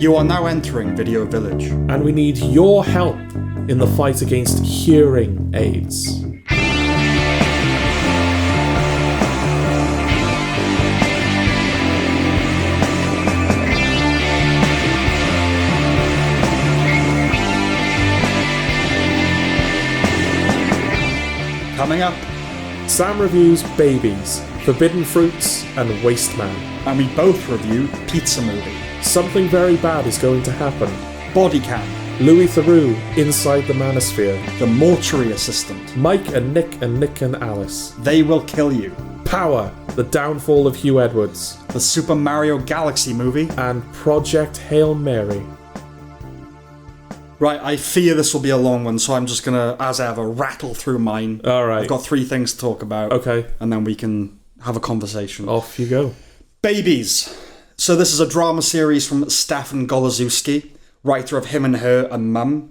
You are now entering Video Village. And we need your help in the fight against hearing aids. Coming up, Sam reviews Babies, Forbidden Fruits, and Wasteman. and we both review Pizza Movie, Something very bad is going to happen. Bodycam, Louis Theroux, Inside the Manosphere. The Mortuary Assistant, Mike and Nick and Alice. They Will Kill You, Power, The Downfall of Hugh Edwards. the Super Mario Galaxy movie. And Project Hail Mary. Right, I fear this will be a long one, so I'm just gonna, as ever, rattle through mine. Alright. I've got 3 things to talk about. Okay. And then we can have a conversation. Off you go. Babies. So this is a drama series from Stefan Goloszewski, writer of Him and Her and Mum.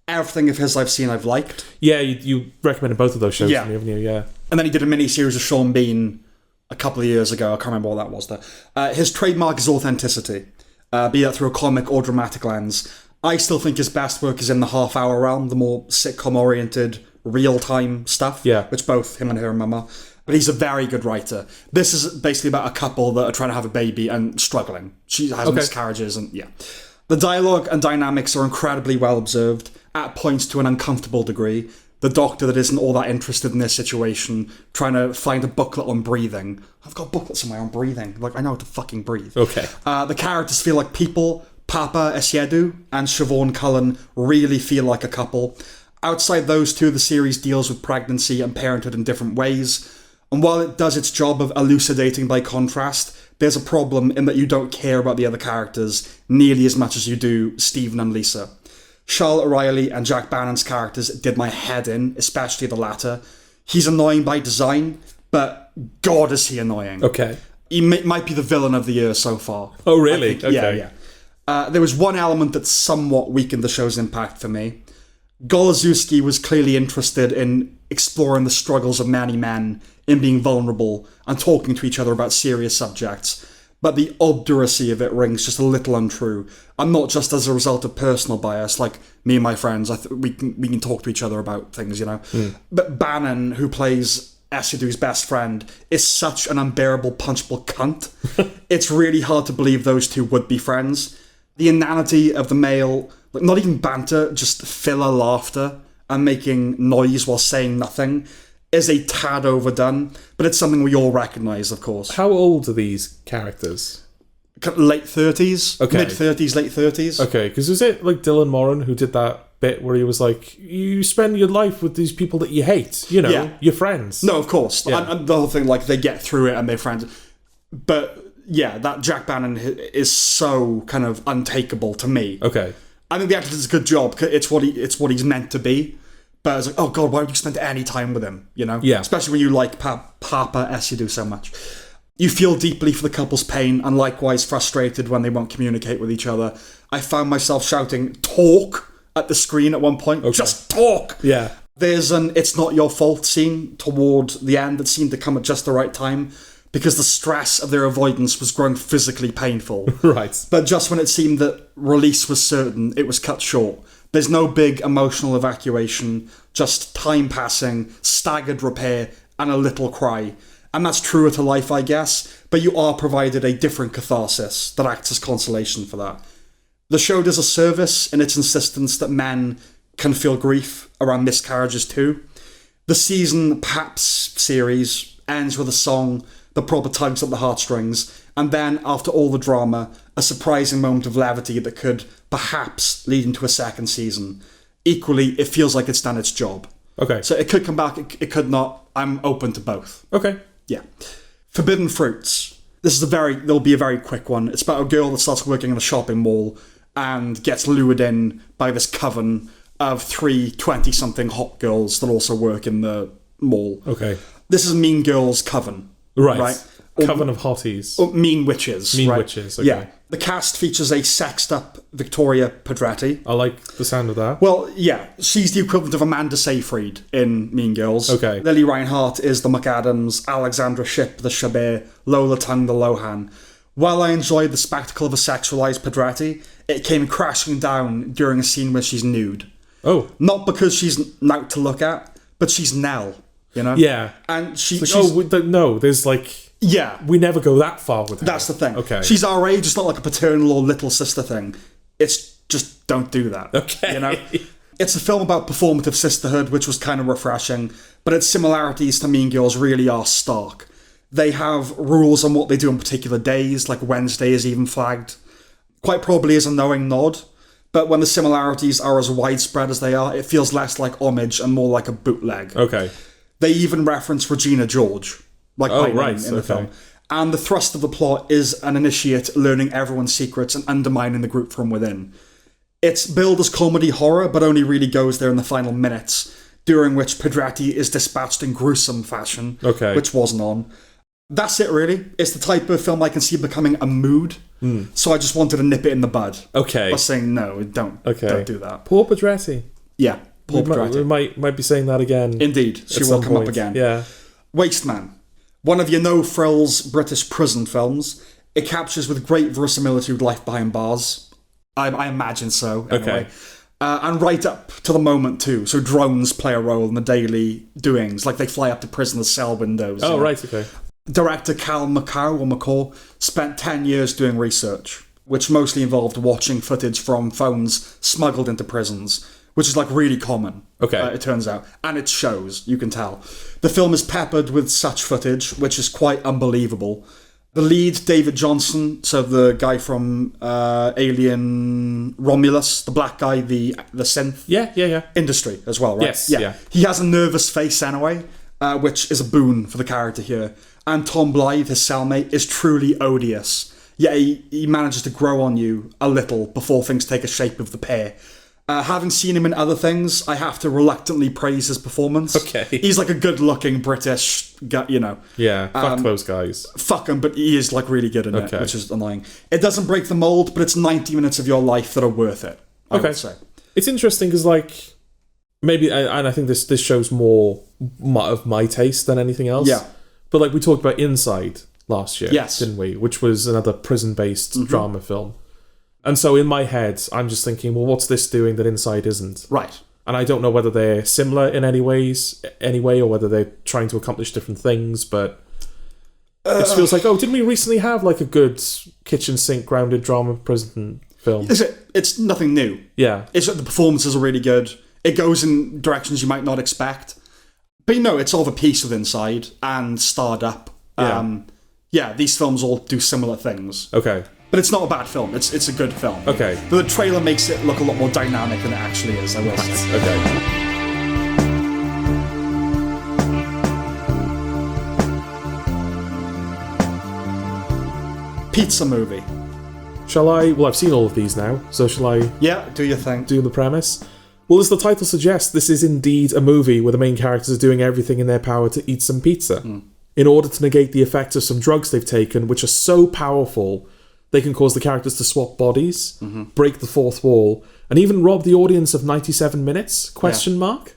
Everything of his I've seen I've liked. Yeah, you recommended both of those shows Yeah. to me, haven't you? Yeah. And then he did a mini-series with Sean Bean a couple of years ago. I can't remember what that was there. His trademark is authenticity, be that through a comic or dramatic lens. I still think his best work is in the half-hour realm, the more sitcom-oriented, real-time stuff, Yeah. which both him and Her and Mum are. But he's a very good writer. This is basically about a couple that are trying to have a baby and struggling. She has miscarriages and yeah. The dialogue and dynamics are incredibly well observed, at points to an uncomfortable degree. The doctor that isn't all that interested in this situation, trying to find a booklet on breathing. I've got a booklet somewhere on breathing. Like, I know how to fucking breathe. Okay. The characters feel like people. Paapas and Siobhan Cullen really feel like a couple. Outside those two, the series deals with pregnancy and parenthood in different ways. And while it does its job of elucidating by contrast, there's a problem in that you don't care about the other characters nearly as much as you do Stephen and Lisa. Charlotte Riley and Jack Bannon's characters did my head in, especially the latter. He's annoying by design, but God is he annoying. Okay. He might be the villain of the year so far. Oh, really? I think. Yeah, Okay. yeah. There was one element that somewhat weakened the show's impact for me. Goloszewski was clearly interested in exploring the struggles of many men in being vulnerable and talking to each other about serious subjects, but the obduracy of it rings just a little untrue, and not just as a result of personal bias, like me and my friends, we can talk to each other about things, you know. But Bannon, who plays Esidu's best friend, is such an unbearable, punchable cunt. It's really hard to believe those two would be friends. The inanity of the male, like not even banter, just filler laughter and making noise while saying nothing, is a tad overdone, but it's something we all recognise, of course. How old are these characters? Late 30s? Okay. Mid-30s, late 30s? Okay, because was it like Dylan Moran who did that bit where he was like, you spend your life with these people that you hate, you know, Yeah. your friends. No, of course. Yeah. And the whole thing, like, they get through it and they're friends. But, yeah, that Jack Bannon is so kind of untakeable to me. Okay. I think the actor does a good job. It's what he's meant to be. But it's like, oh God, why would you spend any time with him? You know? Yeah. Especially when you like Papa Esidu so much. You feel deeply for the couple's pain and likewise frustrated when they won't communicate with each other. I found myself shouting, talk, at the screen at one point. Okay. Just talk! Yeah. There's an it's not your fault scene toward the end that seemed to come at just the right time because the stress of their avoidance was growing physically painful. Right. But just when it seemed that release was certain, it was cut short. There's no big emotional evacuation, just time passing, staggered repair, and a little cry. And that's truer to life, I guess, but you are provided a different catharsis that acts as consolation for that. The show does a service in its insistence that men can feel grief around miscarriages too. The season Paapas series ends with a song that proper tugs at the heartstrings, and then, after all the drama, a surprising moment of levity that could, perhaps, lead into a second season. Equally, it feels like it's done its job. Okay. So it could come back, it could not. I'm open to both. Okay. Yeah. Forbidden Fruits. There'll be a very quick one. It's about a girl that starts working in a shopping mall and gets lured in by this coven of 3 20-something hot girls that also work in the mall. Okay. This is Mean Girls' coven. Right. Coven of hotties. Or Mean Witches. Mean right? Witches, okay. Yeah. The cast features a sexed-up Victoria Pedretti. I like the sound of that. Well, yeah, she's the equivalent of Amanda Seyfried in Mean Girls. Okay. Lily Reinhart is the McAdams, Alexandra Shipp the Chabert, Lola Tongue the Lohan. While I enjoyed the spectacle of a sexualized Pedretti, it came crashing down during a scene where she's nude. Oh. Not because she's out to look at, but she's Nell, you know? Yeah. And she's... no, there's like... Yeah. We never go that far with her. That's the thing. Okay. She's our age, it's not like a paternal or little sister thing. It's just don't do that. Okay. You know? It's a film about performative sisterhood, which was kind of refreshing, but its similarities to Mean Girls really are stark. They have rules on what they do on particular days, like Wednesday is even flagged. Quite probably as a knowing nod, but when the similarities are as widespread as they are, it feels less like homage and more like a bootleg. Okay. They even reference Regina George, like by name in the film. And the thrust of the plot is an initiate learning everyone's secrets and undermining the group from within. It's billed as comedy horror, but only really goes there in the final minutes, during which Pedretti is dispatched in gruesome fashion, which wasn't on. That's it, really. It's the type of film I can see becoming a mood, so I just wanted to nip it in the bud. Okay. By saying, no, don't do that. Poor Pedretti. Yeah, poor Pedretti. We might be saying that again. Indeed, she will come up again. Yeah. Wasteman. One of your no-frills British prison films. It captures with great verisimilitude life behind bars. I imagine so, anyway. Okay. And right up to the moment, too. So drones play a role in the daily doings. Like, they fly up to prisoners' cell windows. Oh, right, okay. Director Cal McCaw spent 10 years doing research, which mostly involved watching footage from phones smuggled into prisons, which is, like, really common, it turns out. And it shows, you can tell. The film is peppered with such footage, which is quite unbelievable. The lead, David Johnson, so the guy from Alien Romulus, the black guy, the synth industry as well, right? Yes, yeah. He has a nervous face anyway, which is a boon for the character here. And Tom Blythe, his cellmate, is truly odious. Yet he manages to grow on you a little before things take a shape of the pair. Having seen him in other things, I have to reluctantly praise his performance. Okay. He's like a good-looking British guy, you know. Yeah, fuck those guys. Fuck him, but he is like really good in it, which is annoying. It doesn't break the mold, but it's 90 minutes of your life that are worth it, I would say. It's interesting because, like, maybe, and I think this shows more of my taste than anything else. Yeah. But, like, we talked about Inside last year, yes, didn't we? Which was another prison-based drama film. And so in my head, I'm just thinking, well, what's this doing that Inside isn't? Right. And I don't know whether they're similar in any way, or whether they're trying to accomplish different things, but it feels like, didn't we recently have, like, a good kitchen sink grounded drama prison film? It's nothing new. Yeah. It's the performances are really good. It goes in directions you might not expect. But, you know, it's all of a piece with Inside and Starred Up. These films all do similar things. Okay. But it's not a bad film. It's a good film. Okay. But the trailer makes it look a lot more dynamic than it actually is, I will say. Okay. Pizza movie. Shall I... Well, I've seen all of these now, so shall I... Yeah, do your thing. Do the premise? Well, as the title suggests, this is indeed a movie where the main characters are doing everything in their power to eat some pizza. In order to negate the effects of some drugs they've taken, which are so powerful, they can cause the characters to swap bodies, break the fourth wall, and even rob the audience of 97 minutes? Question mark?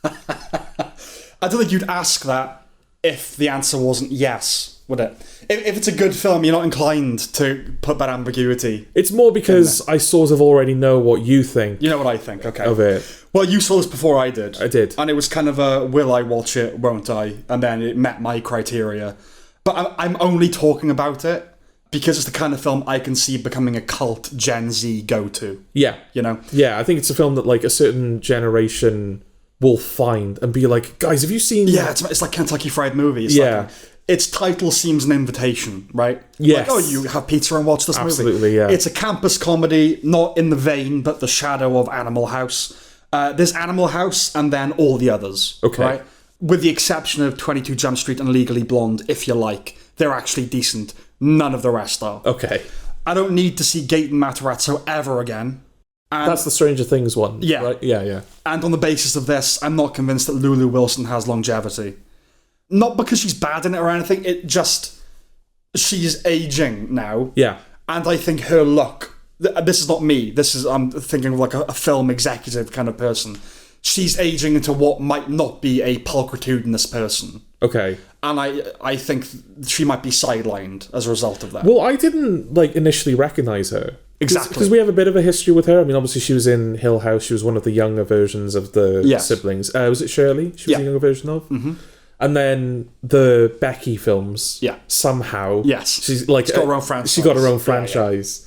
I don't think you'd ask that if the answer wasn't yes, would it? If it's a good film, you're not inclined to put that ambiguity. It's more because I sort of already know what you think. You know what I think, okay. Of it. Well, you saw this before I did. I did. And it was kind of a, will I watch it, won't I? And then it met my criteria. But I'm only talking about it because it's the kind of film I can see becoming a cult Gen Z go-to. Yeah. You know? Yeah, I think it's a film that, like, a certain generation will find and be like, guys, have you seen... Yeah, it's like Kentucky Fried Movie. It's like its title seems an invitation, right? Yes. Like, you have pizza and watch this movie. Absolutely, yeah. It's a campus comedy, not in the vein, but the shadow of Animal House. There's Animal House and then all the others. Okay. Right? With the exception of 22 Jump Street and Legally Blonde, if you like. They're actually decent. None of the rest are. Okay. I don't need to see Gaten Matarazzo ever again. And that's the Stranger Things one. Yeah. Right? Yeah. And on the basis of this, I'm not convinced that Lulu Wilson has longevity. Not because she's bad in it or anything, it just... She's aging now. Yeah. And I think her look... This is not me. I'm thinking of like a film executive kind of person. she's aging into what might not be a pulchritudinous person. Okay. And I think she might be sidelined as a result of that. Well, I didn't initially recognize her. Exactly. Because we have a bit of a history with her. I mean, obviously she was in Hill House. She was one of the younger versions of the siblings. Was it Shirley? She was a younger version of? Mm-hmm. And then the Becky films. Yeah. Somehow. Yes. She's got her own franchise. She got her own franchise.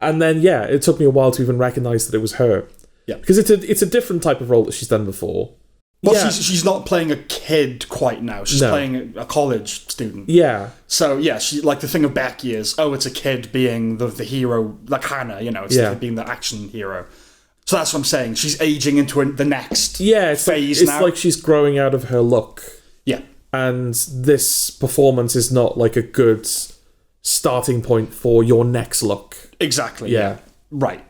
Yeah. And then, it took me a while to even recognize that it was her. Yeah. Because it's a different type of role that she's done before. Well, she's not playing a kid quite now. She's playing a college student. Yeah. So, she the thing of Becky is, it's a kid being the hero, like Hannah, it's the kid being the action hero. So that's what I'm saying. She's aging into the next phase now. It's like she's growing out of her look. Yeah. And this performance is not a good starting point for your next look. Exactly. Yeah. Right.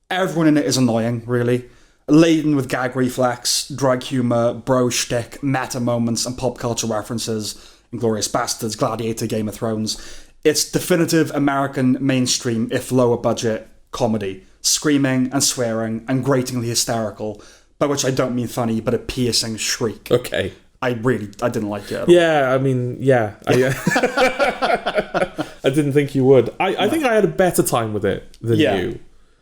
Everyone in it is annoying, really. Laden with gag reflex, drug humour, bro shtick, meta moments, and pop culture references. Inglourious Bastards, Gladiator, Game of Thrones. It's definitive American mainstream, if lower budget, comedy. Screaming and swearing and gratingly hysterical, by which I don't mean funny, but a piercing shriek. Okay. I didn't like it at all. Yeah, I mean, I didn't think you would. I think I had a better time with it than you.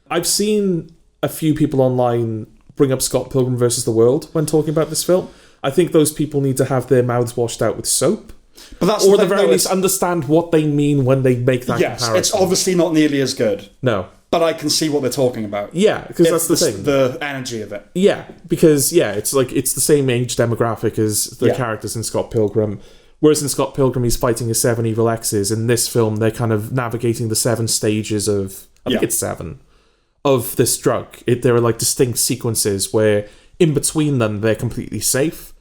I've seen a few people online bring up Scott Pilgrim vs. the World when talking about this film. I think those people need to have their mouths washed out with soap. But that's or at the very least understand what they mean when they make that comparison. Yes, it's obviously not nearly as good. No. But I can see what they're talking about. Yeah, because that's the thing. The energy of it. Yeah, because, it's it's the same age demographic as the characters in Scott Pilgrim. Whereas in Scott Pilgrim, he's fighting his 7 evil exes. In this film, they're kind of navigating the 7 stages of... I think it's 7. Of this drug. There are distinct sequences where in between them, they're completely safe.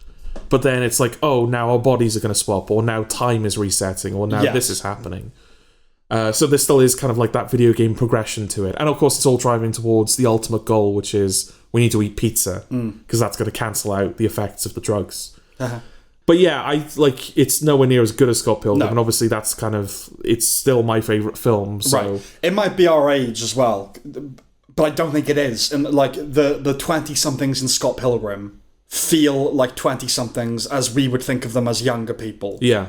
But then it's now our bodies are going to swap, or now time is resetting, or now this is happening. So there still is kind of that video game progression to it. And of course, it's all driving towards the ultimate goal, which is we need to eat pizza, because that's going to cancel out the effects of the drugs. Uh-huh. But it's nowhere near as good as Scott Pilgrim, No. and obviously that's it's still my favourite film. So. Right. It might be our age as well, but I don't think it is. And the 20-somethings in Scott Pilgrim feel like 20-somethings as we would think of them as younger people. Yeah.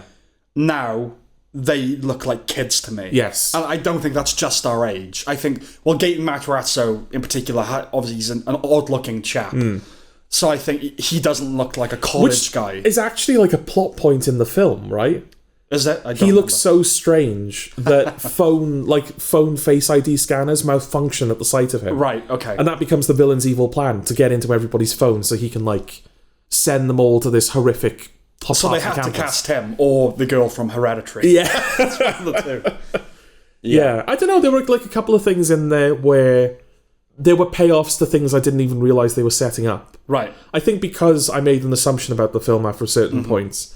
Now, they look like kids to me. Yes. And I don't think that's just our age. I think, Gaten Matarazzo in particular, obviously he's an odd-looking chap. So I think he doesn't look like a college guy. It's actually a plot point in the film, right? Is it? He looks so strange that phone Face ID scanners malfunction at the sight of him. Right, okay. And that becomes the villain's evil plan, to get into everybody's phone so he can send them all to this horrific So they have to cast him or the girl from Hereditary. Yeah. That's one of the two. Yeah. I don't know, there were a couple of things in there where there were payoffs to things I didn't even realise they were setting up. Right. I think because I made an assumption about the film after certain points,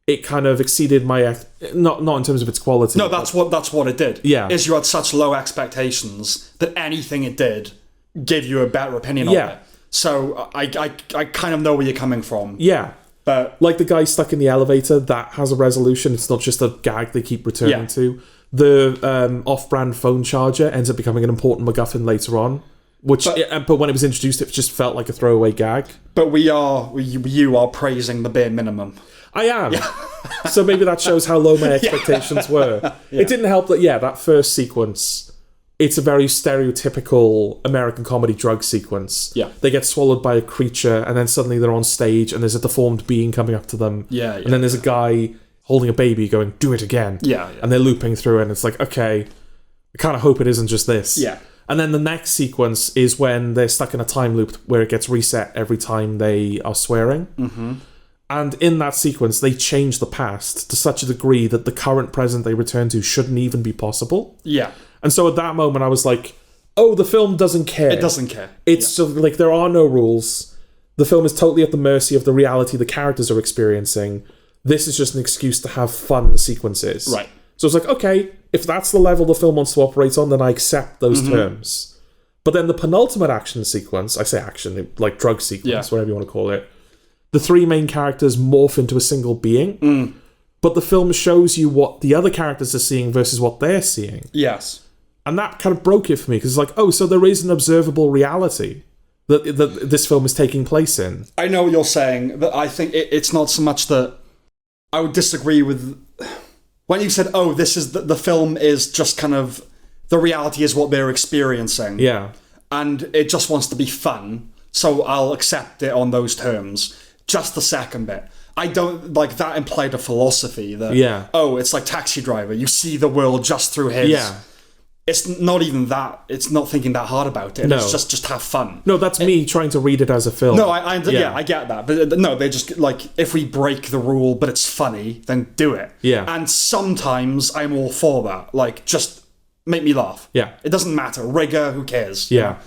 it kind of exceeded my... Not in terms of its quality. No, that's what it did. Yeah. Is you had such low expectations that anything it did gave you a better opinion of it. So I kind of know where you're coming from. Yeah. But the guy stuck in the elevator, that has a resolution. It's not just a gag they keep returning to. The off-brand phone charger ends up becoming an important MacGuffin later on. But when it was introduced, it just felt like a throwaway gag. But you are praising the bare minimum. I am. So maybe that shows how low my expectations were. It didn't help that, that first sequence, it's a very stereotypical American comedy drug sequence. Yeah. They get swallowed by a creature, and then suddenly they're on stage, and there's a deformed being coming up to them. Yeah. And then there's a guy holding a baby going, do it again. Yeah. And they're looping through it, and it's okay, I kind of hope it isn't just this. Yeah. And then the next sequence is when they're stuck in a time loop where it gets reset every time they are swearing. Mm-hmm. And in that sequence, they change the past to such a degree that the current present they return to shouldn't even be possible. Yeah. And so at that moment, I was like, oh, the film doesn't care. It doesn't care. It's there are no rules. The film is totally at the mercy of the reality the characters are experiencing. This is just an excuse to have fun sequences. Right. So it's okay, if that's the level the film wants to operate on, then I accept those terms. But then the penultimate action sequence, I say action, drug sequence, whatever you want to call it, the 3 main characters morph into a single being, but the film shows you what the other characters are seeing versus what they're seeing. Yes. And that kind of broke it for me, because it's so there is an observable reality that this film is taking place in. I know what you're saying, but I think it's not so much that I would disagree with when you said, "Oh, this is the film is just kind of the reality is what they're experiencing." Yeah, and it just wants to be fun, so I'll accept it on those terms. Just the second bit, I don't like that implied a philosophy that oh, it's like Taxi Driver. You see the world just through his. Yeah. It's not even that. It's not thinking that hard about it. No. It's just have fun. No, that's me trying to read it as a film. No, I get that. But no, they just, like, if we break the rule but it's funny, then do it. Yeah. And sometimes I'm all for that. Like, just make me laugh. Yeah. It doesn't matter. Rigor, who cares? Yeah. You know?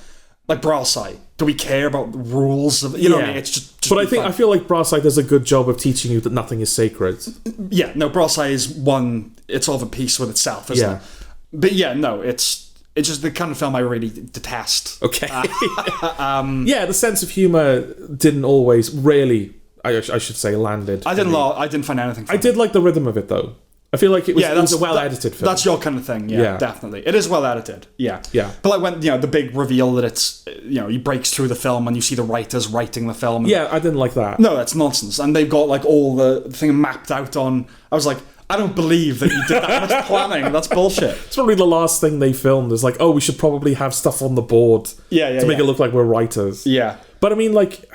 Like Brassai. Do we care about the rules of, you know what I mean? It's just but I feel like Brassai does a good job of teaching you that nothing is sacred. Yeah, no, Brassai is one, it's all of a piece with itself, isn't it? But yeah, no, it's just the kind of film I really detest. Okay. Yeah, the sense of humour didn't always really, I should say, landed. I didn't find anything funny. I did like the rhythm of it, though. I feel like it was a well-edited film. That's your kind of thing, yeah, definitely. It is well-edited, yeah. But like when, the big reveal that it's, he breaks through the film and you see the writers writing the film. Yeah, I didn't like that. No, that's nonsense. And they've got like all the thing mapped out on, I was like, I don't believe that you did that much planning. That's bullshit. It's probably the last thing they filmed. Is like, oh, we should probably have stuff on the board to make it look like we're writers. Yeah. But I mean, like,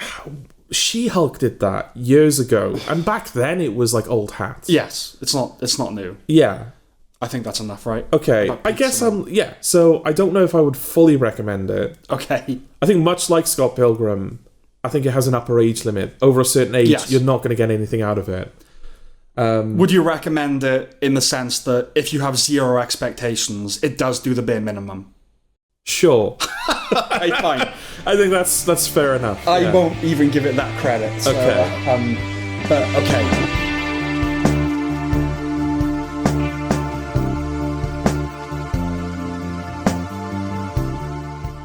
She-Hulk did that years ago. And back then it was like old hat. Yes. It's not new. Yeah. I think that's enough, right? Okay. I guess so I don't know if I would fully recommend it. Okay. I think much like Scott Pilgrim, I think it has an upper age limit. Over a certain age, you're not going to get anything out of it. Would you recommend it in the sense that if you have zero expectations, it does do the bare minimum? Sure. Okay, fine. I think that's fair enough. I won't even give it that credit. So, okay. But okay.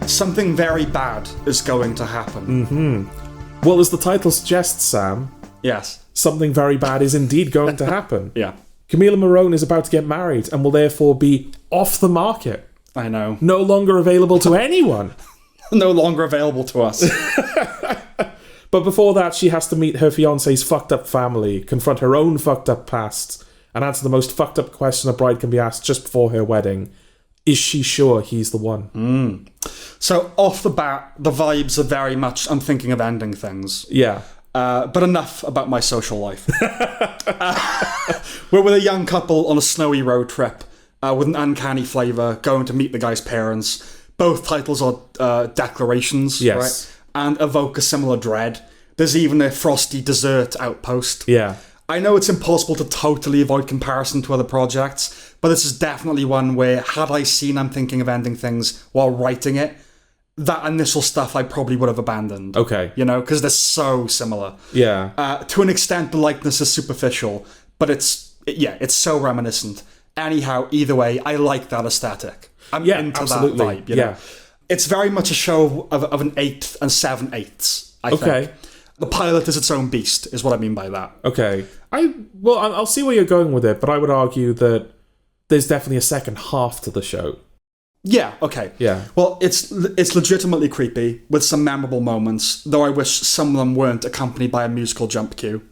Something very bad is going to happen. Mm-hmm. Well, as the title suggests, Sam. Yes. Something very bad is indeed going to happen. Yeah. Camila Morrone is about to get married and will therefore be off the market. I know. No longer available to anyone. No longer available to us. But before that, she has to meet her fiancé's fucked up family, confront her own fucked up past, and answer the most fucked up question a bride can be asked just before her wedding. Is she sure he's the one? So, off the bat, the vibes are very much, I'm thinking of ending things. Yeah. But enough about my social life. We're with a young couple on a snowy road trip with an uncanny flavour, going to meet the guy's parents. Both titles are declarations, right? And evoke a similar dread. There's even a frosty dessert outpost. Yeah. I know it's impossible to totally avoid comparison to other projects, but this is definitely one where, had I seen I'm thinking of ending things while writing it, that initial stuff I probably would have abandoned. Okay. Because they're so similar. Yeah. To an extent, the likeness is superficial, but it's so reminiscent. Anyhow, either way, I like that aesthetic. I'm into absolutely. that vibe. You know? It's very much a show of an 8 and 7/8, I think. The pilot is its own beast, is what I mean by that. Okay. I'll see where you're going with it, but I would argue that there's definitely a second half to the show. Yeah, okay. Yeah. Well, it's legitimately creepy, with some memorable moments, though I wish some of them weren't accompanied by a musical jump cue.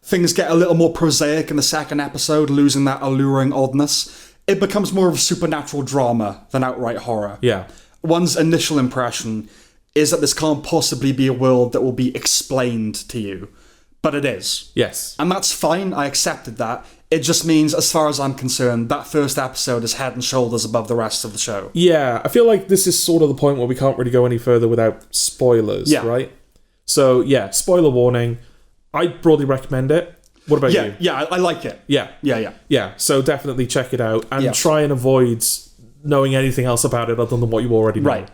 Things get a little more prosaic in the second episode, losing that alluring oddness. It becomes more of a supernatural drama than outright horror. Yeah. One's initial impression is that this can't possibly be a world that will be explained to you. But it is. Yes. And that's fine, I accepted that. It just means, as far as I'm concerned, that first episode is head and shoulders above the rest of the show. Yeah, I feel like this is sort of the point where we can't really go any further without spoilers, right? So, yeah, spoiler warning. I'd broadly recommend it. What about you? Yeah, I like it. Yeah, so definitely check it out and try and avoid knowing anything else about it other than what you already know. Right.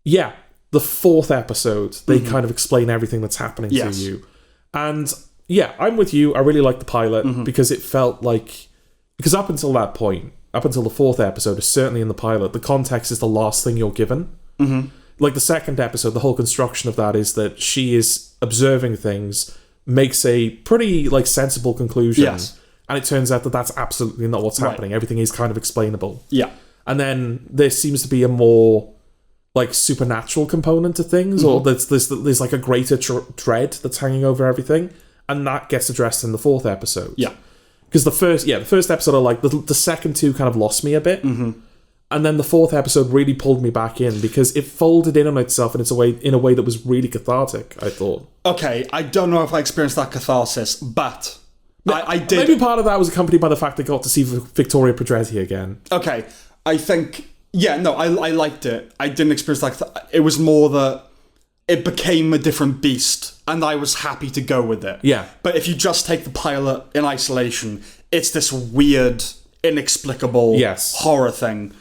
Yeah, the fourth episode, they kind of explain everything that's happening to you. And yeah, I'm with you. I really like the pilot because it felt like... Because up until that point, up until the fourth episode, certainly in the pilot, the context is the last thing you're given. Like the second episode, the whole construction of that is that she is observing things, makes a pretty sensible conclusion. Yes. And it turns out that that's absolutely not what's happening. Everything is kind of explainable. Yeah. And then there seems to be a more like supernatural component to things, or there's like a greater dread that's hanging over everything, and that gets addressed in the 4th episode. Yeah. Because the first episode, I like the second two kind of lost me a bit, and then the 4th episode really pulled me back in because it folded in on itself in a way that was really cathartic, I thought. Okay, I don't know if I experienced that catharsis, but I did. Maybe part of that was accompanied by the fact that I got to see Victoria Pedretti again. Okay, I think, yeah, no, I liked it. I didn't experience that. It was more that it became a different beast, and I was happy to go with it. Yeah. But if you just take the pilot in isolation, it's this weird, inexplicable horror thing,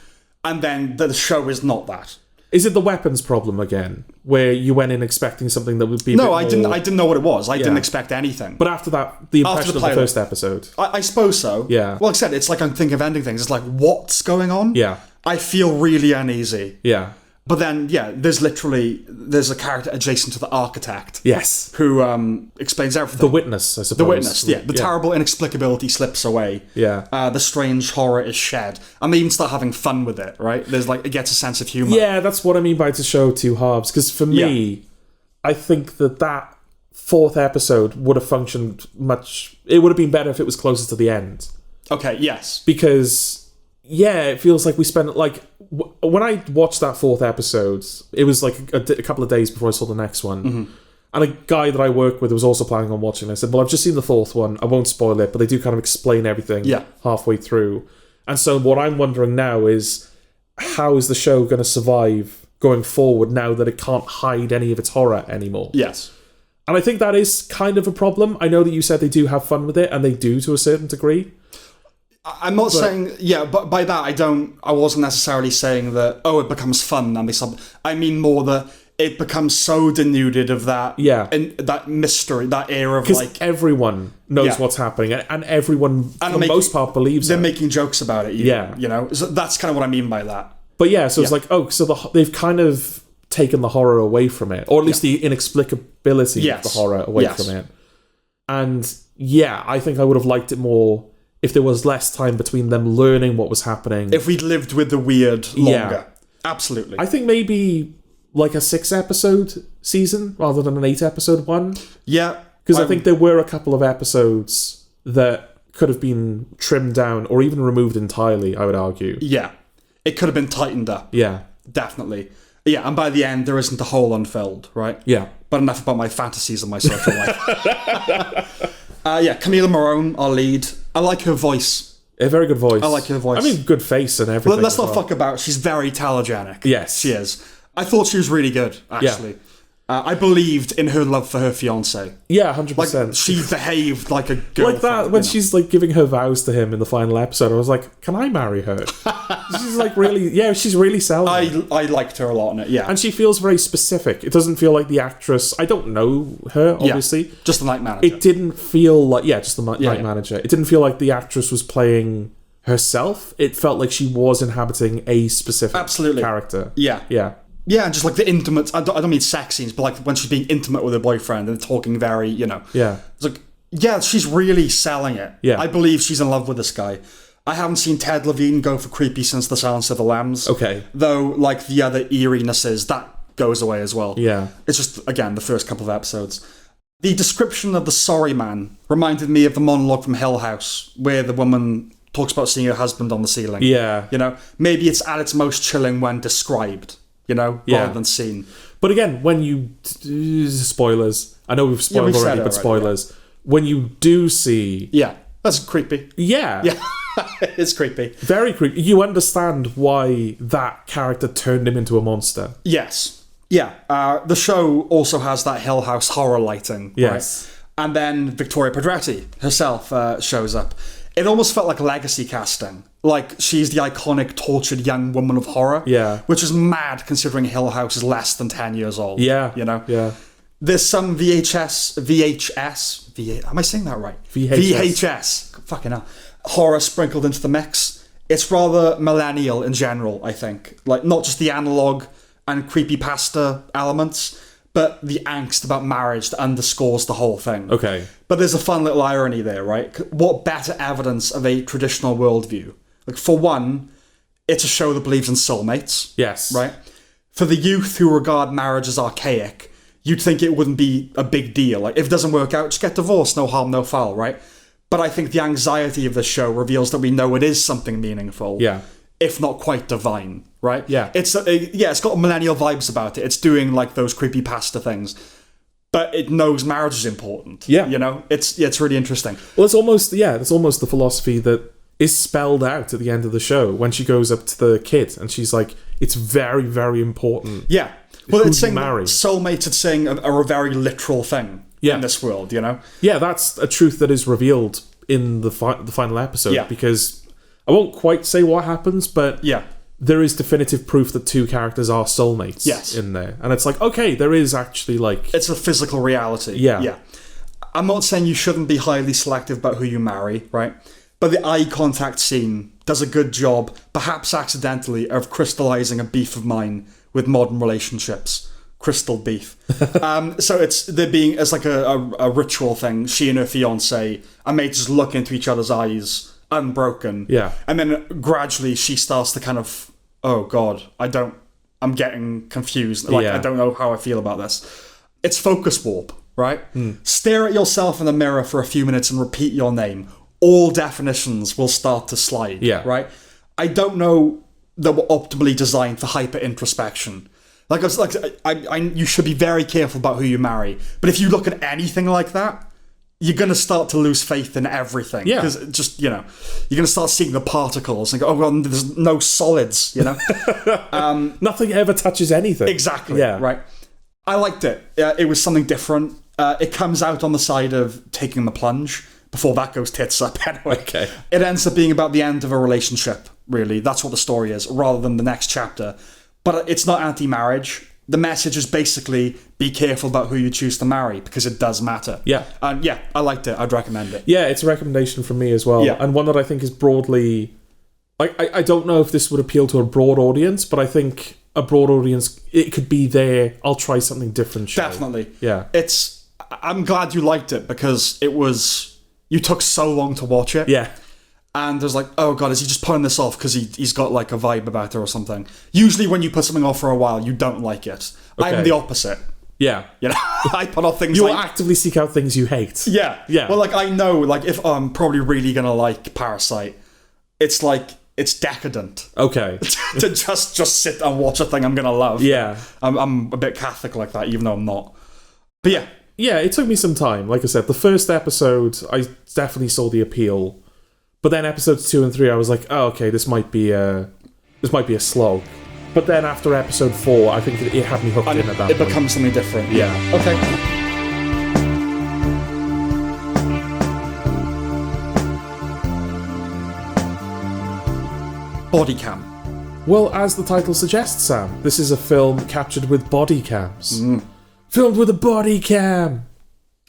and then the show is not that. Is it the weapons problem again, where you went in expecting something that would be? No, I didn't know what it was. I didn't expect anything. But after that, the impression of the first episode. I suppose so. Yeah. Well, like I said, it's like I'm thinking of ending things. It's like, what's going on? Yeah. I feel really uneasy. Yeah. But then, there's a character adjacent to the architect. Yes. Who explains everything. The witness, I suppose. The witness, The terrible inexplicability slips away. Yeah. The strange horror is shed. And they even start having fun with it, right? There's it gets a sense of humour. Yeah, that's what I mean by to show two halves. Because for me, I think that 4th episode would have functioned it would have been better if it was closer to the end. Okay, yes. Because, it feels like we spent, when I watched that 4th episode, it was like a couple of days before I saw the next one. Mm-hmm. And a guy that I work with was also planning on watching it. I said, well, I've just seen the 4th one. I won't spoil it, but they do kind of explain everything halfway through. And so what I'm wondering now is, how is the show going to survive going forward now that it can't hide any of its horror anymore? Yes. And I think that is kind of a problem. I know that you said they do have fun with it, and they do to a certain degree. I'm not saying, but by that I wasn't necessarily saying that, it becomes fun and they stop. I mean more that it becomes so denuded of that, and that mystery, that air of because everyone knows what's happening, and everyone, for the most part, believes they're it. making jokes about it. You know, so that's kind of what I mean by that. But it's like, they've kind of taken the horror away from it, or at least the inexplicability of the horror away from it. And I think I would have liked it more if there was less time between them learning what was happening. If we'd lived with the weird longer. Absolutely. I think maybe like a 6-episode season rather than an 8-episode one. Yeah. Because I think there were a couple of episodes that could have been trimmed down or even removed entirely, I would argue. Yeah. It could have been tightened up. Yeah. Definitely. Yeah, and by the end, there isn't a hole unfilled, right? Yeah. But enough about my fantasies and my social life. Camila Morone, our lead. I like her voice. A very good voice. I like her voice. I mean, good face and everything. Let's not fuck about. She's very telegenic. Yes. She is. I thought she was really good, actually. Yeah. I believed in her love for her fiancé. Yeah, 100%. Like, she behaved like a girl. Like that, when she's like giving her vows to him in the final episode, I was like, can I marry her? She's like really, she's really selling it. I liked her a lot in it, And she feels very specific. It doesn't feel like the actress, I don't know her, obviously. Just the night manager. It didn't feel like, just the night manager. It didn't feel like the actress was playing herself. It felt like she was inhabiting a specific character. Yeah. Yeah. Yeah, and just like the intimate, I don't mean sex scenes, but like when she's being intimate with her boyfriend and talking very, Yeah. It's like, she's really selling it. Yeah. I believe she's in love with this guy. I haven't seen Ted Levine go for creepy since The Silence of the Lambs. Okay. Though, like, the other eeriness that goes away as well. Yeah. It's just, again, the first couple of episodes. The description of the sorry man reminded me of the monologue from Hill House, where the woman talks about seeing her husband on the ceiling. Yeah. You know, maybe it's at its most chilling when described. Rather than seen. But again, when you... spoilers. I know we've spoiled already, but spoilers. Yeah. When you do see... Yeah, that's creepy. Yeah. Yeah, it's creepy. Very creepy. You understand why that character turned him into a monster. Yes. Yeah. The show also has that Hill House horror lighting. Yes. Right? And then Victoria Pedretti herself shows up. It almost felt like legacy casting. Like, she's the iconic tortured young woman of horror. Yeah. Which is mad considering Hill House is less than 10 years old. Yeah. Yeah. There's some am I saying that right? VHS. Fucking hell. Horror sprinkled into the mix. It's rather millennial in general, I think. Like, not just the analog and creepypasta elements, but the angst about marriage that underscores the whole thing. Okay. But there's a fun little irony there, right? What better evidence of a traditional worldview? Like, for one, it's a show that believes in soulmates. Yes. Right? for the youth who regard marriage as archaic, you'd think it wouldn't be a big deal. Like, if it doesn't work out, just get divorced, no harm, no foul, right? But I think the anxiety of the show reveals that we know it is something meaningful. Yeah. If not quite divine, right? Yeah. It's got millennial vibes about it. It's doing like those creepypasta things. But it knows marriage is important. Yeah. You know? It's really interesting. Well, it's almost the philosophy that is spelled out at the end of the show when she goes up to the kid and she's like, it's very, very important. Yeah. Well, who it's saying you marry. soulmates, it's saying a very literal thing Yeah. in this world, you know? Yeah, that's a truth that is revealed in the final episode. Yeah. Because I won't quite say what happens, but Yeah. there is definitive proof that two characters are soulmates Yes. in there. And it's like, okay, there is actually like... It's a physical reality. Yeah. Yeah. I'm not saying you shouldn't be highly selective about who you marry, right? But the eye contact scene does a good job, perhaps accidentally, of crystallizing a beef of mine with modern relationships. Crystal beef. So it's like a ritual thing. She and her fiance are made to just look into each other's eyes, unbroken. Yeah. And then gradually she starts to kind of, oh God, I'm getting confused. Like, Yeah. I don't know how I feel about this. It's focus warp, right? Stare at yourself in the mirror for a few minutes and repeat your name. All definitions will start to slide, Yeah. right? I don't know that we're optimally designed for hyper introspection. Like you should be very careful about who you marry. But if you look at anything like that, you're going to start to lose faith in everything. Yeah. Because just, you're going to start seeing the particles and go, oh, well, there's no solids, Nothing ever touches anything. Exactly. Yeah. Right. I liked it. It was something different. It comes out on the side of taking the plunge before that goes tits up anyway. Okay. It ends up being about the end of a relationship, really. That's what the story is, rather than the next chapter. But it's not anti-marriage. The message is basically, be careful about who you choose to marry, because it does matter. Yeah. And yeah, I liked it. I'd recommend it. Yeah, it's a recommendation from me as well. Yeah. And one that I think is broadly... I don't know if this would appeal to a broad audience, but I think a broad audience, it could be there, I'll try something different show. Definitely. Yeah. I'm glad you liked it, because you took so long to watch it. Yeah. And there's like, oh God, is he just putting this off because he's got like a vibe about her or something? Usually when you put something off for a while, you don't like it. Okay. I'm the opposite. Yeah. I put off things You'll like... actively seek out things you hate. Yeah. Yeah. Well, like, I know, like, if I'm probably really going to like Parasite, it's like, it's decadent. Okay. To just sit and watch a thing I'm going to love. Yeah. I'm a bit Catholic like that, even though I'm not. But yeah. Yeah, it took me some time. Like I said, the first episode, I definitely saw the appeal. But then episodes 2 and 3, I was like, oh, okay, this might be a slog. But then after episode 4, I think it had me hooked in at that It point. becomes something different. Yeah. Okay. Bodycam. Well, as the title suggests, Sam, this is a film captured with body cams. Filmed with a body cam.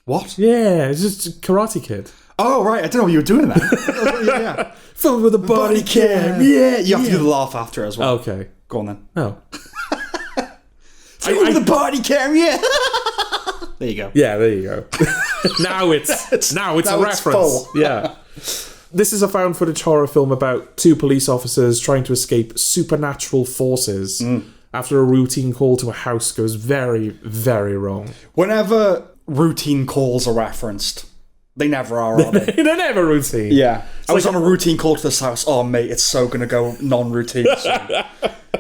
What? Yeah, it's just a Karate Kid. Oh, right. I don't know what you were doing that. yeah. Filmed with a body cam. Yeah. You have to do the laugh after as well. Okay. Go on then. Oh. With the body cam, yeah. There you go. Yeah, there you go. now it's a reference. Full. Yeah. This is a found footage horror film about two police officers trying to escape supernatural forces after a routine call to a house goes very, very wrong. Whenever routine calls are referenced, they never are they? They're never routine. Yeah. I was on a routine call to this house. Oh, mate, it's so going to go non-routine soon.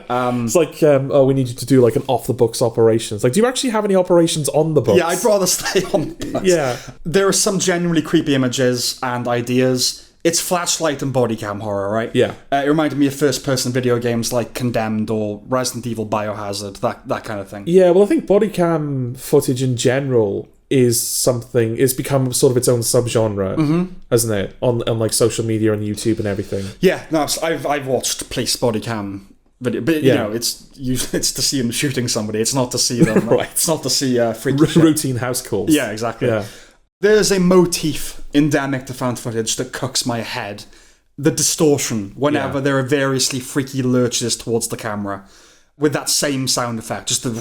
It's like, we need you to do like an off-the-books operations. Like, do you actually have any operations on the books? Yeah, I'd rather stay on the books. Yeah. There are some genuinely creepy images and ideas. It's flashlight and body cam horror, right? Yeah. It reminded me of first-person video games like Condemned or Resident Evil Biohazard, that kind of thing. Yeah, well, I think body cam footage in general is become sort of its own subgenre, hasn't it? On like social media and YouTube and everything. Yeah, no, I've watched police body cam video, but you know, it's to see them shooting somebody. It's not to see them. Right. It's not to see freaky shit. Routine house calls. Yeah, exactly. Yeah. There's a motif endemic to found footage that cooks my head. The distortion whenever there are variously freaky lurches towards the camera. With that same sound effect, just the,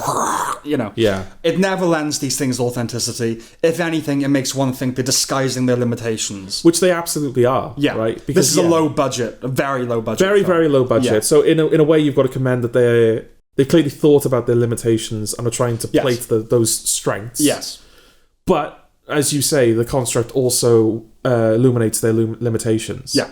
Yeah. It never lends these things authenticity. If anything, it makes one think they're disguising their limitations. Which they absolutely are. Yeah, Right? Because this is a low budget, a very low budget. Very, film. very low budget. Yeah. So in a way, you've got to commend that They've clearly thought about their limitations and are trying to play to those strengths. Yes. But, as you say, the construct also illuminates their limitations. Yeah.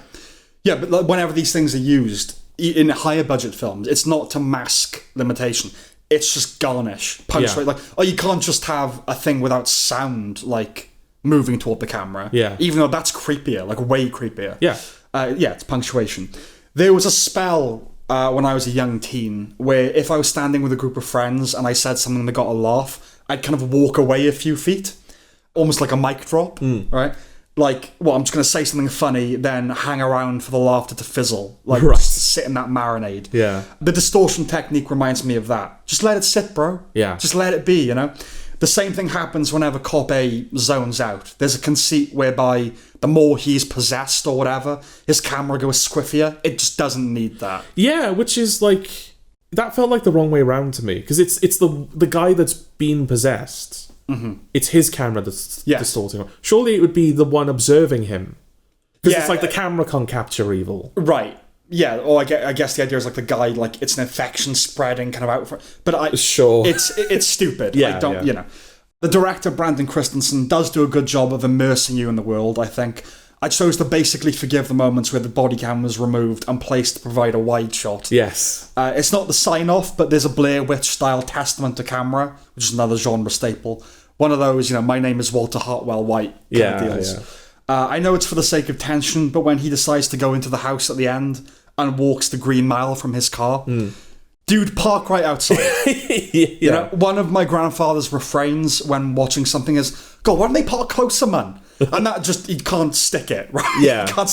Yeah, but like, whenever these things are used in higher budget films, it's not to mask limitation. It's just garnish, punctuate. Like, you can't just have a thing without sound, like, moving toward the camera. Yeah. Even though that's creepier, like, way creepier. Yeah. It's punctuation. There was a spell when I was a young teen where if I was standing with a group of friends and I said something that got a laugh, I'd kind of walk away a few feet, almost like a mic drop, right? Like, well, I'm just going to say something funny, then hang around for the laughter to fizzle. Like, just sit in that marinade. Yeah. The distortion technique reminds me of that. Just let it sit, bro. Yeah. Just let it be, you know? The same thing happens whenever Cop A zones out. There's a conceit whereby the more he's possessed or whatever, his camera goes squiffier. It just doesn't need that. Yeah, which is like... That felt like the wrong way around to me. Because it's the guy that's been possessed. It's his camera that's distorting him. Surely it would be the one observing him. Because it's like the camera can't capture evil. Right. Yeah, or I guess the idea is like the guy, like it's an infection spreading kind of out. But Sure. It's stupid. Yeah, I don't, you know. The director, Brandon Christensen, does do a good job of immersing you in the world, I think. I chose to basically forgive the moments where the body cam was removed and placed to provide a wide shot. Yes. It's not the sign-off, but there's a Blair Witch-style testament to camera, which is another genre staple. One of those, you know, my name is Walter Hartwell White kind of deals. Yeah. I know it's for the sake of tension, but when he decides to go into the house at the end and walks the Green Mile from his car, dude, park right outside. You know, one of my grandfather's refrains when watching something is, God, why don't they park closer, man? And that just, you can't stick it, right? Yeah. You can't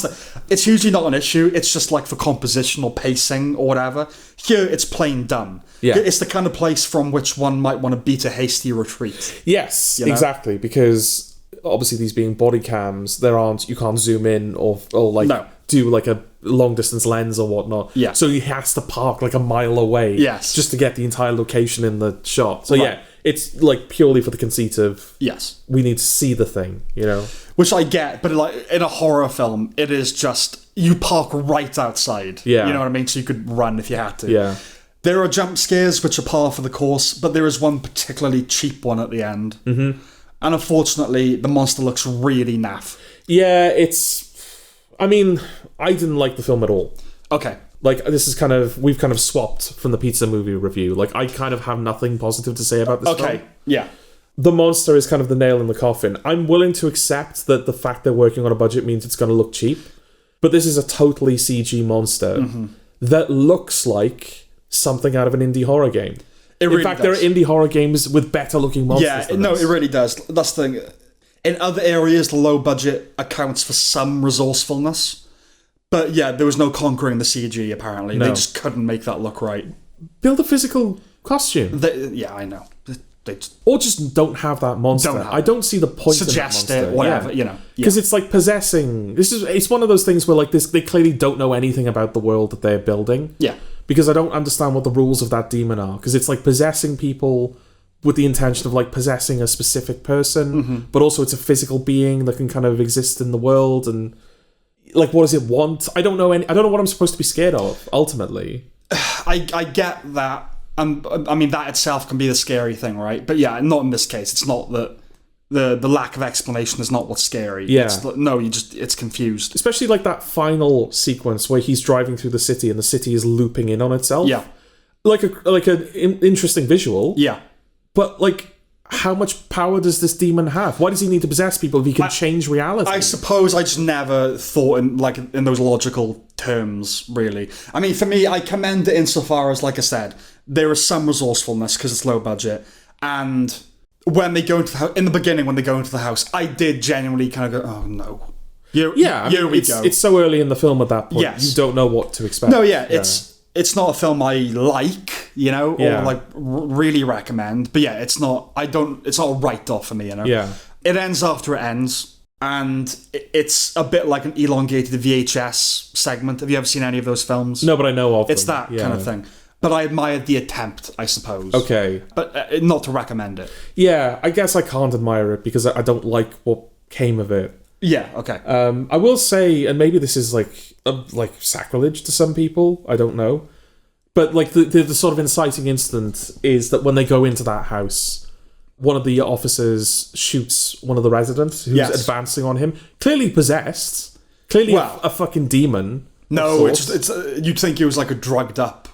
it's usually not an issue. It's just like for composition or pacing or whatever. Here, it's plain dumb. Yeah. It's the kind of place from which one might want to beat a hasty retreat. Yes, exactly. Because obviously these being body cams, you can't zoom in or like do like a long distance lens or whatnot. Yeah. So he has to park like a mile away. Yes. Just to get the entire location in the shot. So yeah, it's like purely for the conceit of we need to see the thing, you know. Which I get, but like in a horror film, it is just you park right outside. Yeah. You know what I mean? So you could run if you had to. Yeah. There are jump scares which are par for the course, but there is one particularly cheap one at the end. Mm-hmm. And unfortunately, the monster looks really naff. Yeah, I mean, I didn't like the film at all. Okay. Like, we've kind of swapped from the pizza movie review. Like, I kind of have nothing positive to say about this film. Okay, yeah. The monster is kind of the nail in the coffin. I'm willing to accept that the fact they're working on a budget means it's going to look cheap. But this is a totally CG monster that looks like something out of an indie horror game. In fact, there are indie horror games with better looking monsters than this. It really does. That's the thing. In other areas, the low budget accounts for some resourcefulness. But yeah, there was no conquering the CG, apparently. No. They just couldn't make that look right. Build a physical costume. I know. Or just don't have that monster. I don't see the point Suggest in that monster. It, whatever, you know. Because it's like possessing. It's one of those things where like they clearly don't know anything about the world that they're building. Yeah. Because I don't understand what the rules of that demon are. Because it's like possessing people with the intention of like possessing a specific person, but also it's a physical being that can kind of exist in the world, and like what does it want? I don't know what I'm supposed to be scared of ultimately. I get that. I mean that itself can be the scary thing, right? But yeah, not in this case. It's not that the lack of explanation is not what's scary. Yeah. It's confused. Especially like that final sequence where he's driving through the city and the city is looping in on itself. Yeah. Like an interesting visual. Yeah. But like, how much power does this demon have? Why does he need to possess people if he can change reality? I suppose I just never thought in those logical terms, really. I mean, for me, I commend it insofar as, like I said, there is some resourcefulness because it's low budget, and when they go into the house, in the beginning when they go into the house, I did genuinely kind of go, oh no. Here we go. It's so early in the film at that point. Yes. You don't know what to expect. No, it's not a film I like, you know, or like really recommend. But yeah, it's not a write-off for me, you know. Yeah. It ends after it ends, and it's a bit like an elongated VHS segment. Have you ever seen any of those films? No, but I know of them. It's that kind of thing. But I admired the attempt, I suppose. Okay. But not to recommend it. Yeah, I guess I can't admire it because I don't like what came of it. Yeah, okay. I will say, and maybe this is like sacrilege to some people, I don't know, But like the sort of inciting incident is that when they go into that house, one of the officers shoots one of the residents who's advancing on him, clearly possessed, clearly a fucking demon. No, it's you'd think he was like a drugged up.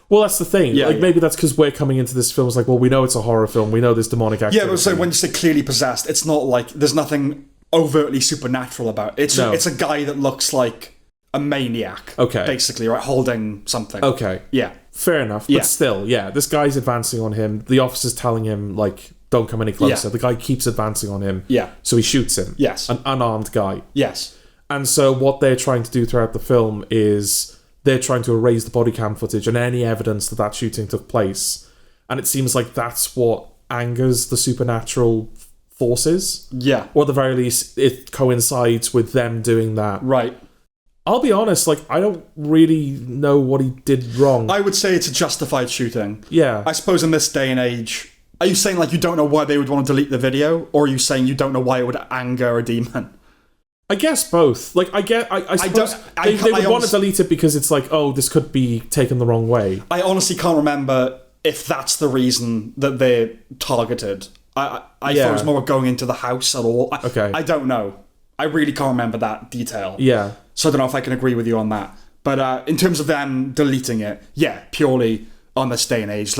Well, that's the thing. Maybe that's because we're coming into this film. It's like, well, we know it's a horror film. We know there's demonic activity. Yeah, but so when you say clearly possessed, it's not like there's nothing overtly supernatural about it. It's a guy that looks like a maniac. Okay. Basically, right? Holding something. Okay. Yeah. Fair enough. But still, this guy's advancing on him. The officer's telling him, like, don't come any closer. The guy keeps advancing on him. Yeah. So he shoots him. Yes. An unarmed guy. Yes. And so what they're trying to do throughout the film is they're trying to erase the body cam footage and any evidence that shooting took place. And it seems like that's what angers the supernatural forces. Yeah. Or at the very least, it coincides with them doing that. Right. I'll be honest, like, I don't really know what he did wrong. I would say it's a justified shooting. Yeah. I suppose in this day and age, are you saying, like, you don't know why they would want to delete the video? Or are you saying you don't know why it would anger a demon? I guess both. Like, I suppose they would want to delete it because it's like, oh, this could be taken the wrong way. I honestly can't remember if that's the reason that they're targeted. I thought it was more going into the house at all. I don't know. I really can't remember that detail. Yeah. So I don't know if I can agree with you on that. But in terms of them deleting it, purely on this day and age,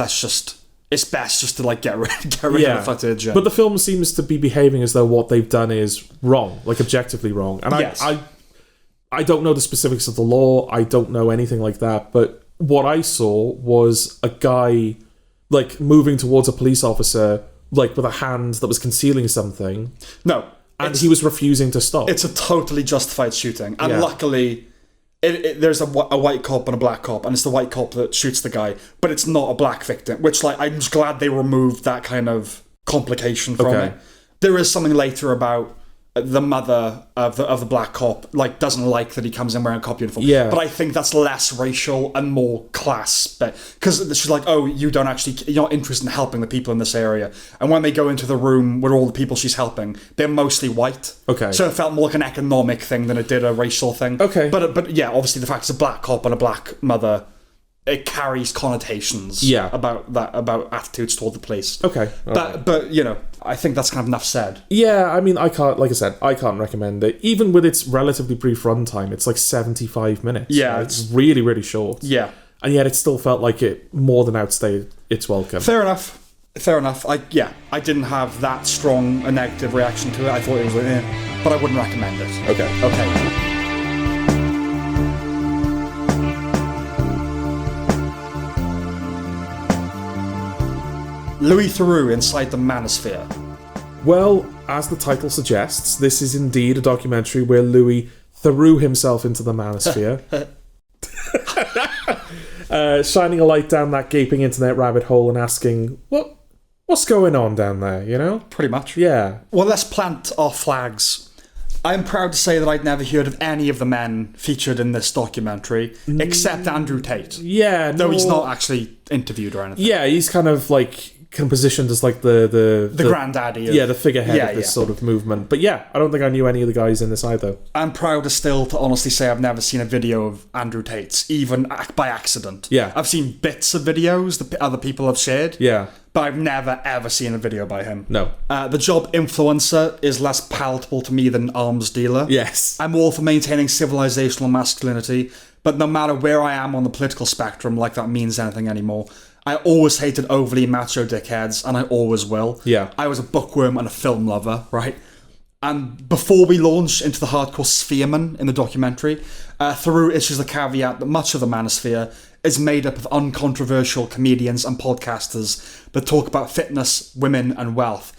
it's best just to like get rid of the footage. But the film seems to be behaving as though what they've done is wrong, like objectively wrong. And I don't know the specifics of the law. I don't know anything like that. But what I saw was a guy like moving towards a police officer, like with a hand that was concealing something. No. And he was refusing to stop. It's a totally justified shooting. And luckily, there's a white cop and a black cop, and it's the white cop that shoots the guy, but it's not a black victim, which, like, I'm just glad they removed that kind of complication from it. There is something later about the mother of the black cop, like, doesn't like that he comes in wearing a cop uniform. Yeah. But I think that's less racial and more class. Because she's like, oh, you're not interested in helping the people in this area. And when they go into the room with all the people she's helping, they're mostly white. Okay. So it felt more like an economic thing than it did a racial thing. Okay. But yeah, obviously the fact it's a black cop and a black mother, it carries connotations about attitudes toward the police. Okay. But you know, I think that's kind of enough said. Yeah, I mean, I can't recommend it. Even with its relatively brief runtime, it's like 75 minutes. Yeah. Right? It's really, really short. Yeah. And yet it still felt like it more than outstayed its welcome. Fair enough. I didn't have that strong a negative reaction to it. I thought it was like, but I wouldn't recommend it. Okay. Louis Theroux inside the Manosphere. Well, as the title suggests, this is indeed a documentary where Louis threw himself into the Manosphere, shining a light down that gaping internet rabbit hole and asking, what's going on down there, you know? Pretty much. Yeah. Well, let's plant our flags. I'm proud to say that I'd never heard of any of the men featured in this documentary, except Andrew Tate. Yeah. No, he's not actually interviewed or anything. Yeah, he's kind of like positioned as like the granddaddy. The figurehead of this sort of movement. But yeah, I don't think I knew any of the guys in this either. I'm proud to honestly say I've never seen a video of Andrew Tate's, even by accident. Yeah. I've seen bits of videos that other people have shared. Yeah. But I've never, ever seen a video by him. No. The job influencer is less palatable to me than arms dealer. Yes. I'm all for maintaining civilizational masculinity, but no matter where I am on the political spectrum, like that means anything anymore, I always hated overly macho dickheads, and I always will. Yeah. I was a bookworm and a film lover, right? And before we launch into the hardcore sphereman in the documentary, Theroux issues the caveat that much of the Manosphere is made up of uncontroversial comedians and podcasters that talk about fitness, women, and wealth.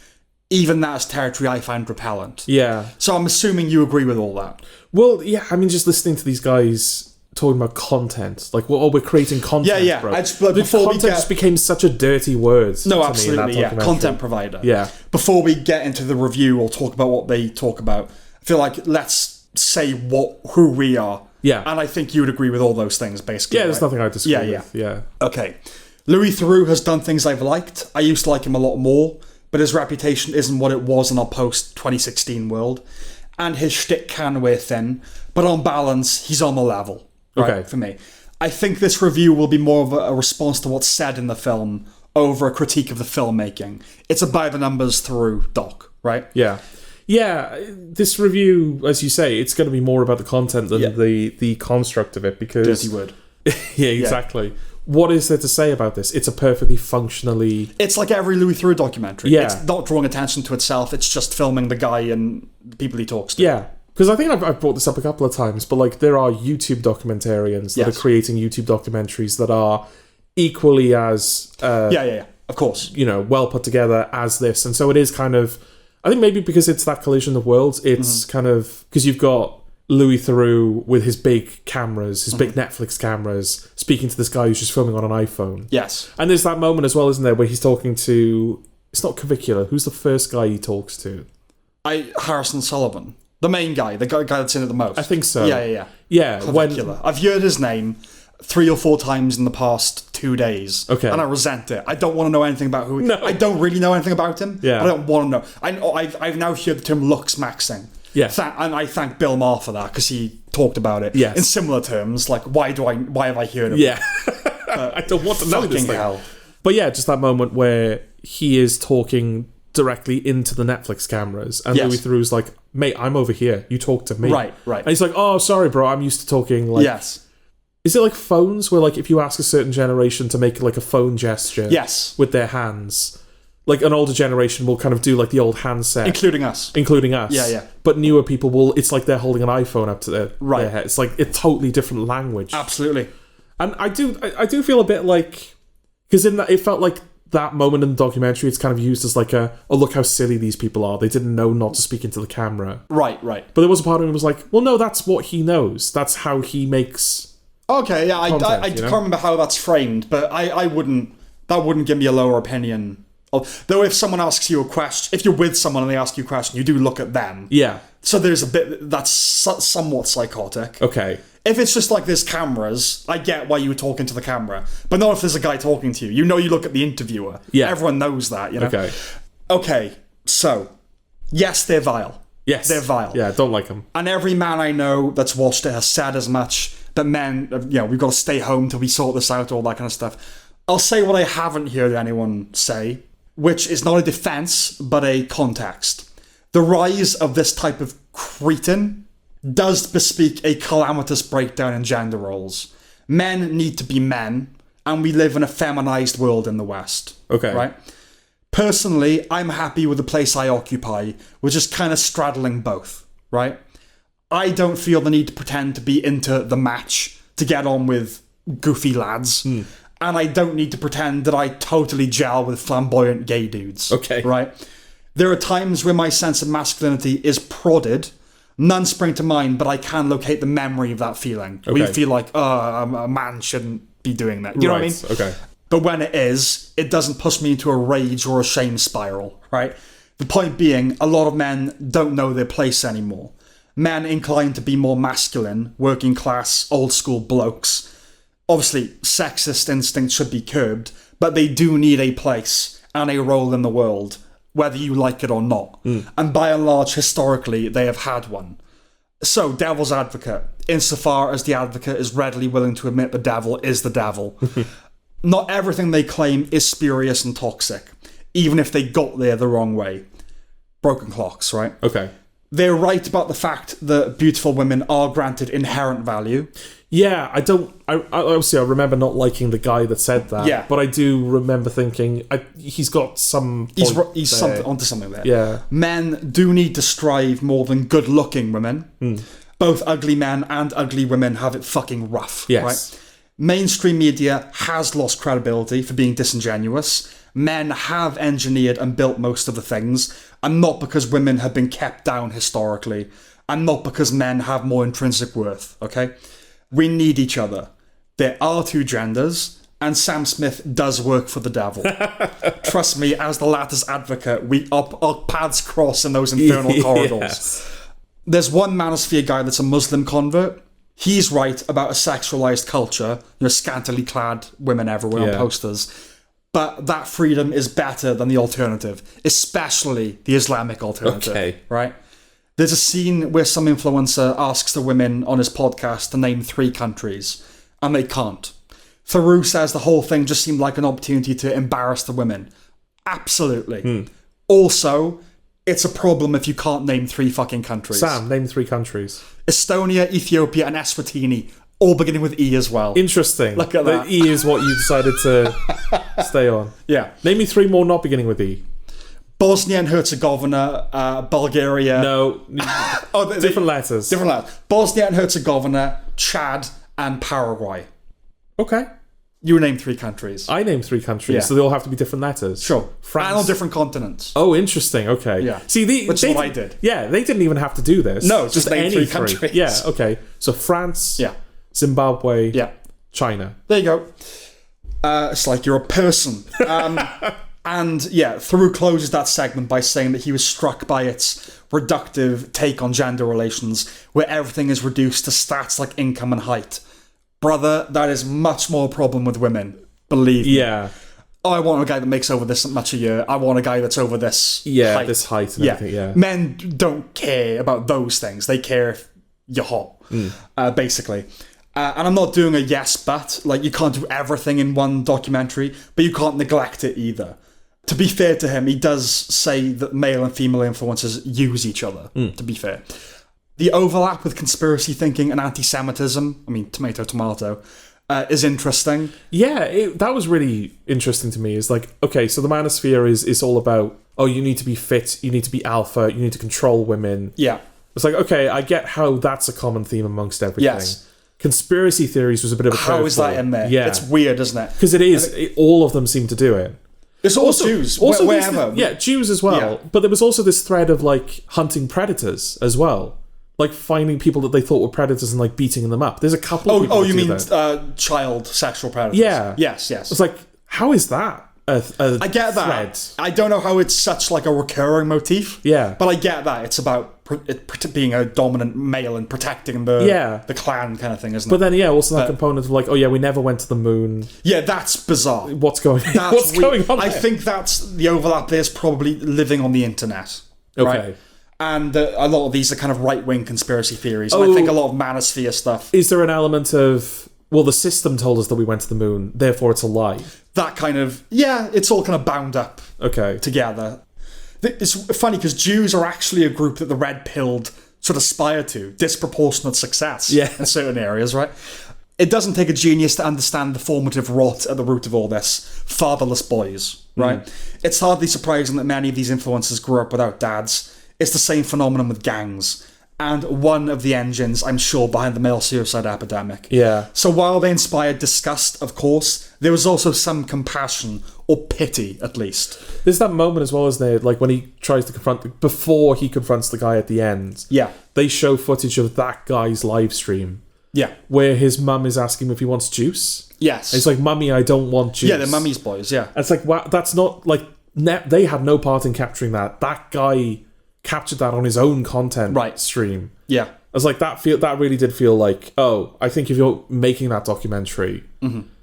Even that is territory I find repellent. Yeah. So I'm assuming you agree with all that. Well, yeah, I mean, just listening to these guys talking about content, like, we're creating content. Yeah, bro. Content just became such a dirty word. No, absolutely, yeah. Content provider. Yeah. Before we get into the review or talk about what they talk about, I feel like let's say who we are. Yeah. And I think you would agree with all those things, basically. Yeah, there's nothing I disagree with. Yeah. Okay. Louis Theroux has done things I've liked. I used to like him a lot more, but his reputation isn't what it was in our post-2016 world. And his shtick can wear thin, but on balance, he's on the level. Right, for me. I think this review will be more of a response to what's said in the film over a critique of the filmmaking. It's a by-the-numbers through doc, right? Yeah. Yeah, this review, as you say, it's going to be more about the content than the construct of it, because... Dirty word. Yeah, exactly. Yeah. What is there to say about this? It's a perfectly functionally... It's like every Louis Theroux documentary. Yeah. It's not drawing attention to itself, it's just filming the guy and the people he talks to. Yeah. Because I think I've brought this up a couple of times, but like there are YouTube documentarians that are creating YouTube documentaries that are equally as... Of course. You know, well put together as this. And so it is kind of... I think maybe because it's that collision of worlds, it's kind of... Because you've got Louis Theroux with his big cameras, his big Netflix cameras, speaking to this guy who's just filming on an iPhone. Yes. And there's that moment as well, isn't there, where he's talking to... It's not Cavicula. Who's the first guy he talks to? Harrison Sullivan. The main guy. The guy that's in it the most. I think so. Yeah. Cavicula. I've heard his name 3 or 4 times in the past 2 days. Okay. And I resent it. I don't want to know anything about who... No. I don't really know anything about him. Yeah. I don't want to know. I've now heard the term lux maxing. Yeah. And I thank Bill Maher for that, because he talked about it in similar terms. Like, why have I heard of it? Yeah. I don't want to know this thing. Hell. But yeah, just that moment where he is talking directly into the Netflix cameras, and Louis Theroux's like, mate, I'm over here. You talk to me. Right. And he's like, oh, sorry, bro. I'm used to talking like... Yes. Is it like phones where like if you ask a certain generation to make like a phone gesture with their hands, like an older generation will kind of do like the old handset. Including us. Yeah. But newer people will, it's like they're holding an iPhone up to their head. It's like a totally different language. Absolutely. And I do feel a bit like, because in that, it felt like that moment in the documentary, it's kind of used as like oh, look how silly these people are. They didn't know not to speak into the camera. Right. But there was a part of me that was like, well, no, that's what he knows. That's how he makes... Okay, yeah, I can't remember how that's framed, but that wouldn't give me a lower opinion. Though if someone asks you a question, if you're with someone and they ask you a question, you do look at them. Yeah. So there's a bit, that's somewhat psychotic. Okay. If it's just like there's cameras, I get why you were talking to the camera. But not if there's a guy talking to you. You know you look at the interviewer. Yeah. Everyone knows that, you know? Okay, so, yes, they're vile. Yes. They're vile. Yeah, don't like them. And every man I know that's watched it has said as much, that men, we've got to stay home till we sort this out, all that kind of stuff. I'll say what I haven't heard anyone say, which is not a defense, but a context. The rise of this type of cretin does bespeak a calamitous breakdown in gender roles. Men need to be men, and we live in a feminized world in the West. Okay. Right? Personally, I'm happy with the place I occupy, which is kind of straddling both, right? I don't feel the need to pretend to be into the match to get on with goofy lads. And I don't need to pretend that I totally gel with flamboyant gay dudes. Okay. Right? There are times where my sense of masculinity is prodded. None spring to mind, but I can locate the memory of that feeling. Okay. We feel like, a man shouldn't be doing that. You know what I mean? Okay. But when it is, it doesn't push me into a rage or a shame spiral, right? The point being, a lot of men don't know their place anymore. Men inclined to be more masculine, working class, old school blokes. Obviously, sexist instincts should be curbed, but they do need a place and a role in the world, whether you like it or not. And by and large, historically, they have had one. So, devil's advocate, insofar as the advocate is readily willing to admit the devil is the devil. Not everything they claim is spurious and toxic, even if they got there the wrong way. Broken clocks, right? Okay. They're right about the fact that beautiful women are granted inherent value. Yeah, I remember not liking the guy that said that. Yeah. But I do remember thinking, he's got some... He's onto something there. Yeah. Men do need to strive more than good-looking women. Both ugly men and ugly women have it fucking rough. Yes. Right? Mainstream media has lost credibility for being disingenuous. Men have engineered and built most of the things, and not because women have been kept down historically, and not because men have more intrinsic worth, okay? We need each other. There are two genders, and Sam Smith does work for the devil. Trust me, as the latter's advocate, our paths cross in those infernal corridors. Yes. There's one Manosphere guy that's a Muslim convert. He's right about a sexualized culture, scantily clad women everywhere on posters. But that freedom is better than the alternative, especially the Islamic alternative. Okay. Right? There's a scene where some influencer asks the women on his podcast to name 3 countries. and they can't. Theroux says the whole thing just seemed like an opportunity to embarrass the women. Absolutely. Also, it's a problem if you can't name 3 fucking countries. Sam, name 3 countries. Estonia, Ethiopia, and Eswatini, all beginning with E as well. Interesting. Look at that. The E is what you decided to stay on. Yeah. Name me 3 more not beginning with E. Bosnia and Herzegovina, Bulgaria. No. Different letters. Different letters. Bosnia and Herzegovina, Chad, and Paraguay. Okay. You name 3 countries. I named 3 countries, Yeah. so they all have to be different letters. Sure. France. And on different continents. Oh, interesting. Okay. Yeah. See, Which is what I did. Yeah, they didn't even have to do this. No, just name any 3 countries. Yeah, okay. So France, Yeah. Zimbabwe, Yeah. China. There you go. It's like you're a person. And yeah, Theroux closes that segment by saying that he was struck by its reductive take on gender relations, where everything is reduced to stats like income and height. Brother, that is much more a problem with women. Believe me. Yeah. I want a guy that makes over this much a year. I want a guy that's over this height. This height and everything, yeah. Men don't care about those things. They care if you're hot, basically. And I'm not doing a yes but. Like, you can't do everything in one documentary, but you can't neglect it either. To be fair to him, he does say that male and female influences use each other, to be fair. The overlap with conspiracy thinking and anti-Semitism, I mean, tomato, tomato, is interesting. Yeah, that was really interesting to me. It's like, okay, so the Manosphere is all about, oh, you need to be fit, you need to be alpha, you need to control women. Yeah. It's like, okay, I get how that's a common theme amongst everything. Yes. Conspiracy theories was a bit of a How is that in there? Yeah. It's weird, isn't it? Because all of them seem to do it. It's also Jews, wherever. Jews as well. Yeah. But there was also this thread of, like, hunting predators as well. Like, finding people that they thought were predators and, like, beating them up. There's a couple of people you mean that. child sexual predators? Yeah. Yes. It's like, how is that I get that. thread? I don't know how it's such, like, a recurring motif. Yeah. But I get that. It's about being a dominant male and protecting the clan kind of thing, isn't it? But then, also that component of, like, oh, yeah, we never went to the moon. Yeah, that's bizarre. What's going on? I think that's the overlap there's probably living on the internet. Okay. Right? And a lot of these are kind of right-wing conspiracy theories. And I think a lot of Manosphere stuff. Is there an element of, well, the system told us that we went to the moon, therefore it's a lie? That kind of, it's all kind of bound up together. It's funny because Jews are actually a group that the red-pilled sort of aspire to. Disproportionate success in certain areas, right? It doesn't take a genius to understand the formative rot at the root of all this. Fatherless boys, right? It's hardly surprising that many of these influences grew up without dads. It's the same phenomenon with gangs. And one of the engines, I'm sure, behind the male suicide epidemic. Yeah. So while they inspired disgust, of course, there was also some compassion, or pity, at least. There's that moment as well, isn't there? Like, when he tries to before he confronts the guy at the end. Yeah. They show footage of that guy's live stream. Yeah. Where his mum is asking him if he wants juice. Yes. And he's like, Mummy, I don't want juice. Yeah, they're mummy's boys, yeah. And it's like, wow, that's not, like, they had no part in capturing that. That guy captured that on his own content stream. Yeah. I was like, that really did feel like, oh, I think if you're making that documentary,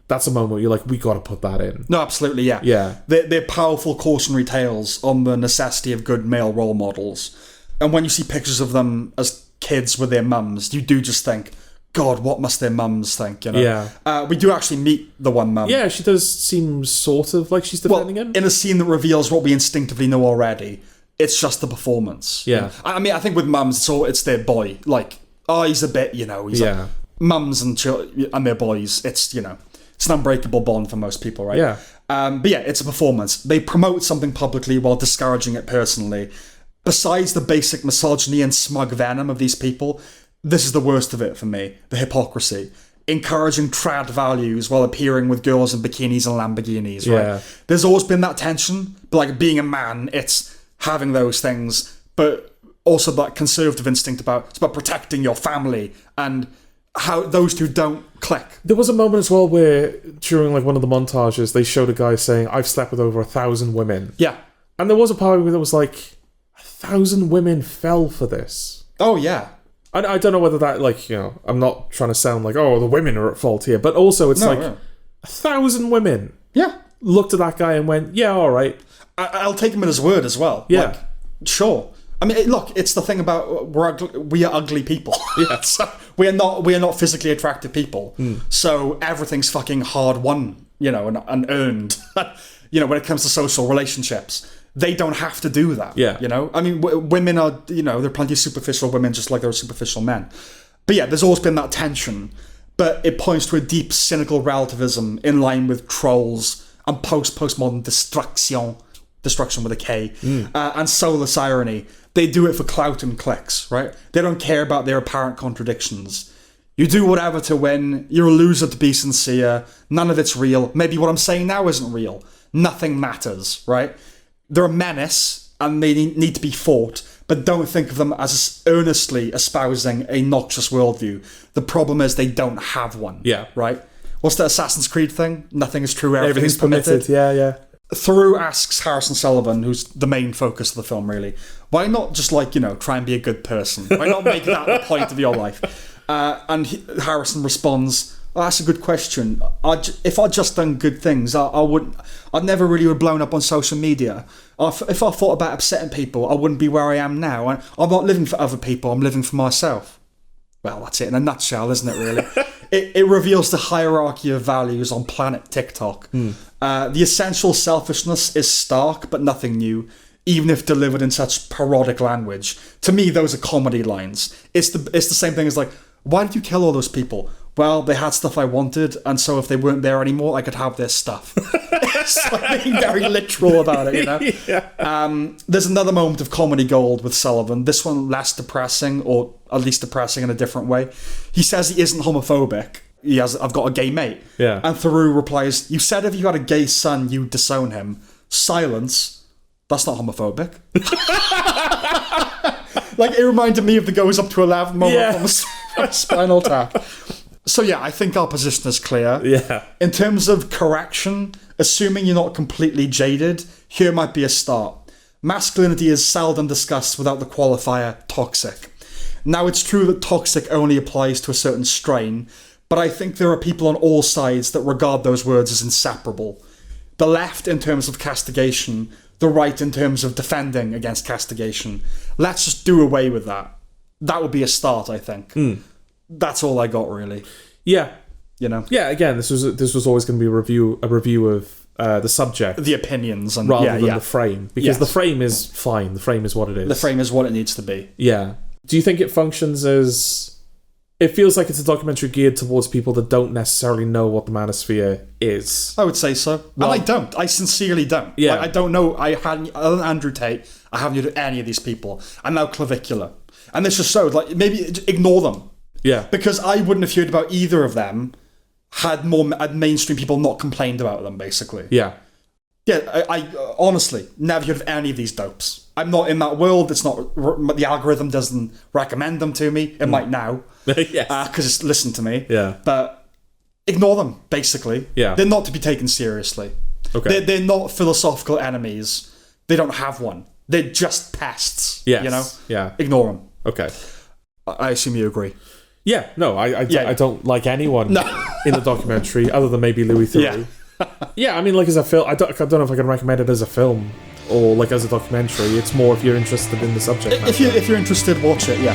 that's a moment where you're like, we got to put that in. No, absolutely, yeah. Yeah. They're powerful cautionary tales on the necessity of good male role models. And when you see pictures of them as kids with their mums, you do just think, God, what must their mums think, you know? Yeah. We do actually meet the one mum. Yeah, she does seem sort of like she's defending him. In a scene that reveals what we instinctively know already. It's just the performance. Yeah. I mean, I think with mums, it's their boy. Like, he's a bit, he's like, mums and their boys, it's, it's an unbreakable bond for most people, right? Yeah. But yeah, it's a performance. They promote something publicly while discouraging it personally. Besides the basic misogyny and smug venom of these people, this is the worst of it for me, the hypocrisy. Encouraging trad values while appearing with girls in bikinis and Lamborghinis, right? Yeah. There's always been that tension, but like being a man, it's having those things, but also that conservative instinct it's about protecting your family, and how those two don't click. There was a moment as well where during like one of the montages they showed a guy saying, I've slept with over 1,000 women. Yeah. And there was a part of me that was like, 1,000 women fell for this. Oh yeah. I don't know whether that, like, I'm not trying to sound like, oh, the women are at fault here, but also it's 1,000 women looked at that guy and went, yeah, all right. I'll take him at his word as well. Yeah. Like, sure. I mean, look, it's the thing about we are ugly people. Yeah. So we are not physically attractive people. So everything's fucking hard won, and earned. When it comes to social relationships, they don't have to do that. Yeah. I mean, women are, there are plenty of superficial women just like there are superficial men. But yeah, there's always been that tension. But it points to a deep cynical relativism in line with trolls and postmodern destruction with a K, and soulless irony. They do it for clout and clicks, right? They don't care about their apparent contradictions. You do whatever to win. You're a loser to be sincere. None of it's real. Maybe what I'm saying now isn't real. Nothing matters, right? They're a menace and they need to be fought, but don't think of them as earnestly espousing a noxious worldview. The problem is they don't have one. Yeah. Right? What's the Assassin's Creed thing? Nothing is true, everything's permitted. Yeah. Theroux asks Harrison Sullivan, who's the main focus of the film, really, why not just, try and be a good person? Why not make that the point of your life? And Harrison responds, that's a good question. If I'd just done good things, I'd never really have blown up on social media. If I thought about upsetting people, I wouldn't be where I am now. I'm not living for other people, I'm living for myself. Well, that's it in a nutshell, isn't it, really? It reveals the hierarchy of values on planet TikTok. The essential selfishness is stark, but nothing new, even if delivered in such parodic language. To me, those are comedy lines. It's the same thing as why did you kill all those people? Well, they had stuff I wanted, and so if they weren't there anymore, I could have their stuff. It's being very literal about it, Yeah. There's another moment of comedy gold with Sullivan. This one less depressing, or at least depressing in a different way. He says he isn't homophobic. I've got a gay mate. Yeah. And Theroux replies, you said if you had a gay son, you'd disown him. Silence. That's not homophobic. It reminded me of the goes up to 11 moment from Spinal Tap. So yeah, I think our position is clear. Yeah. In terms of correction, assuming you're not completely jaded, here might be a start. Masculinity is seldom discussed without the qualifier toxic. Now, it's true that toxic only applies to a certain strain, but I think there are people on all sides that regard those words as inseparable. The left in terms of castigation, the right in terms of defending against castigation. Let's just do away with that. That would be a start, I think. That's all I got, really. Yeah. Yeah, again, this was always going to be a review of the subject. The opinions. And rather than the frame. Because the frame is fine. The frame is what it is. The frame is what it needs to be. Yeah. Do you think it functions as... It feels like it's a documentary geared towards people that don't necessarily know what the Manosphere is. I would say so. Well, and I don't. I sincerely don't. Yeah. I don't know. Other than Andrew Tate, I haven't heard of any of these people. I'm now clavicular. And this just showed, maybe ignore them. Yeah. Because I wouldn't have heard about either of them had mainstream people not complained about them, basically. Yeah. Yeah, I honestly never heard of any of these dopes. I'm not in that world. It's not... The algorithm doesn't recommend them to me. It might now. Yes. Because it's listened to me. Yeah. But ignore them, basically. Yeah. They're not to be taken seriously. Okay. They're not philosophical enemies. They don't have one. They're just pests. Yes. Yeah. Ignore them. Okay. I assume you agree. Yeah. No, I don't like anyone in the documentary other than maybe Louis Theroux. Yeah, I mean, as a film, I don't know if I can recommend it as a film or as a documentary. It's more if you're interested in the subject matter. If you're interested, watch it. Yeah.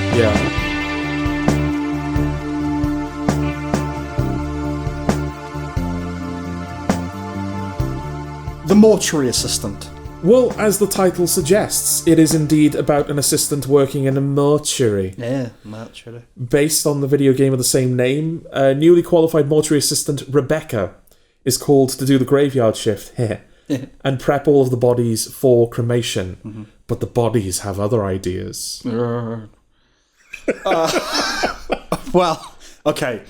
The Mortuary Assistant. Well, as the title suggests, it is indeed about an assistant working in a mortuary. Yeah, mortuary. Based on the video game of the same name, a newly qualified mortuary assistant, Rebecca, is called to do the graveyard shift and prep all of the bodies for cremation. Mm-hmm. But the bodies have other ideas. Well, okay.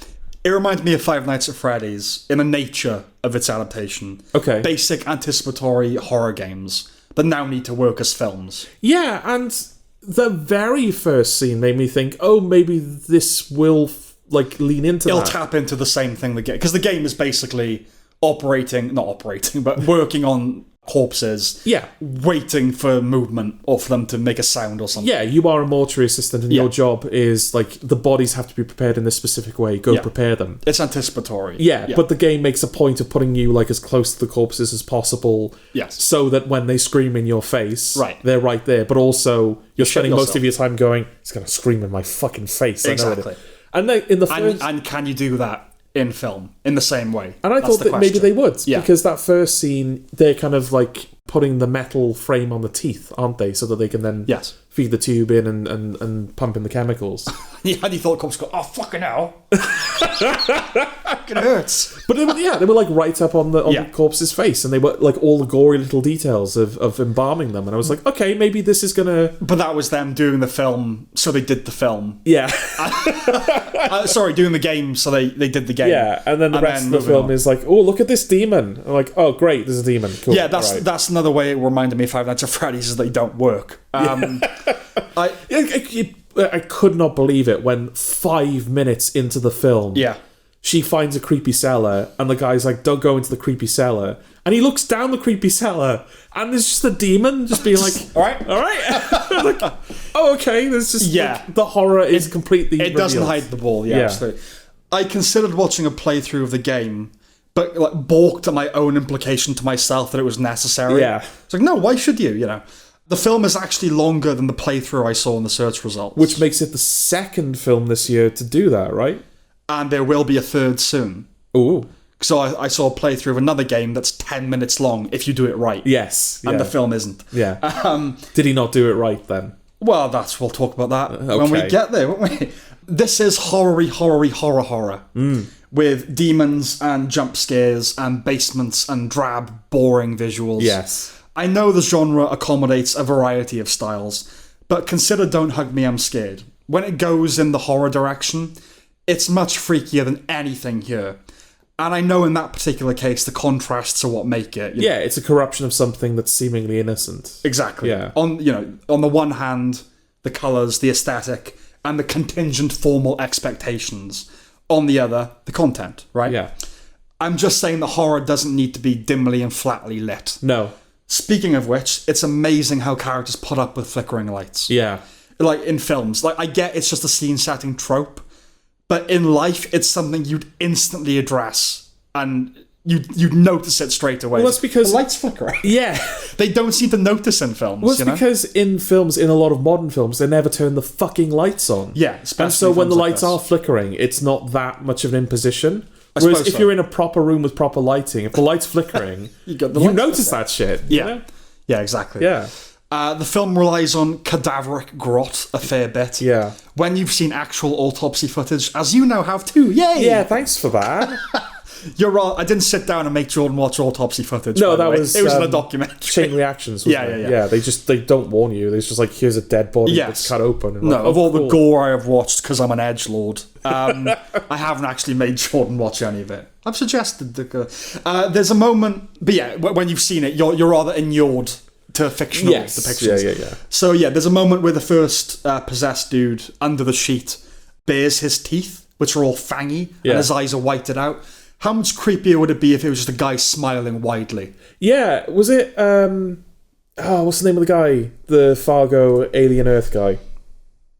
It reminds me of Five Nights at Freddy's in the nature of its adaptation. Okay. Basic anticipatory horror games that now need to work as films. Yeah, and the very first scene made me think, oh, maybe this will lean into It'll that. tap into the same thing because the game is basically working on corpses, Yeah. waiting for movement or for them to make a sound or something. Yeah, you are a mortuary assistant, and your job is, like, the bodies have to be prepared in this specific way. Go prepare them. It's anticipatory. Yeah, but the game makes a point of putting you, like, as close to the corpses as possible. Yes. So that when they scream in your face, Right. they're right there. But also, you're spending most yourself. of your time going, it's going to scream in my fucking face. Exactly. I know it. And they, in the first... And can you do that in film in the same way? And I thought that maybe they would, Yeah. because that first scene, they're kind of like putting the metal frame on the teeth, aren't they? So that they can then feed the tube in and pump in the chemicals. And you thought cops go, oh, fucking hell. Fucking hurts. But they were like right up on the corpse's face, and they were like all the gory little details of embalming them. And I was like, okay, maybe this is gonna... But that was them doing the film, so they did the film. Yeah. Sorry, doing the game, so they did the game. Yeah, and then the rest of the film is like, oh, look at this demon. I'm like, oh, great, there's a demon. Cool. Yeah, that's another way it reminded me of Five Nights at Freddy's is they don't work. I could not believe it when 5 minutes into the film, she finds a creepy cellar, and the guy's like, don't go into the creepy cellar. And he looks down the creepy cellar, and there's just a demon just being like, all right. Like, oh, okay, there's just, like, the horror is completely It doesn't revealed. hide the ball, absolutely. I considered watching a playthrough of the game, but like balked at my own implication to myself that it was necessary. Yeah. It's like, no, why should you, The film is actually longer than the playthrough I saw in the search results. Which makes it the second film this year to do that, right? And there will be a third soon. Ooh. So I saw a playthrough of another game that's 10 minutes long if you do it right. Yes. And the film isn't. Yeah. Did he not do it right then? Well, we'll talk about that when we get there, won't we? This is horror. With demons and jump scares and basements and drab, boring visuals. Yes. I know the genre accommodates a variety of styles, but consider Don't Hug Me, I'm Scared. When it goes in the horror direction, it's much freakier than anything here. And I know in that particular case, the contrasts are what make it. Yeah, it's a corruption of something that's seemingly innocent. Exactly. Yeah. On the one hand, the colours, the aesthetic, and the contingent formal expectations. On the other, the content, right? Yeah. I'm just saying the horror doesn't need to be dimly and flatly lit. No. Speaking of which, it's amazing how characters put up with flickering lights. Yeah. Like in films. Like, I get it's just a scene-setting trope, but in life, it's something you'd instantly address, and you'd notice it straight away. Well, that's because... The lights flicker. Yeah. They don't seem to notice in films, Well, it's because in films, in a lot of modern films, they never turn the fucking lights on. Yeah, especially and so when the films lights like are flickering, it's not that much of an imposition. I Whereas suppose if you're in a proper room with proper lighting, if the light's flickering, you notice that shit. Yeah. You know? Yeah, exactly. Yeah. The film relies on cadaveric grot a fair bit. Yeah. When you've seen actual autopsy footage, as you now have too. Yay! Yeah, thanks for that. You're right. I didn't sit down and make Jordan watch autopsy footage. No, by the that way. was it was in a documentary. Chain Reactions. Wasn't it? Yeah. They don't warn you. It's just like, here's a dead body that's cut open. And of all the gore I have watched, because I'm an edgelord, I haven't actually made Jordan watch any of it. I've suggested there's a moment, but yeah, when you've seen it, you're rather inured to fictional depictions. Yeah. So yeah, there's a moment where the first possessed dude under the sheet bares his teeth, which are all fangy, and his eyes are whited out. How much creepier would it be if it was just a guy smiling widely? Yeah, was it... what's the name of the guy? The Fargo Alien Earth guy.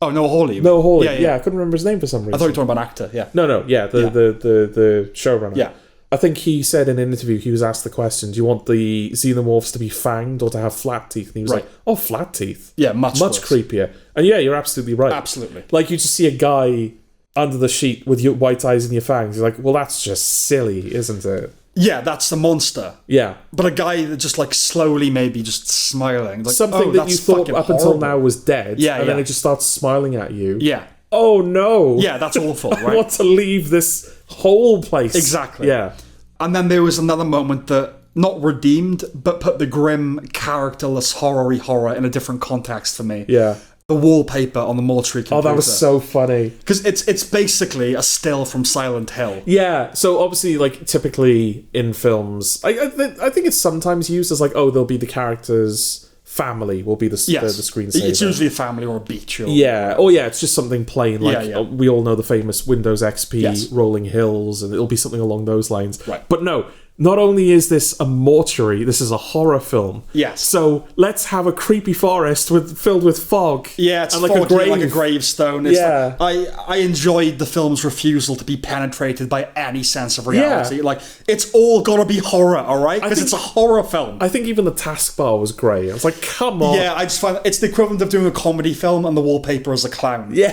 Oh, Noah Hawley. Noah Hawley. Yeah, I couldn't remember his name for some reason. I thought you were talking about an actor, yeah. No, the showrunner. Yeah. I think he said in an interview, he was asked the question, do you want the xenomorphs to be fanged or to have flat teeth? And he was like, oh, flat teeth. Yeah, much worse. Creepier. And yeah, you're absolutely right. Absolutely. Like, you just see a guy under the sheet with your white eyes and your fangs. You're like, well, that's just silly, isn't it? Yeah, that's the monster. Yeah. But a guy that just like slowly maybe just smiling. Like, something that you thought up until now was dead. Yeah, and then it just starts smiling at you. Yeah. Oh, no. Yeah, that's awful, right? I want to leave this whole place. Exactly. Yeah. And then there was another moment that not redeemed, but put the grim, characterless, horror in a different context for me. Yeah. The wallpaper on the mortuary computer. Oh, that was so funny. Because it's basically a still from Silent Hill. Yeah, so obviously, like, typically in films, I think it's sometimes used as like, oh, there'll be the character's family will be the screensaver. It's usually a family or a beach. Or, it's just something plain, like, we all know the famous Windows XP Yes. Rolling Hills, and it'll be something along those lines. Right. But no, not only is this a mortuary, this is a horror film. Yes. So let's have a creepy forest filled with fog. Yeah, it's and like foggy, a grave. like a gravestone. It's Yeah. I enjoyed the film's refusal to be penetrated by any sense of reality. Yeah. Like, it's all gotta be horror, alright? Because it's a horror film. I think even the taskbar was grey. I was like, come on. Yeah, I just find it's the equivalent of doing a comedy film and the wallpaper is a clown. Yeah.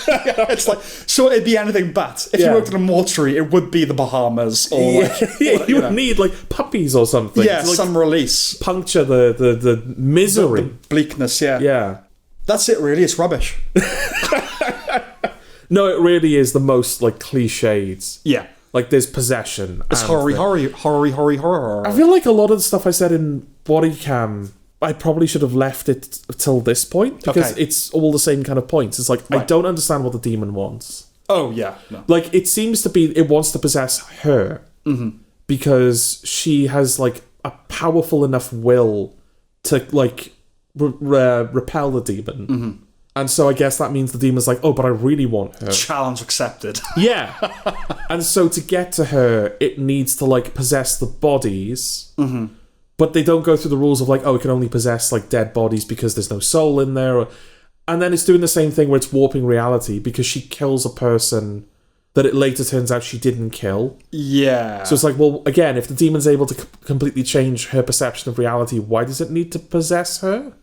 It's like, so it'd be anything but. If you worked in a mortuary, it would be the Bahamas or you would need like puppies or something. Yeah, to, like, some release. Puncture the misery. The bleakness, yeah. Yeah. That's it, really. It's rubbish. No, it really is the most like cliched. Yeah. Like there's possession. It's horror. I feel like a lot of the stuff I said in Bodycam, I probably should have left it till this point because it's all the same kind of points. It's like, I don't understand what the demon wants. Oh, yeah. No. Like, it seems to be, it wants to possess her because she has, like, a powerful enough will to, like, repel the demon. And so I guess that means the demon's like, oh, but I really want her. Challenge accepted. Yeah. And so to get to her, it needs to, like, possess the bodies. But they don't go through the rules of, like, oh, it can only possess, like, dead bodies because there's no soul in there. And then it's doing the same thing where it's warping reality because she kills a person that it later turns out she didn't kill. Yeah. So it's like, well, again, if the demon's able to completely change her perception of reality, why does it need to possess her?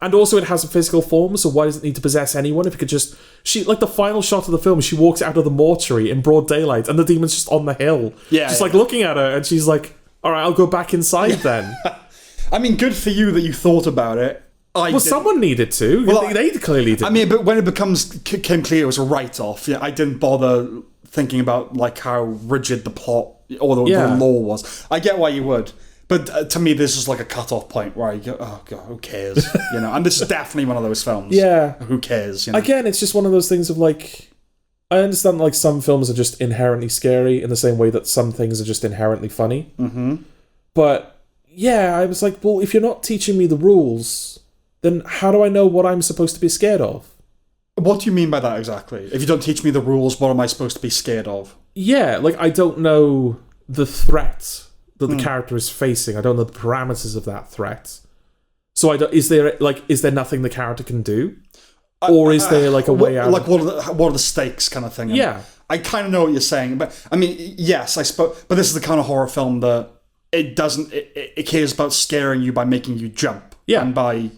And also it has a physical form, so why does it need to possess anyone if it could just... Like, the final shot of the film, she walks out of the mortuary in broad daylight and the demon's just on the hill. Yeah. Just, like, looking at her and she's like, all right, I'll go back inside then. I mean, good for you that you thought about it. Someone needed to. Well, they clearly did. I mean, but when it became clear it was a write-off, I didn't bother thinking about like how rigid the plot or the law was. I get why you would, but to me, this is like a cut-off point where I go, oh god, who cares? And this is definitely one of those films. Yeah, who cares? Again, it's just one of those things of like, I understand like some films are just inherently scary in the same way that some things are just inherently funny. But yeah, I was like, well, if you're not teaching me the rules, then how do I know what I'm supposed to be scared of? What do you mean by that exactly? If you don't teach me the rules, what am I supposed to be scared of? Yeah, like I don't know the threat that the character is facing. I don't know the parameters of that threat. So is there nothing the character can do? Or is there like a way out? Like what are the stakes kind of thing? Yeah. I kind of know what you're saying, but I mean, yes, I suppose, but this is the kind of horror film that it cares about scaring you by making you jump. Yeah. And by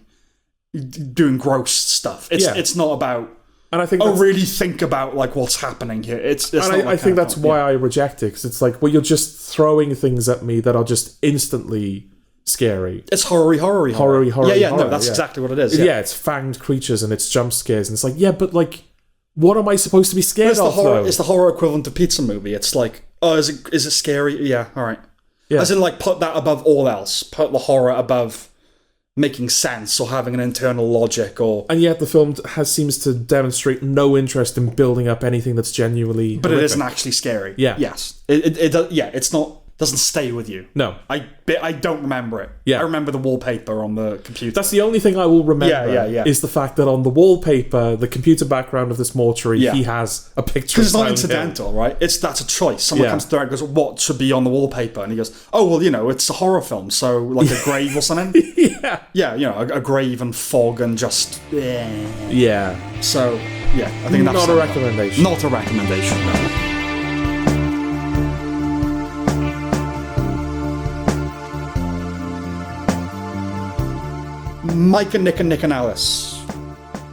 doing gross stuff. It's not about, and I think really think about like what's happening here. I think that's why I reject it, because it's like, well, you're just throwing things at me that are just instantly scary. It's horror. Yeah, no, that's exactly what it is. Yeah, it's fanged creatures and it's jump scares, and it's like, yeah, but like, what am I supposed to be scared of? It's the horror equivalent of pizza movie. It's like, oh, is it scary? Yeah, all right. Yeah. As in, like, put that above all else. Put the horror above making sense or having an internal logic, or... And yet the film seems to demonstrate no interest in building up anything that's genuinely But horrific. It isn't actually scary. Yeah. Yes. It's not... Doesn't stay with you. No. I don't remember it. Yeah. I remember the wallpaper on the computer. That's the only thing I will remember. Yeah. Is the fact that on the wallpaper, the computer background of this mortuary, he has a picture. Because it's not incidental, right? That's a choice. Someone comes to and goes, "What should be on the wallpaper?" And he goes, "Oh, well, it's a horror film, so like a grave or something." Yeah, a grave and fog and just yeah. So I think that's not a recommendation. Not a recommendation. No. Mike and Nick and Alice.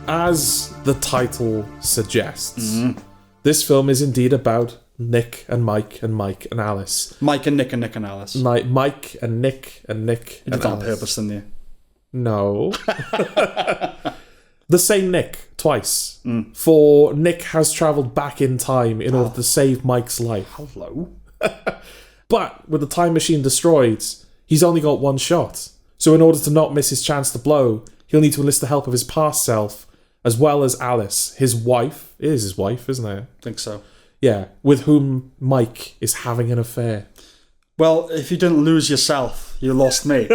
As the title suggests, this film is indeed about Nick and Mike and Mike and Alice. Mike and Nick and Nick and Alice. Mike and Nick and Nick and Alice. You did that on purpose, didn't you? No. The same Nick, twice. For Nick has travelled back in time in order to save Mike's life. Hello. But with the time machine destroyed, he's only got one shot. So in order to not miss his chance to blow, he'll need to enlist the help of his past self, as well as Alice, his wife. It is his wife, isn't it? I think so. Yeah, with whom Mike is having an affair. Well, if you didn't lose yourself, you lost me.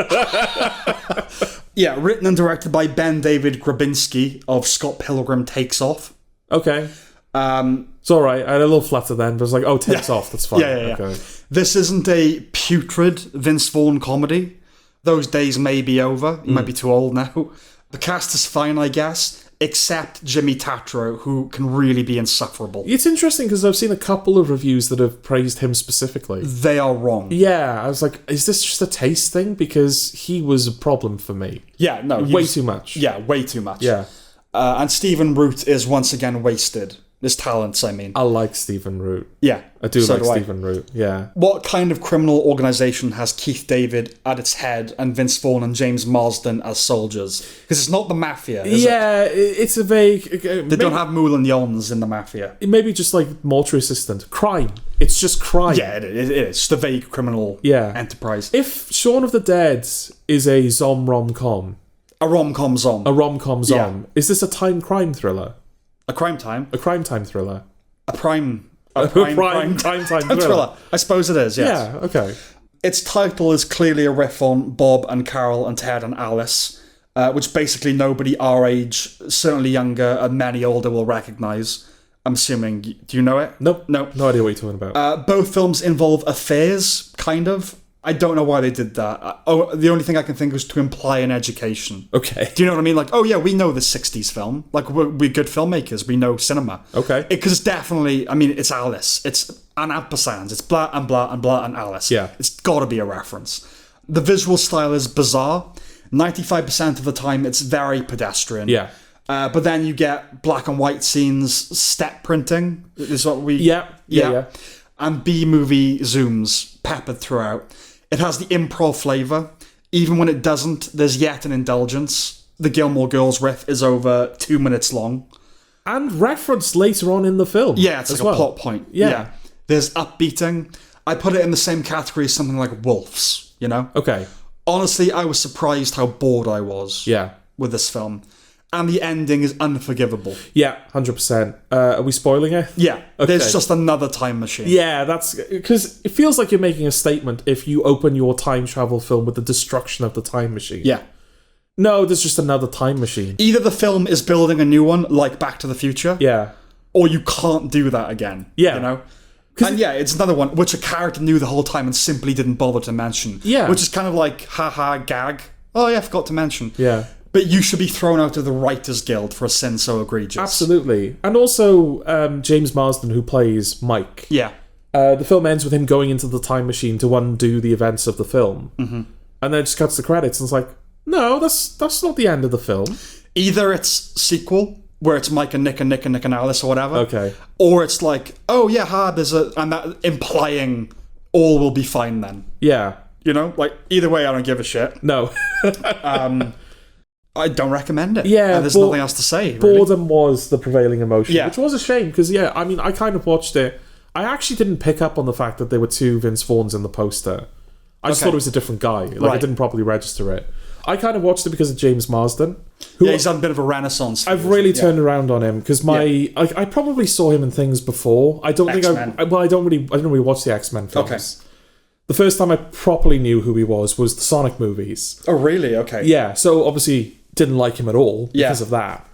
Yeah, written and directed by Ben David Grabinski of Scott Pilgrim Takes Off. Okay. It's alright, I had a little flutter then, but I was like, oh, Takes Off, that's fine. Yeah. Okay. This isn't a putrid Vince Vaughn comedy. Those days may be over. He might be too old now. The cast is fine, I guess, except Jimmy Tatro, who can really be insufferable. It's interesting because I've seen a couple of reviews that have praised him specifically. They are wrong. Yeah, I was like, is this just a taste thing? Because he was a problem for me. Yeah, no. Way too much. Yeah, way too much. Yeah. And Stephen Root is once again wasted. His talents, I mean. I like Stephen Root. Yeah. I do like Stephen Root, yeah. What kind of criminal organisation has Keith David at its head and Vince Vaughn and James Marsden as soldiers? Because it's not the Mafia, is it? It's a vague... They don't have Moulignons in the Mafia. Maybe just like Mortuary Assistant. Crime. It's just crime. Yeah, it is. Just a vague criminal enterprise. If Shaun of the Dead is a rom-com... A rom-com zom. A rom-com zom. Is this a time crime thriller? A crime time? A crime time thriller. A prime time thriller. I suppose it is, yes. Yeah, okay. Its title is clearly a riff on Bob and Carol and Ted and Alice, which basically nobody our age, certainly younger and many older, will recognise. I'm assuming. Do you know it? Nope. No. No idea what you're talking about. Both films involve affairs, kind of. I don't know why they did that. The only thing I can think was to imply an education. Okay. Do you know what I mean? Like, oh yeah, we know the 60s film. Like, we're good filmmakers. We know cinema. Okay. Because it's definitely, I mean, it's Alice. It's an ampersand. It's blah and blah and blah and Alice. Yeah. It's got to be a reference. The visual style is bizarre. 95% of the time, it's very pedestrian. Yeah. But then you get black and white scenes, step printing. Is what we... Yeah. And B-movie zooms peppered throughout. It has the improv flavour. Even when it doesn't, there's yet an indulgence. The Gilmore Girls riff is over 2 minutes long. And referenced later on in the film. Yeah, it's like a plot point. Yeah. There's upbeating. I put it in the same category as something like Wolves, you know? Okay. Honestly, I was surprised how bored I was with this film. And the ending is unforgivable. Yeah, 100%. Are we spoiling it? Yeah, Okay. There's just another time machine. Yeah, that's... Because it feels like you're making a statement if you open your time travel film with the destruction of the time machine. Yeah. No, there's just another time machine. Either the film is building a new one, like Back to the Future, Yeah. or you can't do that again. Yeah. You know? And yeah, it's another one which a character knew the whole time and simply didn't bother to mention. Yeah. Which is kind of like, haha, gag. Oh yeah, I forgot to mention. Yeah. But you should be thrown out of the Writers Guild for a sin so egregious. Absolutely. And also, James Marsden, who plays Mike. Yeah. The film ends with him going into the time machine to undo the events of the film. Mm-hmm. And then it just cuts the credits and it's like, no, that's not the end of the film. Either it's sequel, where it's Mike and Nick and Nick and Nick and Alice or whatever. Okay. Or it's like, oh yeah, and that implying all will be fine then. Yeah. You know? Like, either way, I don't give a shit. No. I don't recommend it. Yeah, there's nothing else to say. Really. Boredom was the prevailing emotion, Yeah. which was a shame because I mean, I kind of watched it. I actually didn't pick up on the fact that there were two Vince Vaughns in the poster. I just thought it was a different guy. Like I didn't properly register it. I kind of watched it because of James Marsden. Who he's had a bit of a renaissance. I've really turned around on him because I probably saw him in things before. I don't X-Men. think I don't really watch the X-Men films. Okay. The first time I properly knew who he was the Sonic movies. Oh really? Okay. Yeah, so obviously didn't like him at all because of that.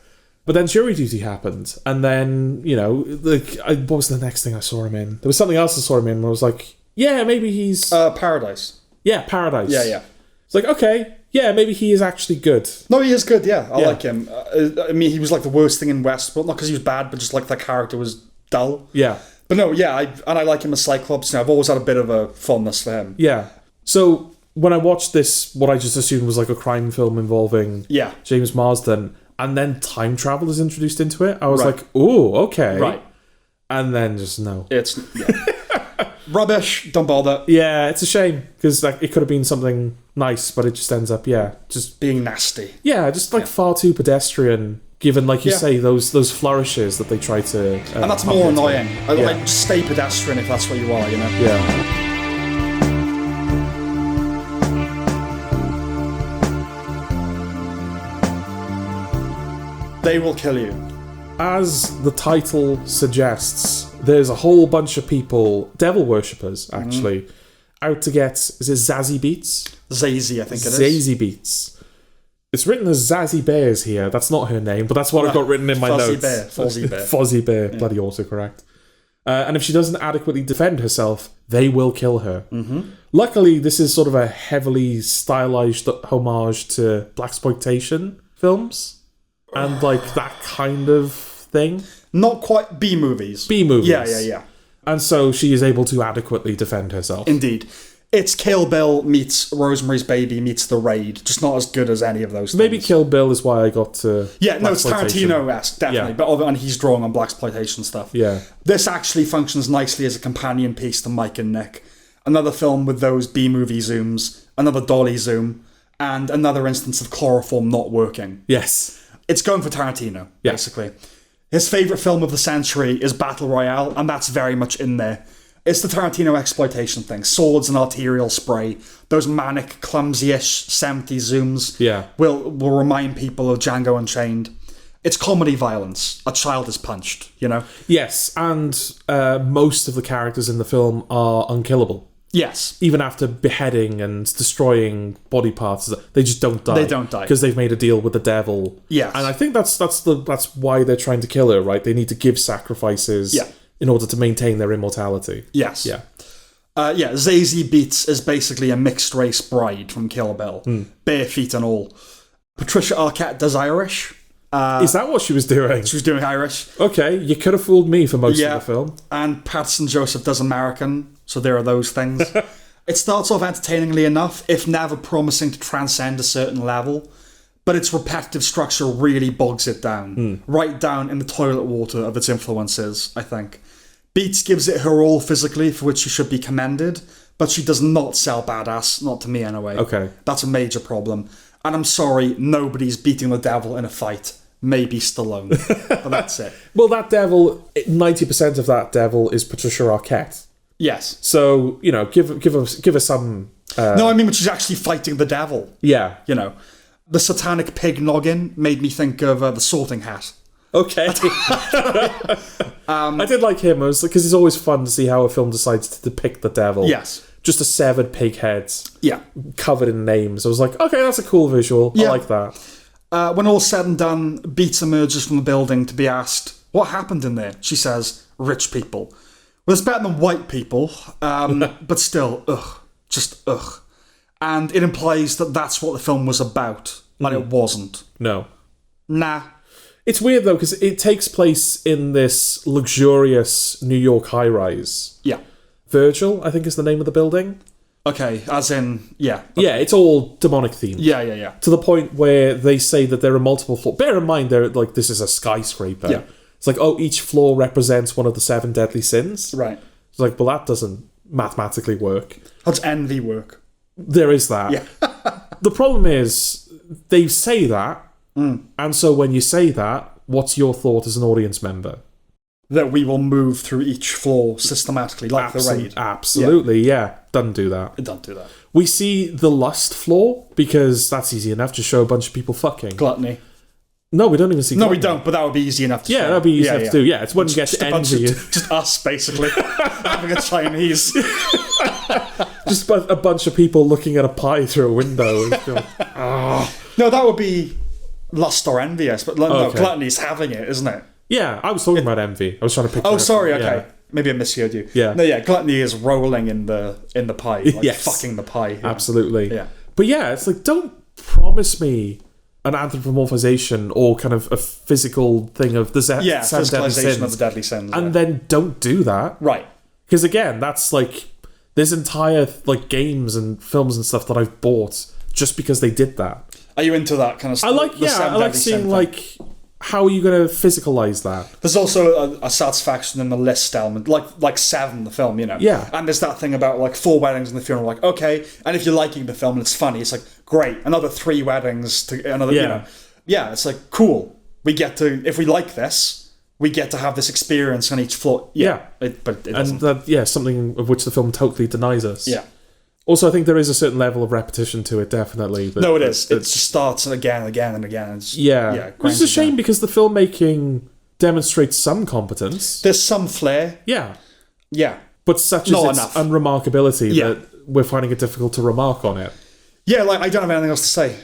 But then Jury Duty happened, and then, you know, what was the next thing I saw him in? There was something else I saw him in where I was like, yeah, maybe he's... Paradise. Yeah, Paradise. Yeah. It's like, okay, yeah, maybe he is actually good. No, he is good, yeah. I like him. I mean, he was like the worst thing in Westworld, not because he was bad, but just like that character was dull. Yeah. But no, yeah, I like him as Cyclops. You know, I've always had a bit of a fondness for him. Yeah. So when I watched this, what I just assumed was like a crime film involving James Marsden, and then time travel is introduced into it, I was like, ooh, okay. Right. And then just no. It's rubbish, don't bother. Yeah, it's a shame, because like, it could have been something nice, but it just ends up, just being nasty. Yeah, just like far too pedestrian, given, like you say, those flourishes that they try to... and that's more annoying. Like, just stay pedestrian if that's what you are, you know? Yeah. They will kill you. As the title suggests, there's a whole bunch of people, devil worshippers, actually, out to get, is it Zazie Beetz? Zazie, I think it is. Zazie Beetz. It's written as Zazie Bears here. That's not her name, but that's what I've got written in my notes. Fozzie Bear. Fozzie Bear. Bloody autocorrect. And if she doesn't adequately defend herself, they will kill her. Luckily, this is sort of a heavily stylized homage to blaxploitation films and like that kind of thing. Not quite B-movies. B-movies. Yeah. And so she is able to adequately defend herself. Indeed. It's Kill Bill meets Rosemary's Baby meets The Raid. Just not as good as any of those things. Maybe Kill Bill is why I got to... Yeah, no, it's Tarantino-esque, definitely. Yeah. And he's drawing on blaxploitation stuff. Yeah. This actually functions nicely as a companion piece to Mike and Nick. Another film with those B-movie zooms, another dolly zoom, and another instance of chloroform not working. Yes. It's going for Tarantino, basically. His favourite film of the century is Battle Royale, and that's very much in there. It's the Tarantino exploitation thing. Swords and arterial spray. Those manic, clumsy-ish 70s zooms will remind people of Django Unchained. It's comedy violence. A child is punched, you know? Yes, and most of the characters in the film are unkillable. Yes. Even after beheading and destroying body parts, they just don't die. They don't die. Because they've made a deal with the devil. Yes. And I think that's why they're trying to kill her, right? They need to give sacrifices in order to maintain their immortality. Yes. Yeah. Zazie Beetz is basically a mixed-race bride from Kill Bill. Bare feet and all. Patricia Arquette does Irish. Is that what she was doing? She was doing Irish. Okay, you could have fooled me for most of the film. And Patterson Joseph does American, so there are those things. It starts off entertainingly enough, if never promising to transcend a certain level, but its repetitive structure really bogs it down. Right down in the toilet water of its influences, I think. Beetz gives it her all physically, for which she should be commended, but she does not sell badass, not to me anyway. Okay. That's a major problem. And I'm sorry, nobody's beating the devil in a fight. Maybe Stallone. But that's it. Well, that devil, 90% of that devil is Patricia Arquette. Yes. So, you know, give her some... No, I mean, but she's actually fighting the devil. Yeah. You know. The satanic pig noggin made me think of the Sorting Hat. Okay. I did like him, because it's always fun to see how a film decides to depict the devil. Yes. Just a severed pig head. Yeah. Covered in names. I was like, okay, that's a cool visual. I like that. When all's said and done, Beetz emerges from the building to be asked, what happened in there? She says, rich people. Well, it's better than white people, but still, ugh. Just ugh. And it implies that that's what the film was about, and it wasn't. No. Nah. It's weird, though, because it takes place in this luxurious New York high-rise. Yeah. Virgil, I think is the name of the building. Okay, as in, yeah. Yeah, it's all demonic themed. Yeah. To the point where they say that there are multiple floors. Bear in mind, this is a skyscraper. Yeah. It's like, each floor represents one of the 7 deadly sins. Right. It's like, well, that doesn't mathematically work. How does envy work? There is that. Yeah. The problem is, they say that, and so when you say that, what's your thought as an audience member? That we will move through each floor systematically, like the raid. Absolutely, yeah. Doesn't do that. It doesn't do that. We see the lust floor, because that's easy enough to show a bunch of people fucking. Gluttony. No, we don't even see gluttony. We don't, but that would be easy enough to show. Yeah, that would be easy enough to do. Yeah, it's when you get to envy. Just us, basically. Having a Chinese. Just a bunch of people looking at a pie through a window. And going, No, that would be lust or envious, but no, gluttony's having it, isn't it? Yeah, I was talking about envy. I was trying to pick. Oh, sorry. Okay, yeah. Maybe I misheard you. Yeah. No, yeah. Gluttony is rolling in the pie, like yes. fucking the pie. Yeah. Absolutely. Yeah. But yeah, it's like, don't promise me an anthropomorphization or kind of a physical thing of the physicalization of the deadly sins, and then don't do that. Right. Because again, that's like there's entire like games and films and stuff that I've bought just because they did that. Are you into that kind of stuff? I like seeing like how are you going to physicalize that? There's also a satisfaction in the list element, like Seven, the film, you know. Yeah. And there's that thing about like 4 weddings and the funeral, like okay, and if you're liking the film and it's funny, it's like great, another 3 weddings to another, you know. Yeah, it's like cool. We get to, if we like this, we get to have this experience on each floor. Yeah. But it doesn't. And something of which the film totally denies us. Yeah. Also, I think there is a certain level of repetition to it, definitely. No, it is. It just starts again and again and again. Which is a shame because the filmmaking demonstrates some competence. There's some flair. Yeah. Yeah. But such as its unremarkability that we're finding it difficult to remark on it. Yeah, like I don't have anything else to say.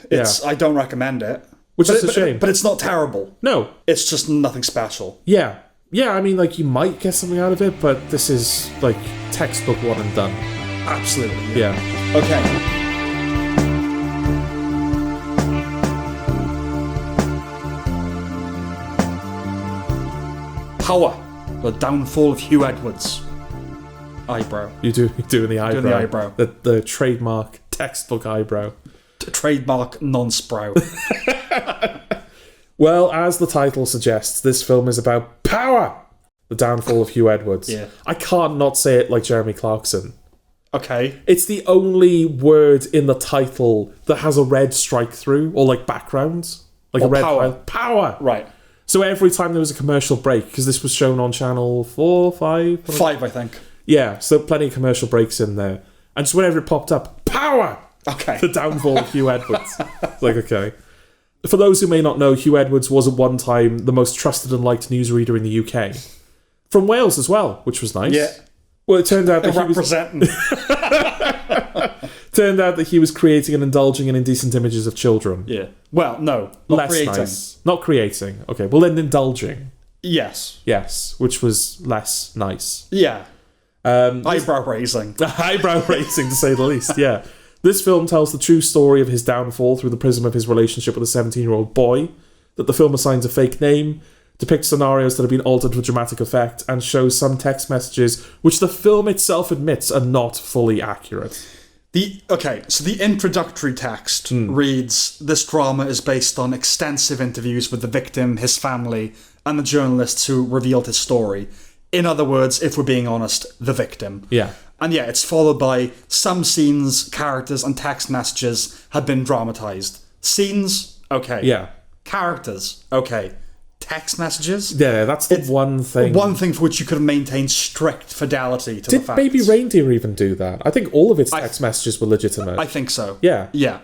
I don't recommend it. Which is a shame. But it's not terrible. No. It's just nothing special. Yeah. Yeah, I mean, like, you might get something out of it, but this is, like, textbook one and done. Absolutely. Yeah. Okay. Power. The Downfall of Hugh Edwards. Eyebrow. You're doing the eyebrow. Doing the eyebrow. The trademark textbook eyebrow. Trademark non-sprout. Well, as the title suggests, this film is about power. The Downfall of Hugh Edwards. Yeah. I can't not say it like Jeremy Clarkson. Okay. It's the only word in the title that has a red strike through, or like background. Like Or a red power. power. Right. So every time there was a commercial break, because this was shown on channel 4, 5? 5, I think. Yeah, so plenty of commercial breaks in there. And just whenever it popped up, power! Okay. The Downfall of Hugh Edwards. It's like, okay. For those who may not know, Hugh Edwards was at one time the most trusted and liked newsreader in the UK. From Wales as well, which was nice. Yeah. Well, it turned out that turned out that he was creating and indulging in indecent images of children. Yeah. Well, no. Not Less creating. nice. Not creating. Okay, well then indulging. Yes. Yes, which was less nice. Yeah. Eyebrow raising. Eyebrow raising, to say the least, yeah. This film tells the true story of his downfall through the prism of his relationship with a 17-year-old boy, that the film assigns a fake name, depicts scenarios that have been altered for dramatic effect, and shows some text messages which the film itself admits are not fully accurate. So the introductory text reads, "This drama is based on extensive interviews with the victim, his family, and the journalists who revealed his story. In other words, if we're being honest, the victim." Yeah. And yeah, it's followed by some scenes, characters, and text messages have been dramatized. Scenes, okay. Yeah. Characters, okay. Text messages? Yeah, that's the one thing. One thing for which you could have maintained strict fidelity to the Did facts. Baby Reindeer even do that? I think all of its text messages were legitimate. I think so. Yeah. Yeah.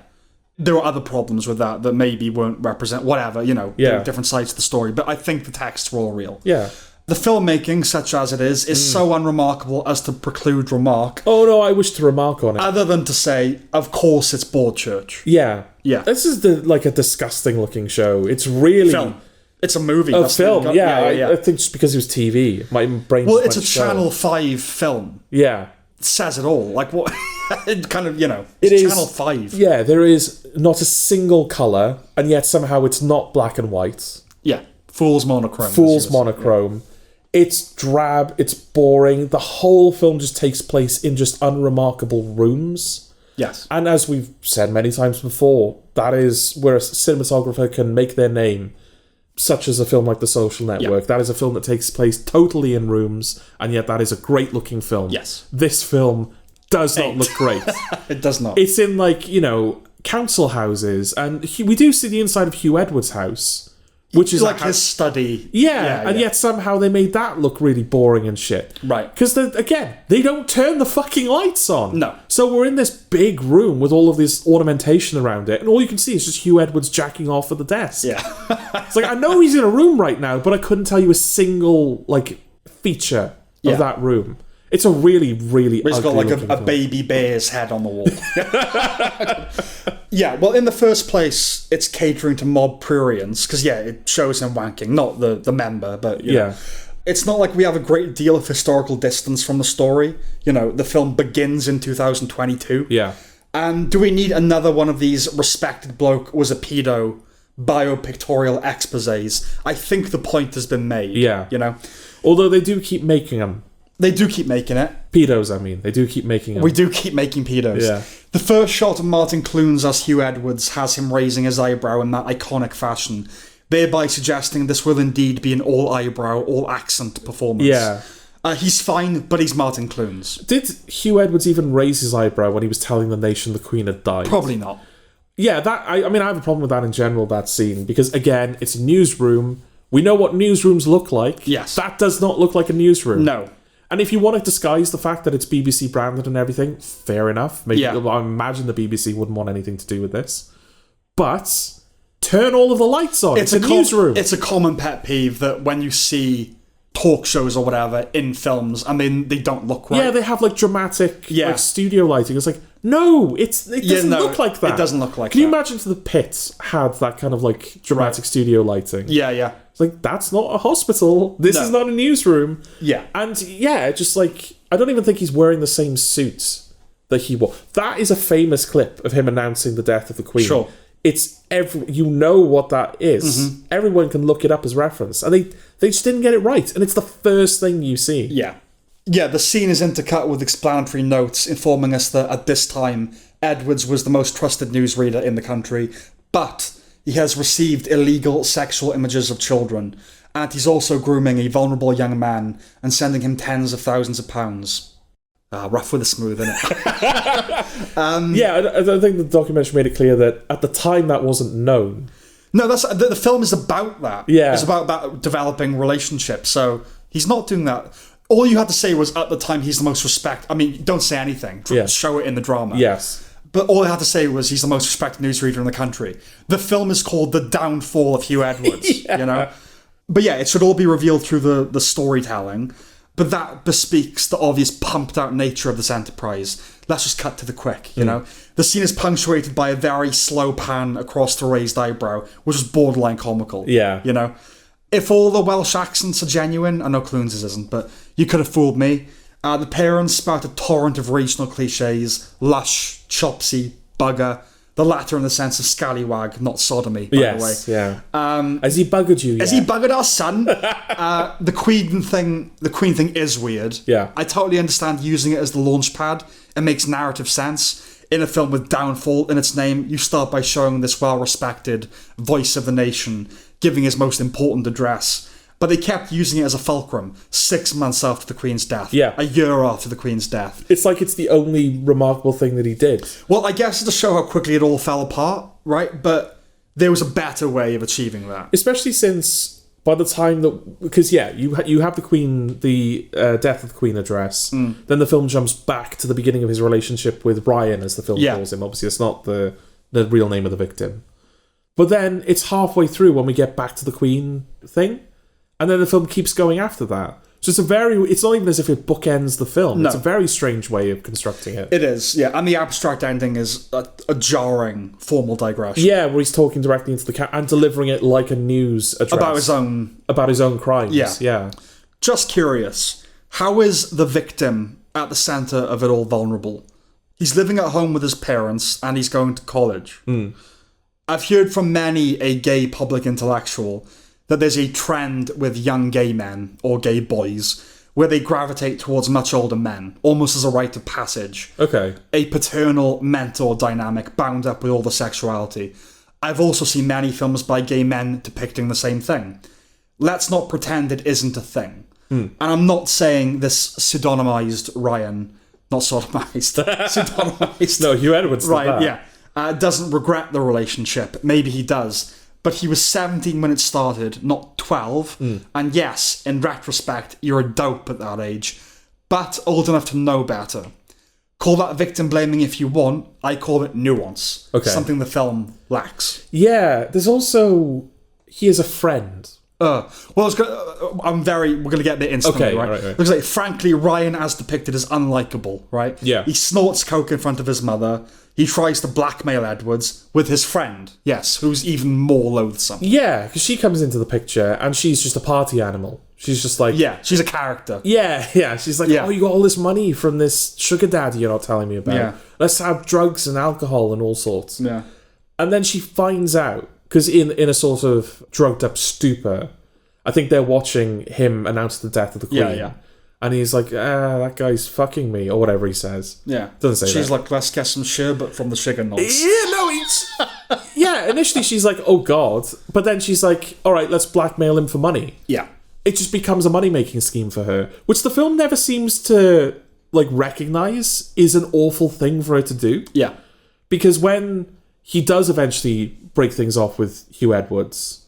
There were other problems with that maybe won't represent whatever, there are different sides to the story, but I think the texts were all real. Yeah. The filmmaking, such as it is so unremarkable as to preclude remark, Oh no, I wish to remark on it. other than to say, of course it's Broadchurch. Yeah. Yeah. This is like a disgusting looking show. It's really Film. It's a movie. a That's what film. you got- Yeah, I think just because it was TV, my brain. Well, just it's a went slow. Channel 5 film. Yeah. It says it all. Like, what? It kind of, It it's is Channel 5. Yeah, there is not a single color, and yet somehow it's not black and white. Yeah. Fool's monochrome. Fool's monochrome. It's drab. It's boring. The whole film just takes place in just unremarkable rooms. Yes. And as we've said many times before, that is where a cinematographer can make their name, such as a film like The Social Network. That is a film that takes place totally in rooms, and yet that is a great-looking film. Yes. This film does not look great. It does not. It's in, council houses, and we do see the inside of Hugh Edwards' house, which is like his study. Yeah, yet somehow they made that look really boring and shit. Right. Because, again, they don't turn the fucking lights on. No. So we're in this big room with all of this ornamentation around it, and all you can see is just Hugh Edwards jacking off at the desk. Yeah. It's like, I know he's in a room right now, but I couldn't tell you a single, feature of that room. It's a really, really He's got ugly like a film. baby bear's head on the wall. Yeah, well, in the first place, it's catering to mob prurients, because, it shows him wanking, not the member, but, you know. It's not like we have a great deal of historical distance from the story. The film begins in 2022. Yeah. And do we need another one of these respected bloke was a pedo biopictorial exposés? I think the point has been made. Yeah. Although they do keep making them. They do keep making it. Pedos, I mean. They do keep making them. We do keep making pedos. Yeah. The first shot of Martin Clunes as Hugh Edwards has him raising his eyebrow in that iconic fashion, thereby suggesting this will indeed be an all-eyebrow, all-accent performance. Yeah. He's fine, but he's Martin Clunes. Did Hugh Edwards even raise his eyebrow when he was telling the nation the Queen had died? Probably not. Yeah, I mean, I have a problem with that in general, that scene, because, again, it's a newsroom. We know what newsrooms look like. Yes. That does not look like a newsroom. No. And if you want to disguise the fact that it's BBC branded and everything, fair enough. Maybe I imagine the BBC wouldn't want anything to do with this. But turn all of the lights on. It's a newsroom. It's a common pet peeve that when you see talk shows or whatever in films, and then they don't look right. Yeah, they have like dramatic like studio lighting. It's like, no, it doesn't look like that. It doesn't look like that. Can you imagine if the Pit had that kind of like dramatic studio lighting? Yeah. It's like, that's not a hospital. This is not a newsroom. Yeah. And yeah, just like, I don't even think he's wearing the same suit that he wore. That is a famous clip of him announcing the death of the Queen. Sure. It's you know what that is. Mm-hmm. Everyone can look it up as reference. And they just didn't get it right. And it's the first thing you see. Yeah. Yeah, the scene is intercut with explanatory notes informing us that at this time, Edwards was the most trusted newsreader in the country, but he has received illegal sexual images of children, and he's also grooming a vulnerable young man and sending him tens of thousands of pounds. Rough with the smooth, isn't it? I think the documentary made it clear that at the time that wasn't known. No, the film is about that. Yeah. It's about that developing relationship, so he's not doing that. All you had to say was, at the time, he's the most respected... I mean, don't say anything. Show it in the drama. Yes. But all I had to say was, he's the most respected newsreader in the country. The film is called The Downfall of Hugh Edwards, you know? But yeah, it should all be revealed through the storytelling. But that bespeaks the obvious pumped-out nature of this enterprise. Let's just cut to the quick, you know? The scene is punctuated by a very slow pan across the raised eyebrow, which is borderline comical. Yeah. You know? If all the Welsh accents are genuine, I know Clunes' isn't, but you could have fooled me. The parents spout a torrent of regional cliches: lush, chopsy, bugger. The latter in the sense of scallywag, not sodomy, by the way. Yeah. Has he buggered you yet? Has he buggered our son? The Queen thing is weird. Yeah. I totally understand using it as the launch pad. It makes narrative sense. In a film with downfall in its name, you start by showing this well-respected voice of the nation giving his most important address. But they kept using it as a fulcrum 6 months after the Queen's death. Yeah. A year after the Queen's death. It's like it's the only remarkable thing that he did. Well, I guess to show how quickly it all fell apart, right? But there was a better way of achieving that. Especially since by the time that... Because, yeah, you have the Queen, the death of the Queen address. Then the film jumps back to the beginning of his relationship with Ryan, as the film calls him. Obviously, it's not the real name of the victim. But then it's halfway through when we get back to the Queen thing. And then the film keeps going after that. So it's not even as if it bookends the film. No. It's a very strange way of constructing it. It is, yeah. And the abstract ending is a jarring formal digression. Yeah, where he's talking directly into the camera and delivering it like a news address. About his own crimes. Yeah. Just curious, how is the victim at the centre of it all vulnerable? He's living at home with his parents and he's going to college. I've heard from many a gay public intellectual that there's a trend with young gay men, or gay boys, where they gravitate towards much older men, almost as a rite of passage. Okay. A paternal mentor dynamic bound up with all the sexuality. I've also seen many films by gay men depicting the same thing. Let's not pretend it isn't a thing. And I'm not saying this pseudonymized Ryan, not sodomized, pseudonymized. No, Hugh Edwards did Ryan, that. Doesn't regret the relationship. Maybe he does. But he was 17 when it started, not 12. And yes, in retrospect, you're a dope at that age, but old enough to know better. Call that victim blaming if you want. I call it nuance. Okay. Something the film lacks. Yeah, there's also... He is a friend. We're going to get there instantly, okay, right? Looks like, frankly, Ryan as depicted is unlikable, right? Yeah. He snorts coke in front of his mother. He tries to blackmail Edwards with his friend, yes, who's even more loathsome. Yeah, because she comes into the picture and she's just a party animal. She's just like... Yeah, she's a character. Yeah. She's like, oh, you got all this money from this sugar daddy you're not telling me about. Yeah. Let's have drugs and alcohol and all sorts. Yeah. And then she finds out, because in a sort of drugged up stupor, I think they're watching him announce the death of the Queen. Yeah. And he's like, that guy's fucking me, or whatever he says. Yeah. Doesn't say She's that. like, let's get some sherbet from the sugar nods. Yeah, no, it's... Yeah, initially she's like, oh God. But then she's like, all right, let's blackmail him for money. Yeah. It just becomes a money-making scheme for her, which the film never seems to, like, recognise is an awful thing for her to do. Yeah. Because when he does eventually break things off with Hugh Edwards...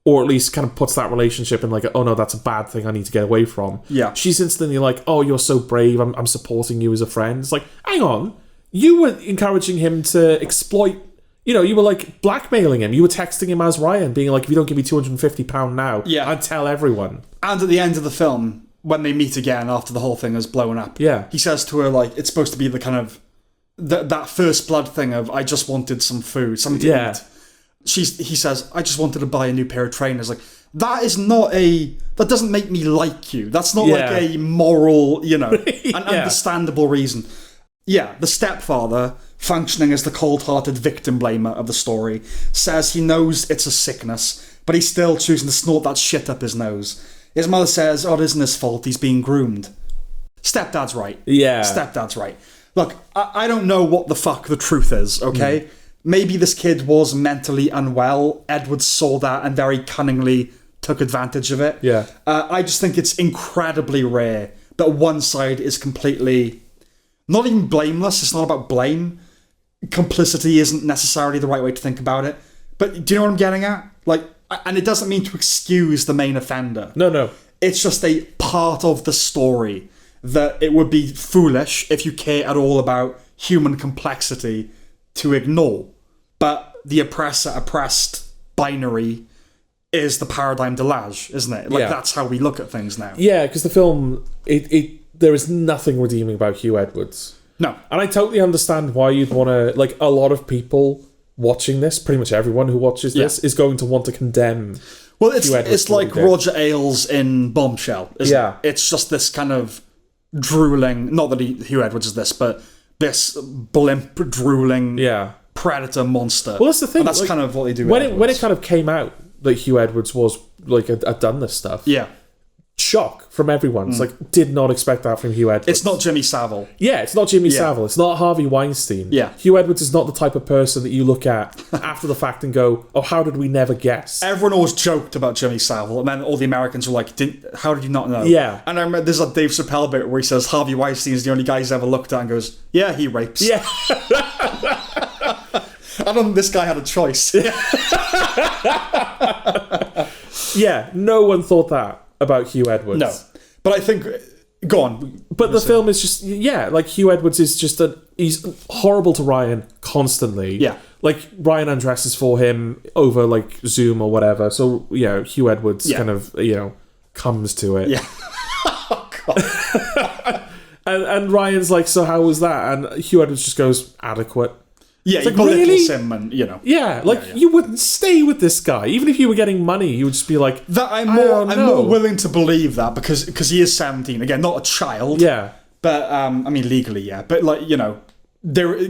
or at least kind of puts that relationship in like, oh no, that's a bad thing I need to get away from. Yeah. She's instantly like, oh, you're so brave, I'm supporting you as a friend. It's like, hang on, you were encouraging him to exploit, You know, you were like blackmailing him. You were texting him as Ryan, being like, if you don't give me £250 now, I'd tell everyone. And at the end of the film, when they meet again after the whole thing has blown up, he says to her, like, it's supposed to be the kind of that first blood thing of, I just wanted some food, something to eat. He says, I just wanted to buy a new pair of trainers. Like, that doesn't make me like you. That's not like a moral, an understandable reason. Yeah, the stepfather, functioning as the cold-hearted victim blamer of the story, says he knows it's a sickness, but he's still choosing to snort that shit up his nose. His mother says, it isn't his fault, he's being groomed. Stepdad's right. Yeah. Stepdad's right. Look, I don't know what the fuck the truth is, okay? Maybe this kid was mentally unwell. Edwards saw that and very cunningly took advantage of it. Yeah. I just think it's incredibly rare that one side is completely... not even blameless. It's not about blame. Complicity isn't necessarily the right way to think about it. But do you know what I'm getting at? Like, and it doesn't mean to excuse the main offender. No. It's just a part of the story that it would be foolish, if you care at all about human complexity, to ignore. But the oppressor-oppressed binary is the paradigm de l'âge, isn't it? Like, that's how we look at things now. Yeah, because the film, there is nothing redeeming about Hugh Edwards. No. And I totally understand why you'd want to... like, a lot of people watching this, pretty much everyone who watches this, is going to want to condemn Hugh Edwards. Well, it's like Roger Ailes in Bombshell, isn't it? It's just this kind of drooling... not that Hugh Edwards is this, but this blimp, drooling predator monster. Well, that's the thing. And that's kind of what they do when it kind of came out that Hugh Edwards was, like, had done this stuff. Yeah. Shock from everyone. It's like, did not expect that from Hugh Edwards. It's not Jimmy Savile. Yeah, it's not Jimmy Savile. It's not Harvey Weinstein. Yeah. Hugh Edwards is not the type of person that you look at after the fact and go, oh, how did we never guess? Everyone always joked about Jimmy Savile, and then all the Americans were like, how did you not know? Yeah. And I remember there's a Dave Chappelle bit where he says Harvey Weinstein is the only guy he's ever looked at and goes, yeah, he rapes. Yeah. I don't think this guy had a choice. Yeah, no one thought that about Hugh Edwards. No. But I think... go on. But the film is just... yeah, like, Hugh Edwards is just he's horrible to Ryan constantly. Yeah. Like, Ryan undresses for him over, like, Zoom or whatever. So, Hugh Edwards kind of, comes to it. Yeah. Oh, God. and Ryan's like, so how was that? And Hugh Edwards just goes, adequate. Yeah, it's like, really? Him and, Yeah, like, you wouldn't stay with this guy. Even if you were getting money, you would just be like... that I'm more willing to believe that because he is 17. Again, not a child. Yeah. But, I mean, legally, yeah. But, like,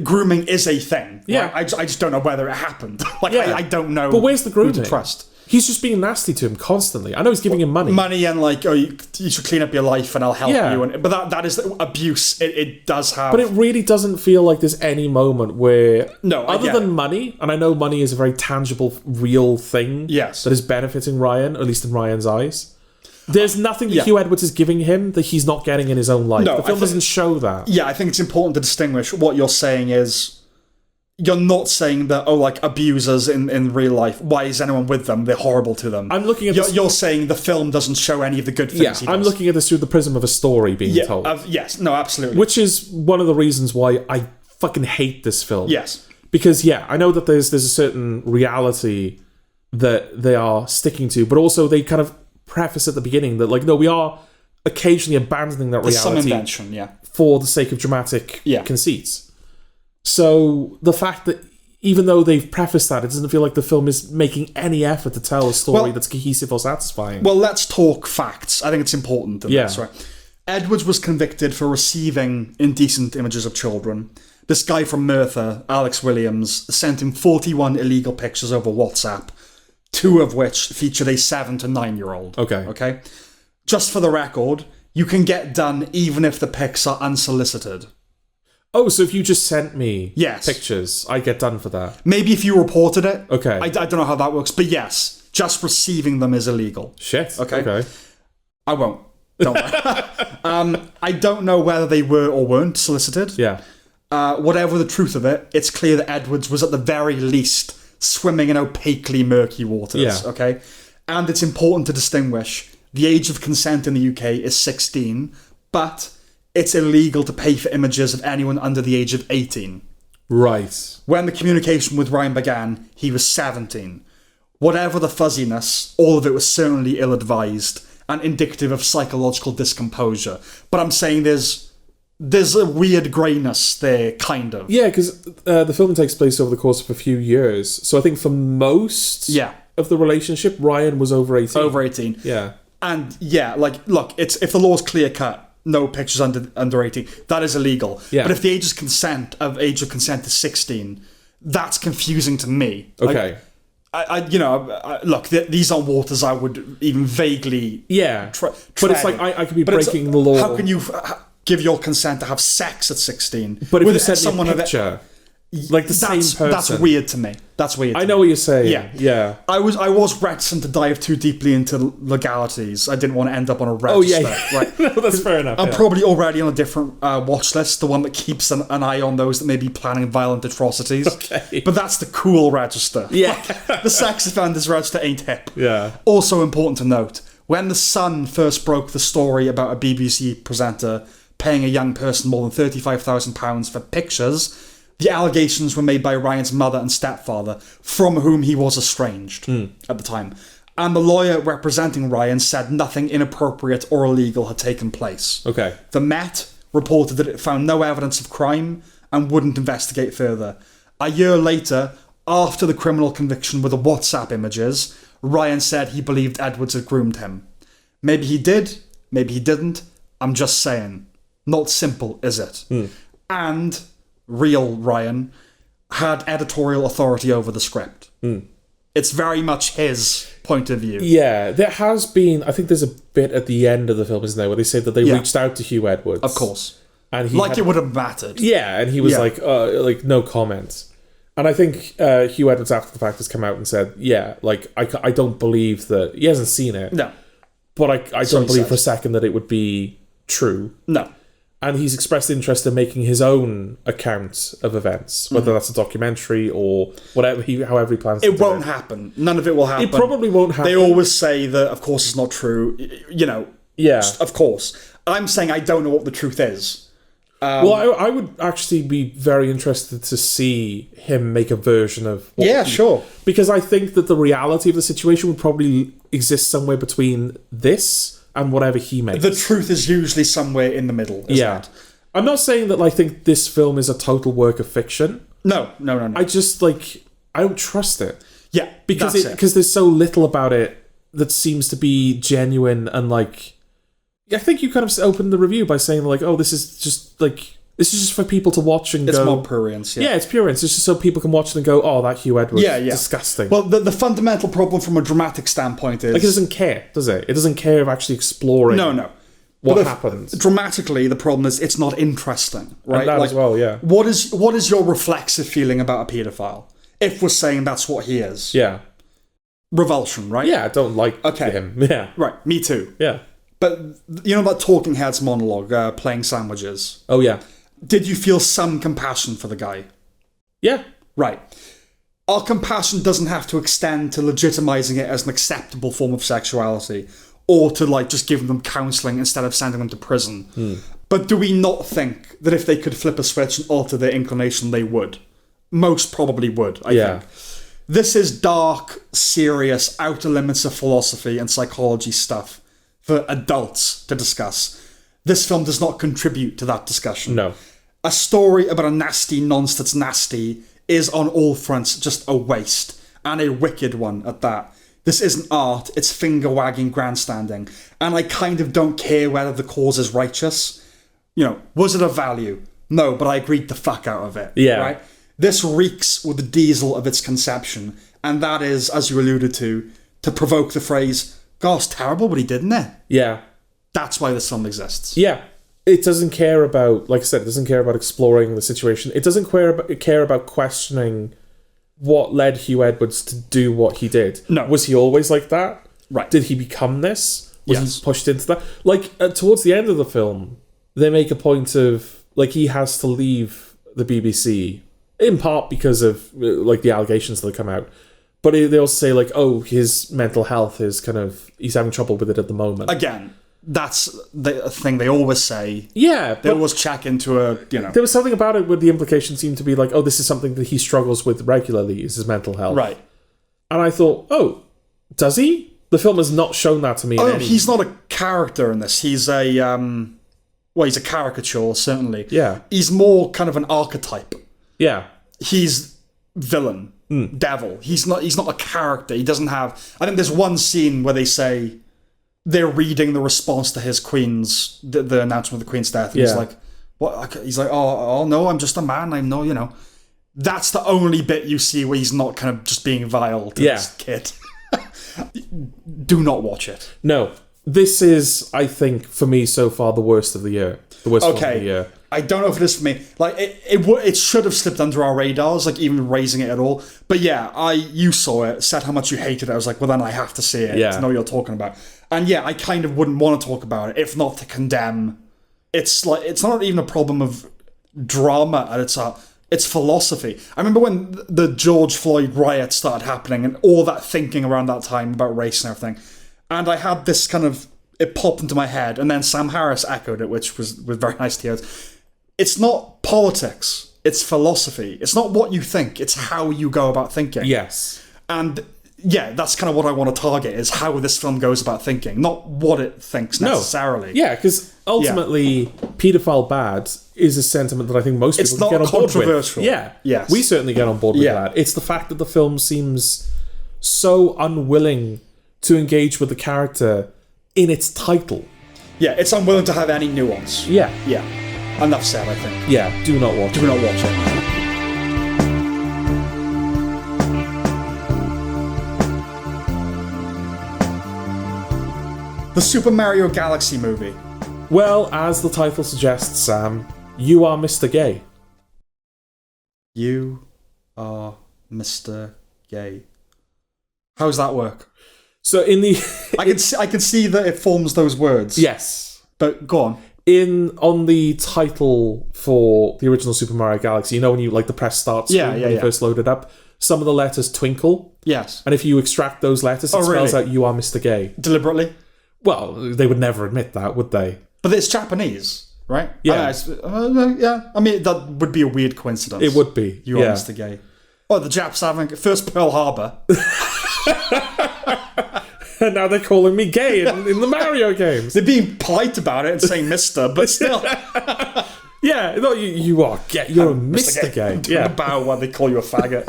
grooming is a thing. Yeah. Like, I just don't know whether it happened. Like, I don't know. But where's the grooming? Who to trust. He's just being nasty to him constantly. I know he's giving him money. Money and like, oh, you should clean up your life and I'll help you. But that is abuse. It does have... But it really doesn't feel like there's any moment where... No, other than money, and I know money is a very tangible, real thing that is benefiting Ryan, at least in Ryan's eyes. There's nothing that Hugh Edwards is giving him that he's not getting in his own life. No, the film doesn't show that. Yeah, I think it's important to distinguish. What you're saying is... you're not saying that, like, abusers in real life, why is anyone with them? They're horrible to them. I'm looking at You're saying the film doesn't show any of the good things he does. I'm looking at this through the prism of a story being told. Yes, no, absolutely. Which is one of the reasons why I fucking hate this film. Yes. Because, I know that there's a certain reality that they are sticking to, but also they kind of preface at the beginning that, like, no, we are occasionally abandoning that reality some invention, for the sake of dramatic conceits. So the fact that even though they've prefaced that, it doesn't feel like the film is making any effort to tell a story that's cohesive or satisfying. Well, let's talk facts. I think it's important in this, right? Edwards was convicted for receiving indecent images of children. This guy from Merthyr, Alex Williams, sent him 41 illegal pictures over WhatsApp, 2 of which featured a 7 to 9-year-old. Okay? Just for the record, you can get done even if the pics are unsolicited. Oh, so if you just sent me pictures, I get done for that? Maybe if you reported it. Okay. I don't know how that works, but yes, just receiving them is illegal. Shit. Okay. I won't. Don't worry. I don't know whether they were or weren't solicited. Yeah. Whatever the truth of it, it's clear that Edwards was at the very least swimming in opaquely murky waters. Yeah. Okay? And it's important to distinguish. The age of consent in the UK is 16, but... it's illegal to pay for images of anyone under the age of 18. Right. When the communication with Ryan began, he was 17. Whatever the fuzziness, all of it was certainly ill-advised and indicative of psychological discomposure. But I'm saying there's a weird greyness there, kind of. Yeah, because the film takes place over the course of a few years. So I think for most of the relationship, Ryan was over 18. Over 18. Yeah. And yeah, like, look, if the law's clear-cut, no pictures under 18, that is illegal. Yeah. But if the age of consent is 16, that's confusing to me. Okay. Look, these are waters I would even vaguely but it's like I could be breaking the law. How can you give your consent to have sex at 16? But if you sent me a picture, like the same person, that's weird to me. That's weird. I know what you're saying. Yeah. I was reticent to dive too deeply into legalities. I didn't want to end up on a register. Right? No, that's fair enough. I'm probably already on a different watch list, the one that keeps an eye on those that may be planning violent atrocities. Okay. But that's the cool register. Yeah. The sex offenders register ain't hip. Yeah. Also important to note, when The Sun first broke the story about a BBC presenter paying a young person more than £35,000 for pictures, the allegations were made by Ryan's mother and stepfather, from whom he was estranged at the time. And the lawyer representing Ryan said nothing inappropriate or illegal had taken place. Okay. The Met reported that it found no evidence of crime and wouldn't investigate further. A year later, after the criminal conviction with the WhatsApp images, Ryan said he believed Edwards had groomed him. Maybe he did, maybe he didn't. I'm just saying. Not simple, is it? And real Ryan had editorial authority over the script. It's very much his point of view. Yeah, there has been, I think there's a bit at the end of the film, isn't there, where they say that they reached out to Hugh Edwards. Of course. And it would have mattered. Yeah, and he was like, no comment. And I think Hugh Edwards, after the fact, has come out and said, I don't believe that, he hasn't seen it. No. But I don't believe for a second that it would be true. No. And he's expressed interest in making his own account of events, whether that's a documentary or however he plans to do it. It won't happen. None of it will happen. It probably won't happen. They always say that, of course, it's not true. Yeah. Of course. I'm saying I don't know what the truth is. I would actually be very interested to see him make a version of sure. Because I think that the reality of the situation would probably exist somewhere between this and whatever he makes. The truth is usually somewhere in the middle, isn't it? I'm not saying that I think this film is a total work of fiction. No. I just, I don't trust it. Yeah, because there's so little about it that seems to be genuine and, I think you kind of opened the review by saying, this is just for people to watch and it's go... It's more prurience, Yeah, it's prurience. It's just so people can watch it and go, oh, that Hugh Edwards, disgusting. Well, the fundamental problem from a dramatic standpoint is... it doesn't care, does it? It doesn't care of actually exploring what happens. Dramatically, the problem is it's not interesting, right? And that as well, yeah. What is your reflexive feeling about a paedophile? If we're saying that's what he is. Yeah. Revulsion, right? Yeah, I don't like him. Yeah. Right, me too. Yeah. But you know that Talking Heads monologue, playing sandwiches? Oh, yeah. Did you feel some compassion for the guy? Yeah. Right. Our compassion doesn't have to extend to legitimising it as an acceptable form of sexuality or to just giving them counselling instead of sending them to prison. But do we not think that if they could flip a switch and alter their inclination, they would? Most probably would, I think. This is dark, serious, outer limits of philosophy and psychology stuff for adults to discuss. This film does not contribute to that discussion. No. A story about a nasty nonce that's nasty is on all fronts just a waste, and a wicked one at that. This isn't art, it's finger-wagging grandstanding, and I kind of don't care whether the cause is righteous. Was it of value? No, but I agreed the fuck out of it. Yeah. Right? This reeks with the diesel of its conception, and that is, as you alluded to provoke the phrase, "Gosh, terrible what he did, isn't it?" Yeah. That's why this film exists. Yeah. It doesn't care about, like I said, it doesn't care about exploring the situation. It doesn't care about questioning what led Hugh Edwards to do what he did. No. Was he always like that? Right. Did he become this? Was he pushed into that? Towards the end of the film, they make a point of, he has to leave the BBC, in part because of, the allegations that come out. But they also say, his mental health is he's having trouble with it at the moment. Again, that's the thing they always say. Yeah, They always check into a, there was something about it where the implication seemed to be like, oh, this is something that he struggles with regularly, is his mental health. Right. And I thought, oh, does he? The film has not shown that to me. He's not a character in this. He's a, he's a caricature, certainly. Yeah. He's more kind of an archetype. Yeah. He's villain, devil. He's not a character. He doesn't have... I think there's one scene where they say they're reading the response to his queen's... The announcement of the queen's death. And he's like, what? He's like, oh, no, I'm just a man. I'm no, That's the only bit you see where he's not kind of just being vile to this kid. Do not watch it. No. This is, I think, for me so far, the worst of the year. The worst film of the year. I don't know if it is for me. Like, it should have slipped under our radars, like, even raising it at all. But yeah, you saw it, said how much you hated it. I was like, well, then I have to see it to know what you're talking about. And yeah, I kind of wouldn't want to talk about it, if not to condemn. It's like, it's not even a problem of drama at it's philosophy. I remember when the George Floyd riot started happening and all that thinking around that time about race and everything. And I had this kind of... It popped into my head, and then Sam Harris echoed it, which was very nice to hear. It's not politics, it's philosophy. It's not what you think, it's how you go about thinking. Yes. And yeah, that's kind of what I want to target, is how this film goes about thinking, not what it thinks necessarily. Yeah, because ultimately, paedophile bad is a sentiment that I think most people can get on board with. It's not controversial. Yeah. Yes. We certainly get on board with that. It's the fact that the film seems so unwilling to engage with the character in its title. Yeah, it's unwilling to have any nuance. Yeah. Yeah. Enough said, I think. Yeah, do not watch it. Do not watch it. The Super Mario Galaxy movie. Well, as the title suggests, Sam, you are Mr. Gay. You are Mr. Gay. How does that work? So in the... I can see that it forms those words. Yes. But go on. On the title for the original Super Mario Galaxy, when you, like, the press start screen when you first load it up, some of the letters twinkle. Yes. And if you extract those letters, it spells out you are Mr. Gay. Deliberately? Well, they would never admit that, would they? But it's Japanese, right? Yeah. Yeah. I mean, that would be a weird coincidence. It would be. You are Mr. Gay. Oh, the Japs having... First Pearl Harbor. And now they're calling me gay in the Mario games. They're being polite about it and saying Mr., but still. Yeah, no, you are gay. You're Mr. Gay. Yeah. A bow while they call you a faggot.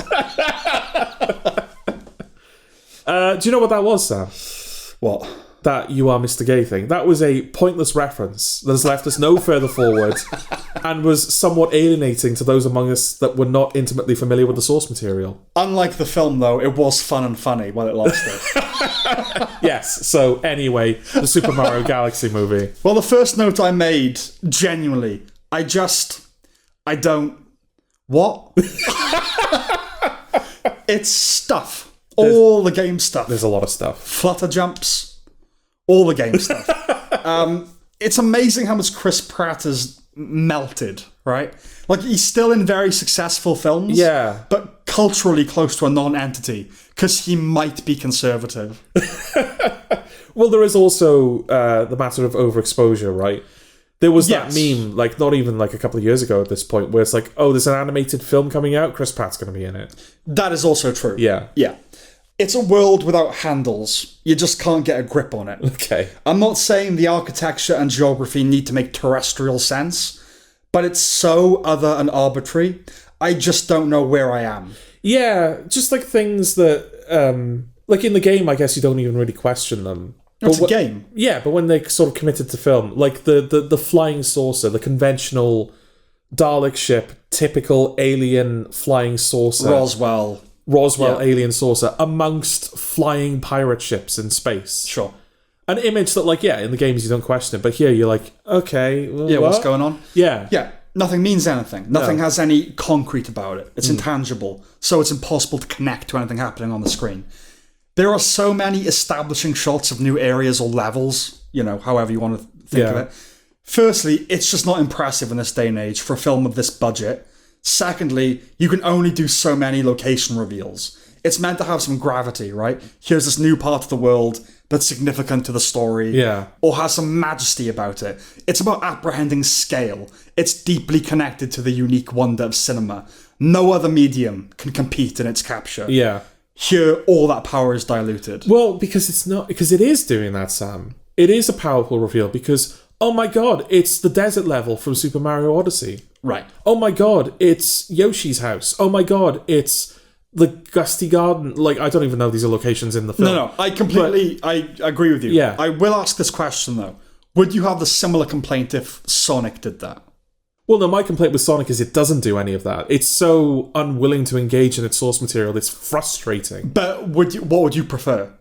Do you know what that was, Sam? What? That you are Mr. Gay thing. That was a pointless reference that has left us no further forward and was somewhat alienating to those among us that were not intimately familiar with the source material. Unlike the film, though, it was fun and funny while it lasted. Yes, so anyway, the Super Mario Galaxy movie. Well, the first note I made, genuinely, I don't... What? It's stuff. All the game stuff. There's a lot of stuff. Flutter jumps. All the game stuff. It's amazing how much Chris Pratt has melted, right? Like, he's still in very successful films. Yeah. But culturally close to a non-entity, because he might be conservative. Well, there is also the matter of overexposure, right? There was that meme, like, not even like a couple of years ago at this point, where it's like, oh, there's an animated film coming out, Chris Pratt's going to be in it. That is also true. Yeah. Yeah. It's a world without handles. You just can't get a grip on it. Okay. I'm not saying the architecture and geography need to make terrestrial sense, but it's so other and arbitrary. I just don't know where I am. Yeah, just like things that, like in the game, I guess you don't even really question them. It's a game. Yeah, but when they sort of committed to film, like the flying saucer, the conventional Dalek ship, typical alien flying saucer. Roswell alien saucer amongst flying pirate ships in space. Sure. An image that, like, in the games you don't question it, but here you're like, okay, well, what's going on? Yeah. Yeah, nothing means anything. Nothing has any concrete about it. It's intangible, so it's impossible to connect to anything happening on the screen. There are so many establishing shots of new areas or levels, however you want to think of it. Firstly, it's just not impressive in this day and age for a film of this budget. Secondly, you can only do so many location reveals. It's meant to have some gravity, right? Here's this new part of the world. that's significant to the story, or has some majesty about it. It's about apprehending scale. It's deeply connected to the unique wonder of cinema. No other medium can compete in its capture. Yeah. Here, all that power is diluted. Well, because it is doing that, Sam. It is a powerful reveal because, oh my god, it's the desert level from Super Mario Odyssey. Right. Oh my god, it's Yoshi's house. Oh my god, it's the Gusty Garden. Like, I don't even know these are locations in the film. No, I agree with you. Yeah. I will ask this question, though. Would you have the similar complaint if Sonic did that? Well, no, my complaint with Sonic is it doesn't do any of that. It's so unwilling to engage in its source material, it's frustrating. But what would you prefer?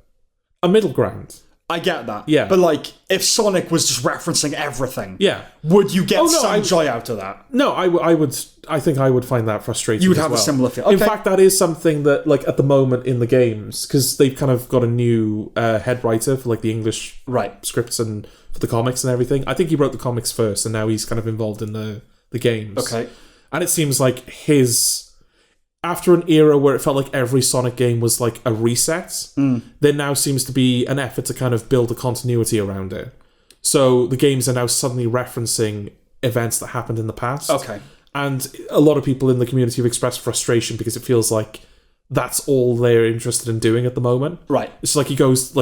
A middle ground. I get that. Yeah. But, like, if Sonic was just referencing everything, yeah, would you get some joy out of that? No, I would. I think I would find that frustrating. You would have a similar feel. Okay. In fact, that is something that, like, at the moment in the games, because they've kind of got a new head writer for, like, the English scripts and for the comics and everything. I think he wrote the comics first, and now he's kind of involved in the games. Okay. And it seems like after an era where it felt like every Sonic game was like a reset, there now seems to be an effort to kind of build a continuity around it. So the games are now suddenly referencing events that happened in the past. Okay. And a lot of people in the community have expressed frustration because it feels like that's all they're interested in doing at the moment. Right. It's like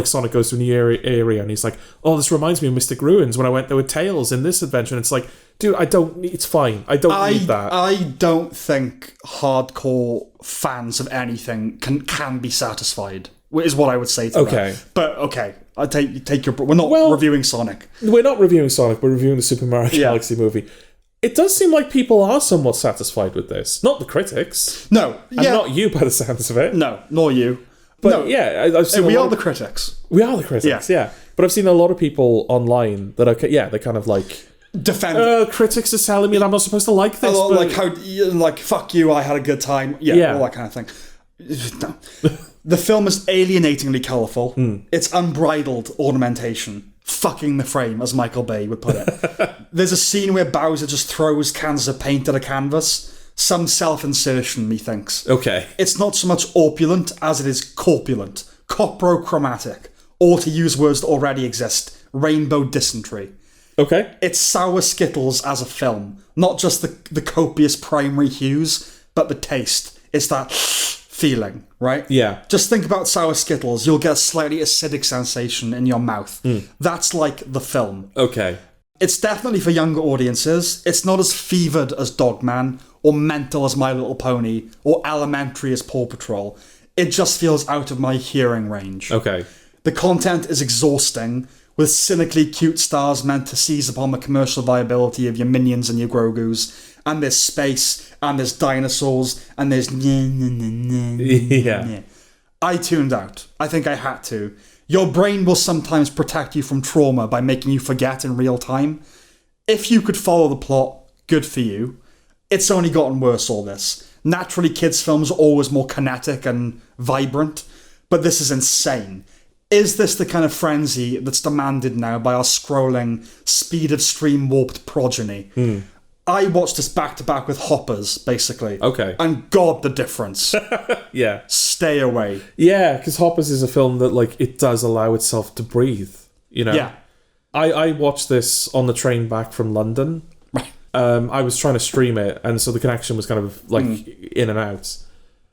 Sonic goes to a new area and he's like, oh, this reminds me of Mystic Ruins when I went there with Tails in this adventure. And it's like, dude, it's fine. I don't need that. I don't think hardcore fans of anything can be satisfied, is what I would say to that. But okay, I take your... We're not reviewing Sonic. We're not reviewing Sonic, we're reviewing the Super Mario Galaxy movie. It does seem like people are somewhat satisfied with this. Not the critics. No. And not you by the sounds of it. No, nor you. But no. yeah, I've seen we are the critics. We are the critics, yeah. But I've seen a lot of people online that are, they kind of like... defend critics are telling me that I'm not supposed to like this. Like fuck you, I had a good time. All that kind of thing. The film is alienatingly colourful. It's unbridled ornamentation. Fucking the frame, as Michael Bay would put it. There's a scene where Bowser just throws cans of paint at a canvas. Some self-insertion, methinks. Okay. It's not so much opulent as it is corpulent, coprochromatic, or to use words that already exist, rainbow dysentery. Okay. It's Sour Skittles as a film. Not just the copious primary hues, but the taste. It's that feeling, right? Yeah. Just think about Sour Skittles. You'll get a slightly acidic sensation in your mouth. That's like the film. Okay. It's definitely for younger audiences. It's not as fevered as Dogman, or mental as My Little Pony, or elementary as Paw Patrol. It just feels out of my hearing range. Okay. The content is exhausting, with cynically cute stars meant to seize upon the commercial viability of your Minions and your Grogus. And there's space, and there's dinosaurs, and there's... Yeah. I tuned out. I think I had to. Your brain will sometimes protect you from trauma by making you forget in real time. If you could follow the plot, good for you. It's only gotten worse, all this. Naturally, kids' films are always more kinetic and vibrant, but this is insane. Is this the kind of frenzy that's demanded now by our scrolling, speed of stream warped progeny? I watched this back to back with Hoppers, basically. Okay. And God, the difference. Yeah. Stay away. Yeah, because Hoppers is a film that, like, it does allow itself to breathe, you know? Yeah. I watched this on the train back from London. Right. I was trying to stream it, and so the connection was kind of, like, in and out.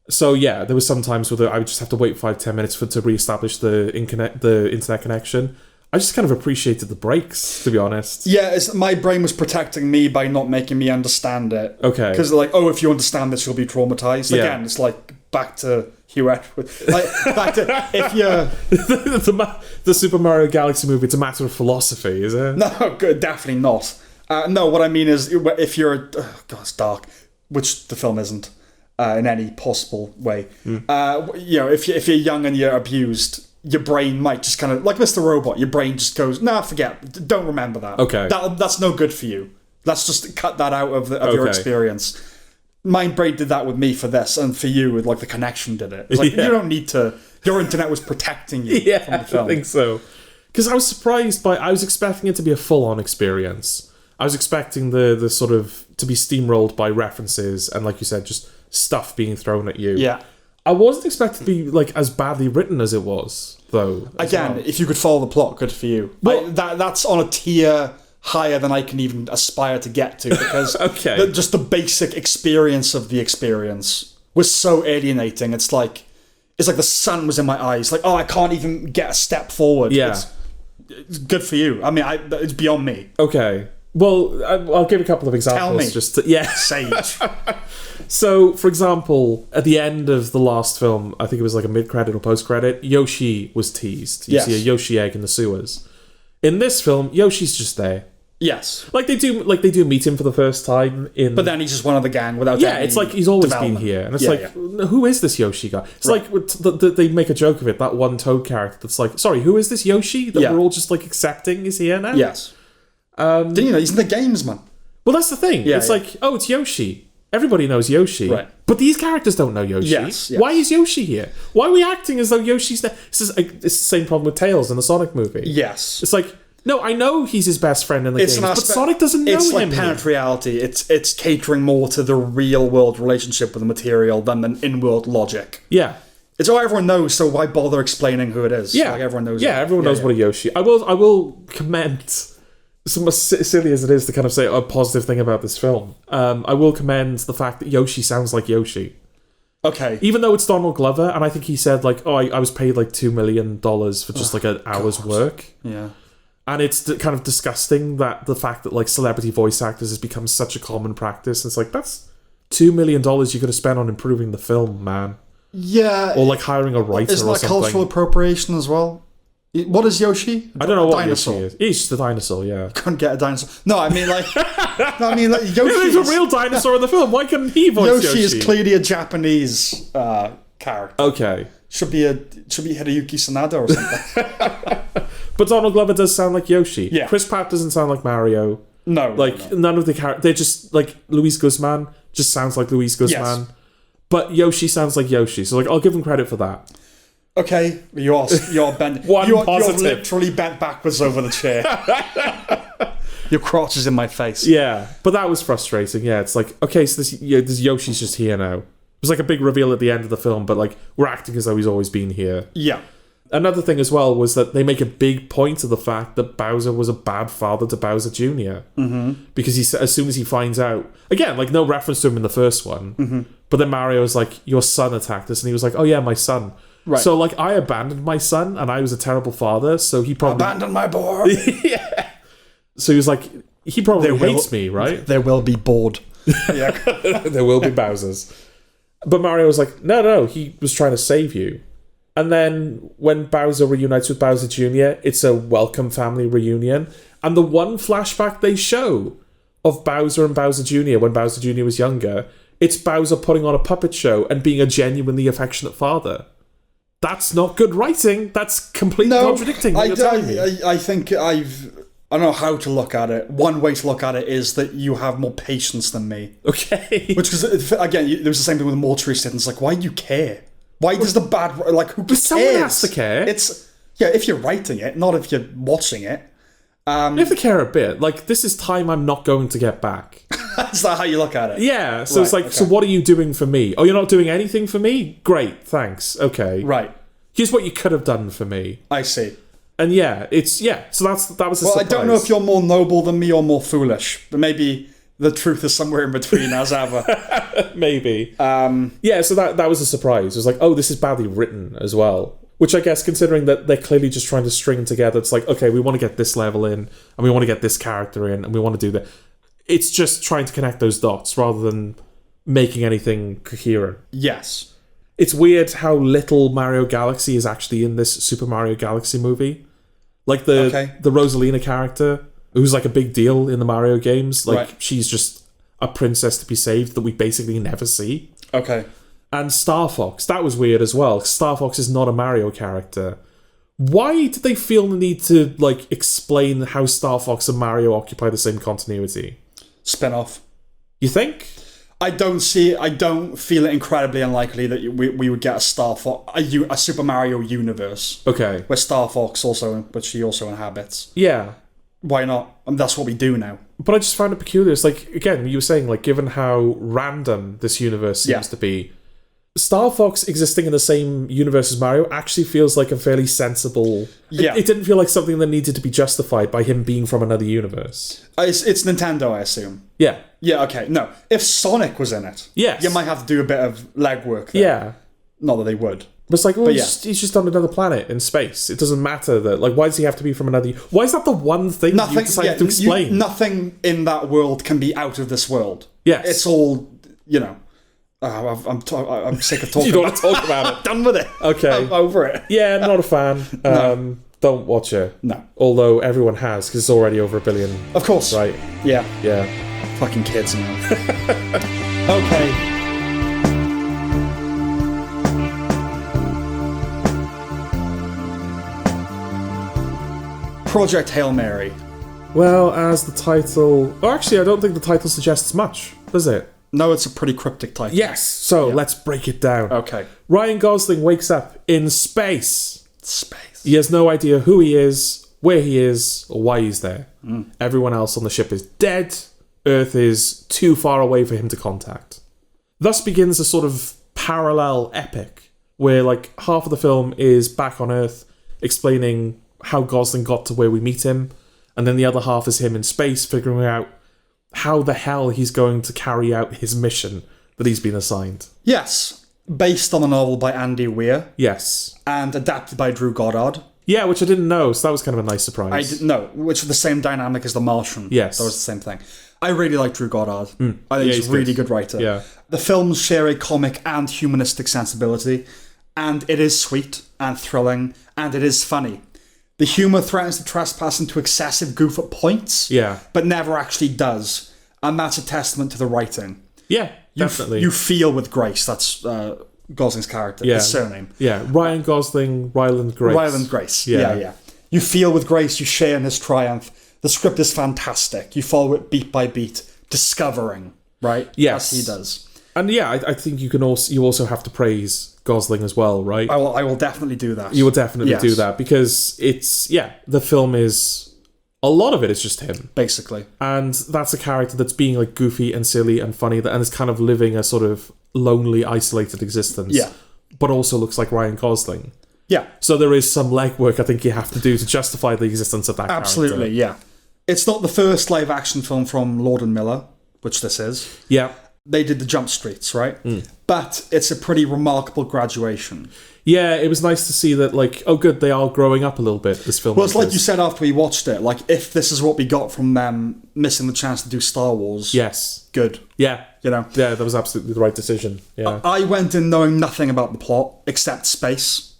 So, yeah, there was some times where I would just have to wait 5-10 minutes to re-establish the internet connection. I just kind of appreciated the breaks, to be honest. Yeah, my brain was protecting me by not making me understand it. Okay. Because like, oh, if you understand this, you'll be traumatized. Yeah. Again, it's like back to Hugh Edwards. Like, back to, if you're... the Super Mario Galaxy movie, it's a matter of philosophy, is it? No, definitely not. No, what I mean is, if you're... God, it's dark. Which the film isn't. In any possible way. If you're young and you're abused... your brain might just kind of, like Mr. Robot, your brain just goes, nah, forget, don't remember that. Okay. That's no good for you. Let's just cut that out of your experience. My brain did that with me for this, and for you, with like the connection did it. It's like, you don't need to, your internet was protecting you from the film. I think so. Because I was surprised I was expecting it to be a full-on experience. I was expecting the sort of, to be steamrolled by references, and like you said, just stuff being thrown at you. Yeah. I wasn't expecting to be like as badly written as it was, though. Again, if you could follow the plot, good for you. Well- That's on a tier higher than I can even aspire to get to, because Okay. just the basic experience of the experience was so alienating. It's like the sun was in my eyes. Like, oh, I can't even get a step forward. Yeah. It's good for you. I mean, it's beyond me. Okay. Well, I'll give a couple of examples. Tell me. Just to, yeah. Sage. So, for example, at the end of the last film, I think it was like a mid-credit or post-credit, Yoshi was teased. You see a Yoshi egg in the sewers. In this film, Yoshi's just there. Yes. Like they do meet him for the first time in. But then he's just one of the gang without. any it's like he's always been development. here, and it's who is this Yoshi guy? It's like they make a joke of it. That one Toad character that's like, sorry, who is this Yoshi that we're all just like accepting is here now? Yes. Didn't you know he's in the games, man? Well, that's the thing. It's like, oh, it's Yoshi. Everybody knows Yoshi. Right. But these characters don't know Yoshi. Yes. Why is Yoshi here? Why are we acting as though Yoshi's there? It's the same problem with Tails in the Sonic movie. Yes. It's like, no, I know he's his best friend in the games, but Sonic doesn't know him. It's like panic reality. It's catering more to the real world relationship with the material than an in-world logic. Yeah. It's all everyone knows, so why bother explaining who it is? Yeah. Like everyone knows. Yeah, everyone knows what a Yoshi. I will commend, so much silly as it is to kind of say a positive thing about this film, I will commend the fact that Yoshi sounds like Yoshi. Okay. Even though it's Donald Glover, and I think he said like, oh, I was paid like $2 million for just like an hour's work. Yeah. And it's kind of disgusting that the fact that like celebrity voice actors has become such a common practice. It's like, that's $2 million you could have spent on improving the film, man. Yeah. Or like hiring a writer or something. Isn't that cultural appropriation as well? What is Yoshi? I don't know what dinosaur. Yoshi is. He's just a dinosaur, yeah. Couldn't get a dinosaur. No, I mean like Yoshi. There's a real dinosaur in the film. Why couldn't he voice Yoshi? Yoshi is clearly a Japanese character. Okay. Should be Hideyuki Sanada or something. But Donald Glover does sound like Yoshi. Yeah. Chris Pratt doesn't sound like Mario. No. Like, none of the characters... They're just, like, Luis Guzman just sounds like Luis Guzman. Yes. But Yoshi sounds like Yoshi. So, like, I'll give him credit for that. Okay, you're bent. You're literally bent backwards over the chair. Your crotch is in my face. Yeah, but that was frustrating. Yeah, it's like, okay, so this Yoshi's just here now. It was like a big reveal at the end of the film, but like we're acting as though he's always been here. Yeah. Another thing as well was that they make a big point of the fact that Bowser was a bad father to Bowser Jr. Mm-hmm. Because as soon as he finds out, again, like no reference to him in the first one, but then Mario's like, your son attacked us, and he was like, oh yeah, my son. Right. So like I abandoned my son, and I was a terrible father, so he probably... Abandoned my boy! Yeah. So he was like, he probably hates me, right? There will be bored. Yeah. There will be Bowsers. But Mario was like, no, he was trying to save you. And then when Bowser reunites with Bowser Jr., it's a welcome family reunion. And the one flashback they show of Bowser and Bowser Jr. when Bowser Jr. was younger, it's Bowser putting on a puppet show and being a genuinely affectionate father. That's not good writing. That's completely contradicting what you're telling me. I think I don't know how to look at it. One way to look at it is that you have more patience than me. Okay. Which is, again, there was the same thing with the Mortuary Assistant. It's like, why do you care? Why does the bad... Like, who cares? Someone has to care. If you're writing it, not if you're watching it. You have to care a bit. Like, this is time I'm not going to get back. Is that how you look at it? Yeah. So it's like, so what are you doing for me? Oh, you're not doing anything for me? Great, thanks. Okay. Right. Here's what you could have done for me. I see. And so that was a surprise. I don't know if you're more noble than me or more foolish, but maybe the truth is somewhere in between, as ever. Maybe. So that was a surprise. It was like, oh, this is badly written as well. Which I guess, considering that they're clearly just trying to string together, it's like, okay, we want to get this level in, and we want to get this character in, and we want to do that. It's just trying to connect those dots rather than making anything coherent. Yes. It's weird how little Mario Galaxy is actually in this Super Mario Galaxy movie. Like the Rosalina character, who's like a big deal in the Mario games. Like she's just a princess to be saved that we basically never see. Okay. And Star Fox, that was weird as well. Star Fox is not a Mario character. Why did they feel the need to like explain how Star Fox and Mario occupy the same continuity? Spin-off. You think? I don't feel it incredibly unlikely that we would get a Star Fox, a Super Mario universe. Okay. Where Star Fox but she also inhabits. Yeah. Why not? I mean, that's what we do now. But I just found it peculiar. It's like, again, you were saying, like, given how random this universe seems to be, Star Fox existing in the same universe as Mario actually feels like a fairly sensible... Yeah. It didn't feel like something that needed to be justified by him being from another universe. It's Nintendo, I assume. Yeah. Yeah, okay. No, if Sonic was in it, Yes. you might have to do a bit of legwork there. Yeah. Not that they would. But it's like, well, yeah. he's just on another planet in space. It doesn't matter that, like, why does he have to be from another... Why is that the one thing you decided to explain? Nothing in that world can be out of this world. Yes. It's all, you know... I'm sick of talking You don't want to talk about it. I'm done with it. Okay. I'm over it. Yeah, not a fan. No. Don't watch it. No. Although everyone has, because it's already over 1 billion. Of course. Right. Yeah. Yeah. Fucking kids, man. Okay. Project Hail Mary. Well, as the title... Oh, actually, I don't think the title suggests much, does it? No, it's a pretty cryptic title. Yes. So, let's break it down. Okay. Ryan Gosling wakes up in space. Space. He has no idea who he is, where he is, or why he's there. Everyone else on the ship is dead. Earth is too far away for him to contact. Thus begins a sort of parallel epic, where like half of the film is back on Earth, explaining how Gosling got to where we meet him, and then the other half is him in space, figuring out how the hell he's going to carry out his mission that he's been assigned. Yes. Based on a novel by Andy Weir. Yes. And adapted by Drew Goddard. Yeah, which I didn't know, so that was kind of a nice surprise. I didn't know, which was the same dynamic as The Martian. Yes. That was the same thing. I really like Drew Goddard. I think he's a good. really good writer. Yeah. The films share a comic and humanistic sensibility, and it is sweet and thrilling, and it is funny. The humour threatens to trespass into excessive goof at points, Yeah. but never actually does. And that's a testament to the writing. Yeah, definitely. You feel with Grace, that's Gosling's character, his surname. Yeah, Ryan Gosling, Ryland Grace. Ryland Grace, yeah. You feel with Grace, you share in his triumph. The script is fantastic. You follow it beat by beat, discovering, right? Yes. As he does. And yeah, I think you also have to praise Gosling as well, right? I will definitely do that. You will definitely Yes. do that because the film is, a lot of it is just him. Basically. And that's a character that's being like goofy and silly and funny and is kind of living a sort of lonely, isolated existence. Yeah. But also looks like Ryan Gosling. Yeah. So there is some legwork I think you have to do to justify the existence of that Absolutely, character. yeah. It's not the first live action film from Lord and Miller, which this is. Yeah. They did the Jump Streets, right? But it's a pretty remarkable graduation. Yeah, it was nice to see that, like, oh good, they are growing up a little bit, this film. Well, it's like you said after we watched it, like, if this is what we got from them missing the chance to do Star Wars, yes. good. Yeah. You know? Yeah, that was absolutely the right decision. Yeah. I went in knowing nothing about the plot, except space.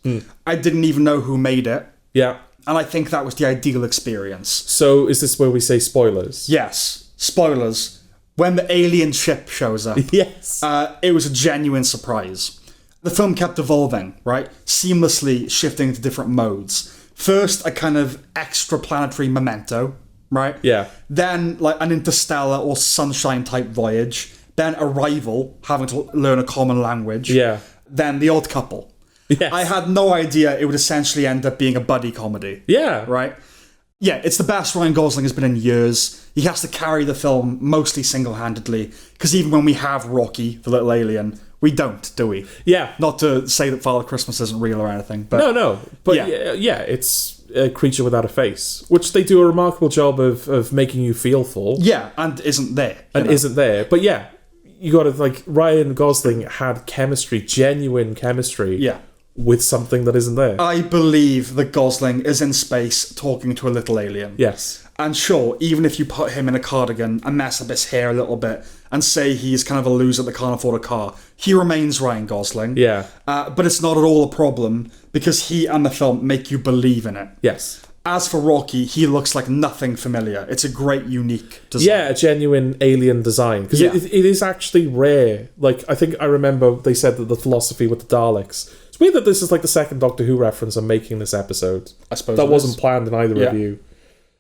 I didn't even know who made it. Yeah. And I think that was the ideal experience. So, is this where we say spoilers? Yes. Spoilers. When the alien ship shows up, Yes. it was a genuine surprise. The film kept evolving, right? Seamlessly shifting into different modes. First, a kind of extra-planetary Memento, right? Yeah. Then, like, an interstellar or sunshine-type voyage. Then, Arrival, having to learn a common language. Yeah. Then, The Odd Couple. Yes. I had no idea it would essentially end up being a buddy comedy. Yeah. Right? Yeah, it's the best Ryan Gosling has been in years. He has to carry the film mostly single-handedly, because even when we have Rocky, the little alien, we don't, do we? Yeah. Not to say that Father Christmas isn't real or anything, but... No. But Yeah. yeah, it's a creature without a face, which they do a remarkable job of making you feel for. Yeah, and isn't there. And isn't there. But yeah, you got to, like, Ryan Gosling had chemistry, genuine chemistry. Yeah. With something that isn't there. I believe that Gosling is in space talking to a little alien. Yes. And sure, even if you put him in a cardigan and mess up his hair a little bit and say he's kind of a loser that can't afford a car, he remains Ryan Gosling. Yeah. But it's not at all a problem because he and the film make you believe in it. Yes. As for Rocky, he looks like nothing familiar. It's a great, unique design. Yeah, a genuine alien design. Because it is actually rare. Like, I think I remember they said that the philosophy with the Daleks... It's weird that this is like the second Doctor Who reference I'm making this episode. I suppose that it wasn't is. planned in either review.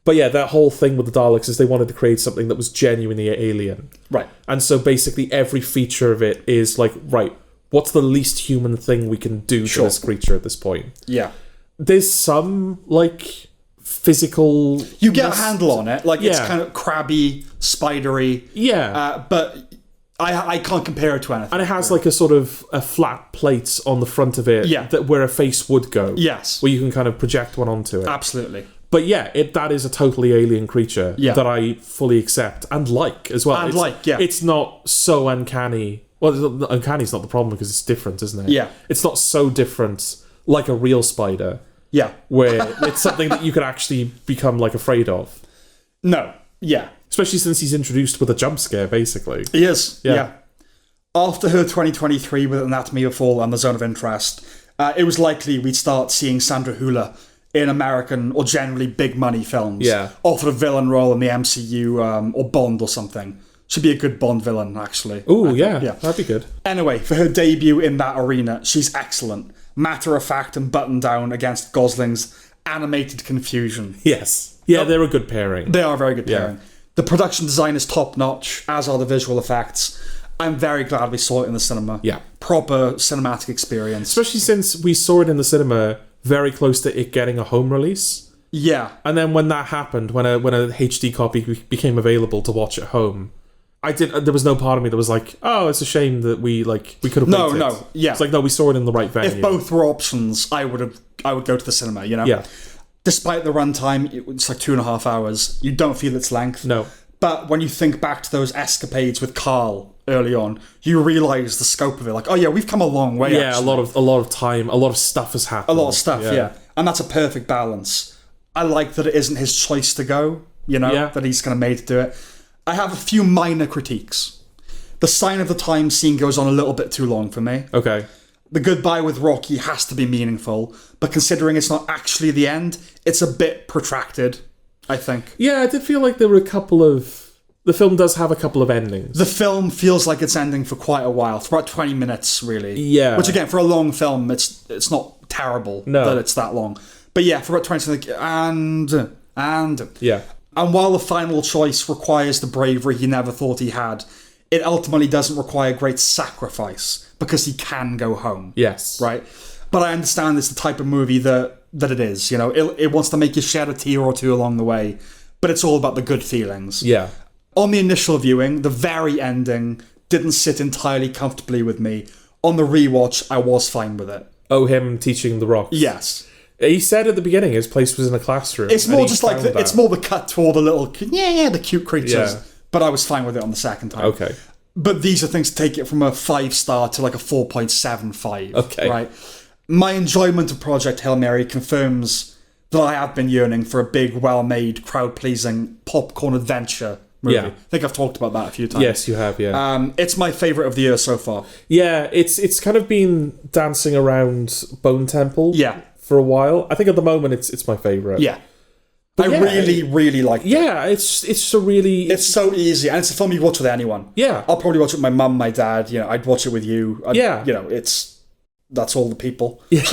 But yeah, that whole thing with the Daleks is they wanted to create something that was genuinely alien. Right. And so basically every feature of it is like, right, what's the least human thing we can do to this creature at this point? Yeah. There's some, like, physical... You get a handle on it. Like, it's Yeah. kind of crabby, spidery. Yeah. But I can't compare it to anything. And it has like a sort of a flat plate on the front of it where a face would go. Yes. Where you can kind of project one onto it. Absolutely. But yeah, that is a totally alien creature that I fully accept and like as well. It's not so uncanny. Well, uncanny is not the problem because it's different, isn't it? Yeah. It's not so different like a real spider. Yeah. Where it's something that you could actually become like afraid of. No. Yeah. Especially since he's introduced with a jump scare, basically. He is. Yeah. After her 2023 with Anatomy of Fall and The Zone of Interest, it was likely we'd start seeing Sandra Hüller in American or generally big money films. Yeah. Offered a villain role in the MCU or Bond or something. Should be a good Bond villain, actually. Ooh, yeah. That'd be good. Anyway, for her debut in that arena, she's excellent. Matter of fact and buttoned down against Gosling's animated confusion. Yes. Yeah, they're a good pairing. They are a very good pairing. The production design is top-notch, as are the visual effects. I'm very glad we saw it in the cinema. Yeah. Proper cinematic experience. Especially since we saw it in the cinema very close to it getting a home release. Yeah. And then when that happened, when a HD copy became available to watch at home, there was no part of me that was like, oh, it's a shame that we could have waited. No, yeah. It's like, no, we saw it in the right venue. If both were options, I would go to the cinema, you know? Yeah. Despite the runtime, it's like 2.5 hours. You don't feel its length. No. But when you think back to those escapades with Carl early on, you realise the scope of it. Like, oh yeah, we've come a long way. Yeah, actually. a lot of time, a lot of stuff has happened. A lot of stuff, yeah. And that's a perfect balance. I like that it isn't his choice to go, you know, that he's kind of made to do it. I have a few minor critiques. The Sign of the Times scene goes on a little bit too long for me. Okay. The goodbye with Rocky has to be meaningful, but considering it's not actually the end, it's a bit protracted, I think. Yeah, I did feel like there were a couple of... The film does have a couple of endings. The film feels like it's ending for quite a while. It's about 20 minutes, really. Yeah. Which, again, for a long film, it's not terrible that it's that long. But yeah, for about 20 minutes, and... Yeah. And while the final choice requires the bravery he never thought he had, it ultimately doesn't require great sacrifice because he can go home. Yes. Right? But I understand it's the type of movie that it is. You know, it wants to make you shed a tear or two along the way, but it's all about the good feelings. Yeah. On the initial viewing, the very ending didn't sit entirely comfortably with me. On the rewatch, I was fine with it. Oh, him teaching the rocks. Yes. He said at the beginning his place was in a classroom. It's more just like it's more the cut to all the little the cute creatures. Yeah. But I was fine with it on the second time. Okay. But these are things to take it from a 5-star to like a 4.75. Okay. Right. My enjoyment of Project Hail Mary confirms that I have been yearning for a big, well-made, crowd-pleasing popcorn adventure movie. Yeah. I think I've talked about that a few times. Yes, you have. Yeah. It's my favourite of the year so far. Yeah, it's kind of been dancing around Bone Temple. Yeah. For a while. I think at the moment it's my favourite. Yeah. But I really like it. Yeah, it's so really... It's so easy, and it's a film you watch with anyone. Yeah. I'll probably watch it with my mum, my dad, you know, I'd watch it with you. Yeah. You know, that's all the people. Yeah.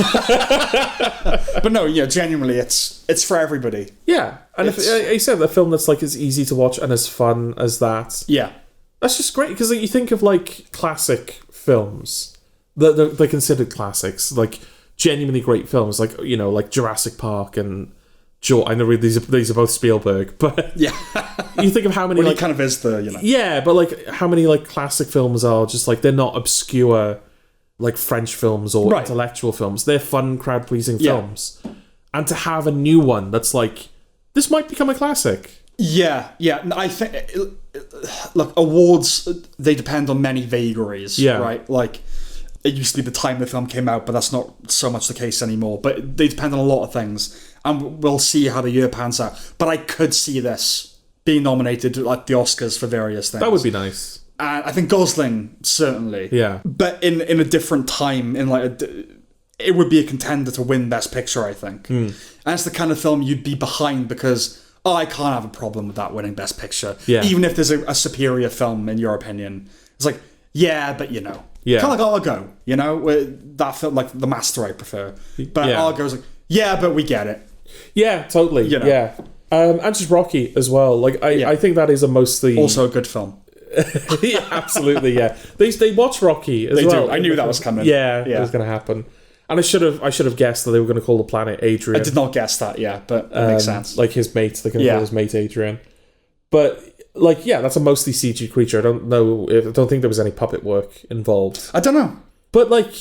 But no, yeah, genuinely, it's for everybody. Yeah. And if I said a film that's like as easy to watch and as fun as that. Yeah. That's just great, because like, you think of like classic films, they're considered classics, like genuinely great films, like, you know, like Jurassic Park and I know these are both Spielberg, but yeah, you think of how many he kind of is the, you know, yeah, but like how many like classic films are just like, they're not obscure like French films or intellectual films, they're fun, crowd pleasing films, and to have a new one that's like, this might become a classic. Yeah. I think, look, awards, they depend on many vagaries, right? Like, it used to be the time the film came out, but that's not so much the case anymore. But they depend on a lot of things, and we'll see how the year pans out. But I could see this being nominated at the Oscars for various things. That would be nice. And I think Gosling, certainly. Yeah. But in a different time, in like it would be a contender to win Best Picture, I think. And it's the kind of film you'd be behind because, I can't have a problem with that winning Best Picture. Yeah. Even if there's a superior film, in your opinion. It's like, yeah, but you know. Yeah. Kind of like Argo, you know? That film, like The Master, I prefer. But Argo's like, yeah, but we get it. Yeah, totally. You know? Yeah. And just Rocky as well. Like, I think that is a mostly... Also a good film. Yeah, absolutely, yeah. They watch Rocky as well. They do. I knew that was coming. Yeah, it was going to happen. And I should have guessed that they were going to call the planet Adrian. I did not guess that, but it makes sense. Like his mate, they're going to call his mate Adrian. But like, yeah, that's a mostly CG creature. I don't think there was any puppet work involved. I don't know. But, like,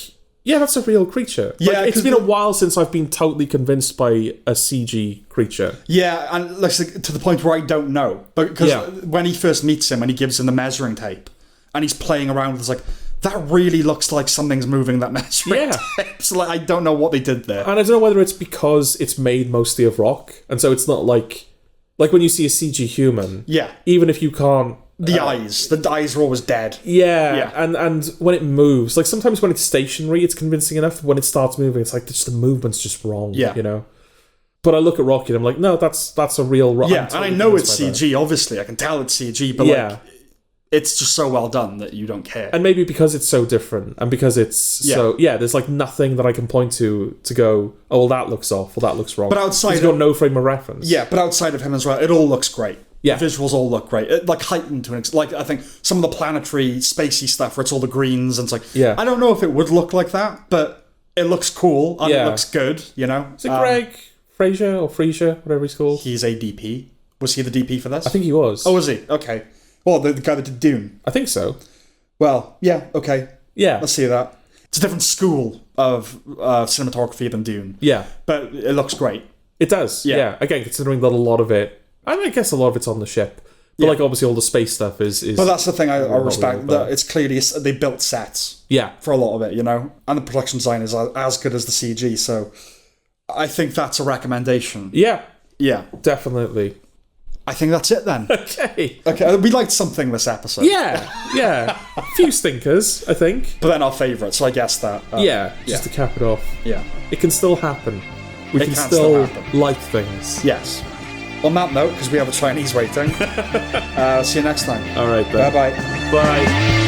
yeah, that's a real creature. Yeah, like, it's been a while since I've been totally convinced by a CG creature. Yeah, and like, to the point where I don't know. Because when he first meets him and he gives him the measuring tape, and he's playing around with, it's like, that really looks like something's moving that measuring tape. So, like, I don't know what they did there. And I don't know whether it's because it's made mostly of rock, and so it's not like when you see a CG human, even if you can't... The eyes are always dead. Yeah. And when it moves, like sometimes when it's stationary, it's convincing enough. When it starts moving, it's like the movement's just wrong. Yeah. You know. But I look at Rocky and I'm like, no, that's a real rock. Yeah, and I know it's CG. Obviously, I can tell it's CG. But like, it's just so well done that you don't care. And maybe because it's so different, and because it's so there's like nothing that I can point to go, oh well, that looks off, or that looks wrong. But outside, you've got no frame of reference. Yeah, but outside of him as well, it all looks great. Yeah. The visuals all look great. It, like, heightened to an extent. Like, I think some of the planetary, spacey stuff where it's all the greens and it's like... Yeah. I don't know if it would look like that, but it looks cool and it looks good, you know? Is it Greg Fraser or Fraser, whatever he's called? He's a DP. Was he the DP for this? I think he was. Oh, was he? Okay. Well, the guy that did Dune. I think so. Well, yeah, okay. Yeah. Let's see that. It's a different school of cinematography than Dune. Yeah. But it looks great. It does, yeah. Again, considering that a lot of it... I guess a lot of it's on the ship. But, like, obviously all the space stuff is... But that's the thing I respect. That it's clearly... They built sets. Yeah. For a lot of it, you know? And the production design is as good as the CG, so... I think that's a recommendation. Yeah. Yeah. Definitely. I think that's it then. Okay. We liked something this episode. Yeah. A few stinkers, I think. But then our favourite, so I guess that... just to cap it off. Yeah. It can still happen. We can still like things. Yes. On that note, because we have a Chinese waiting, see you next time. All right, then. Bye-bye. Bye.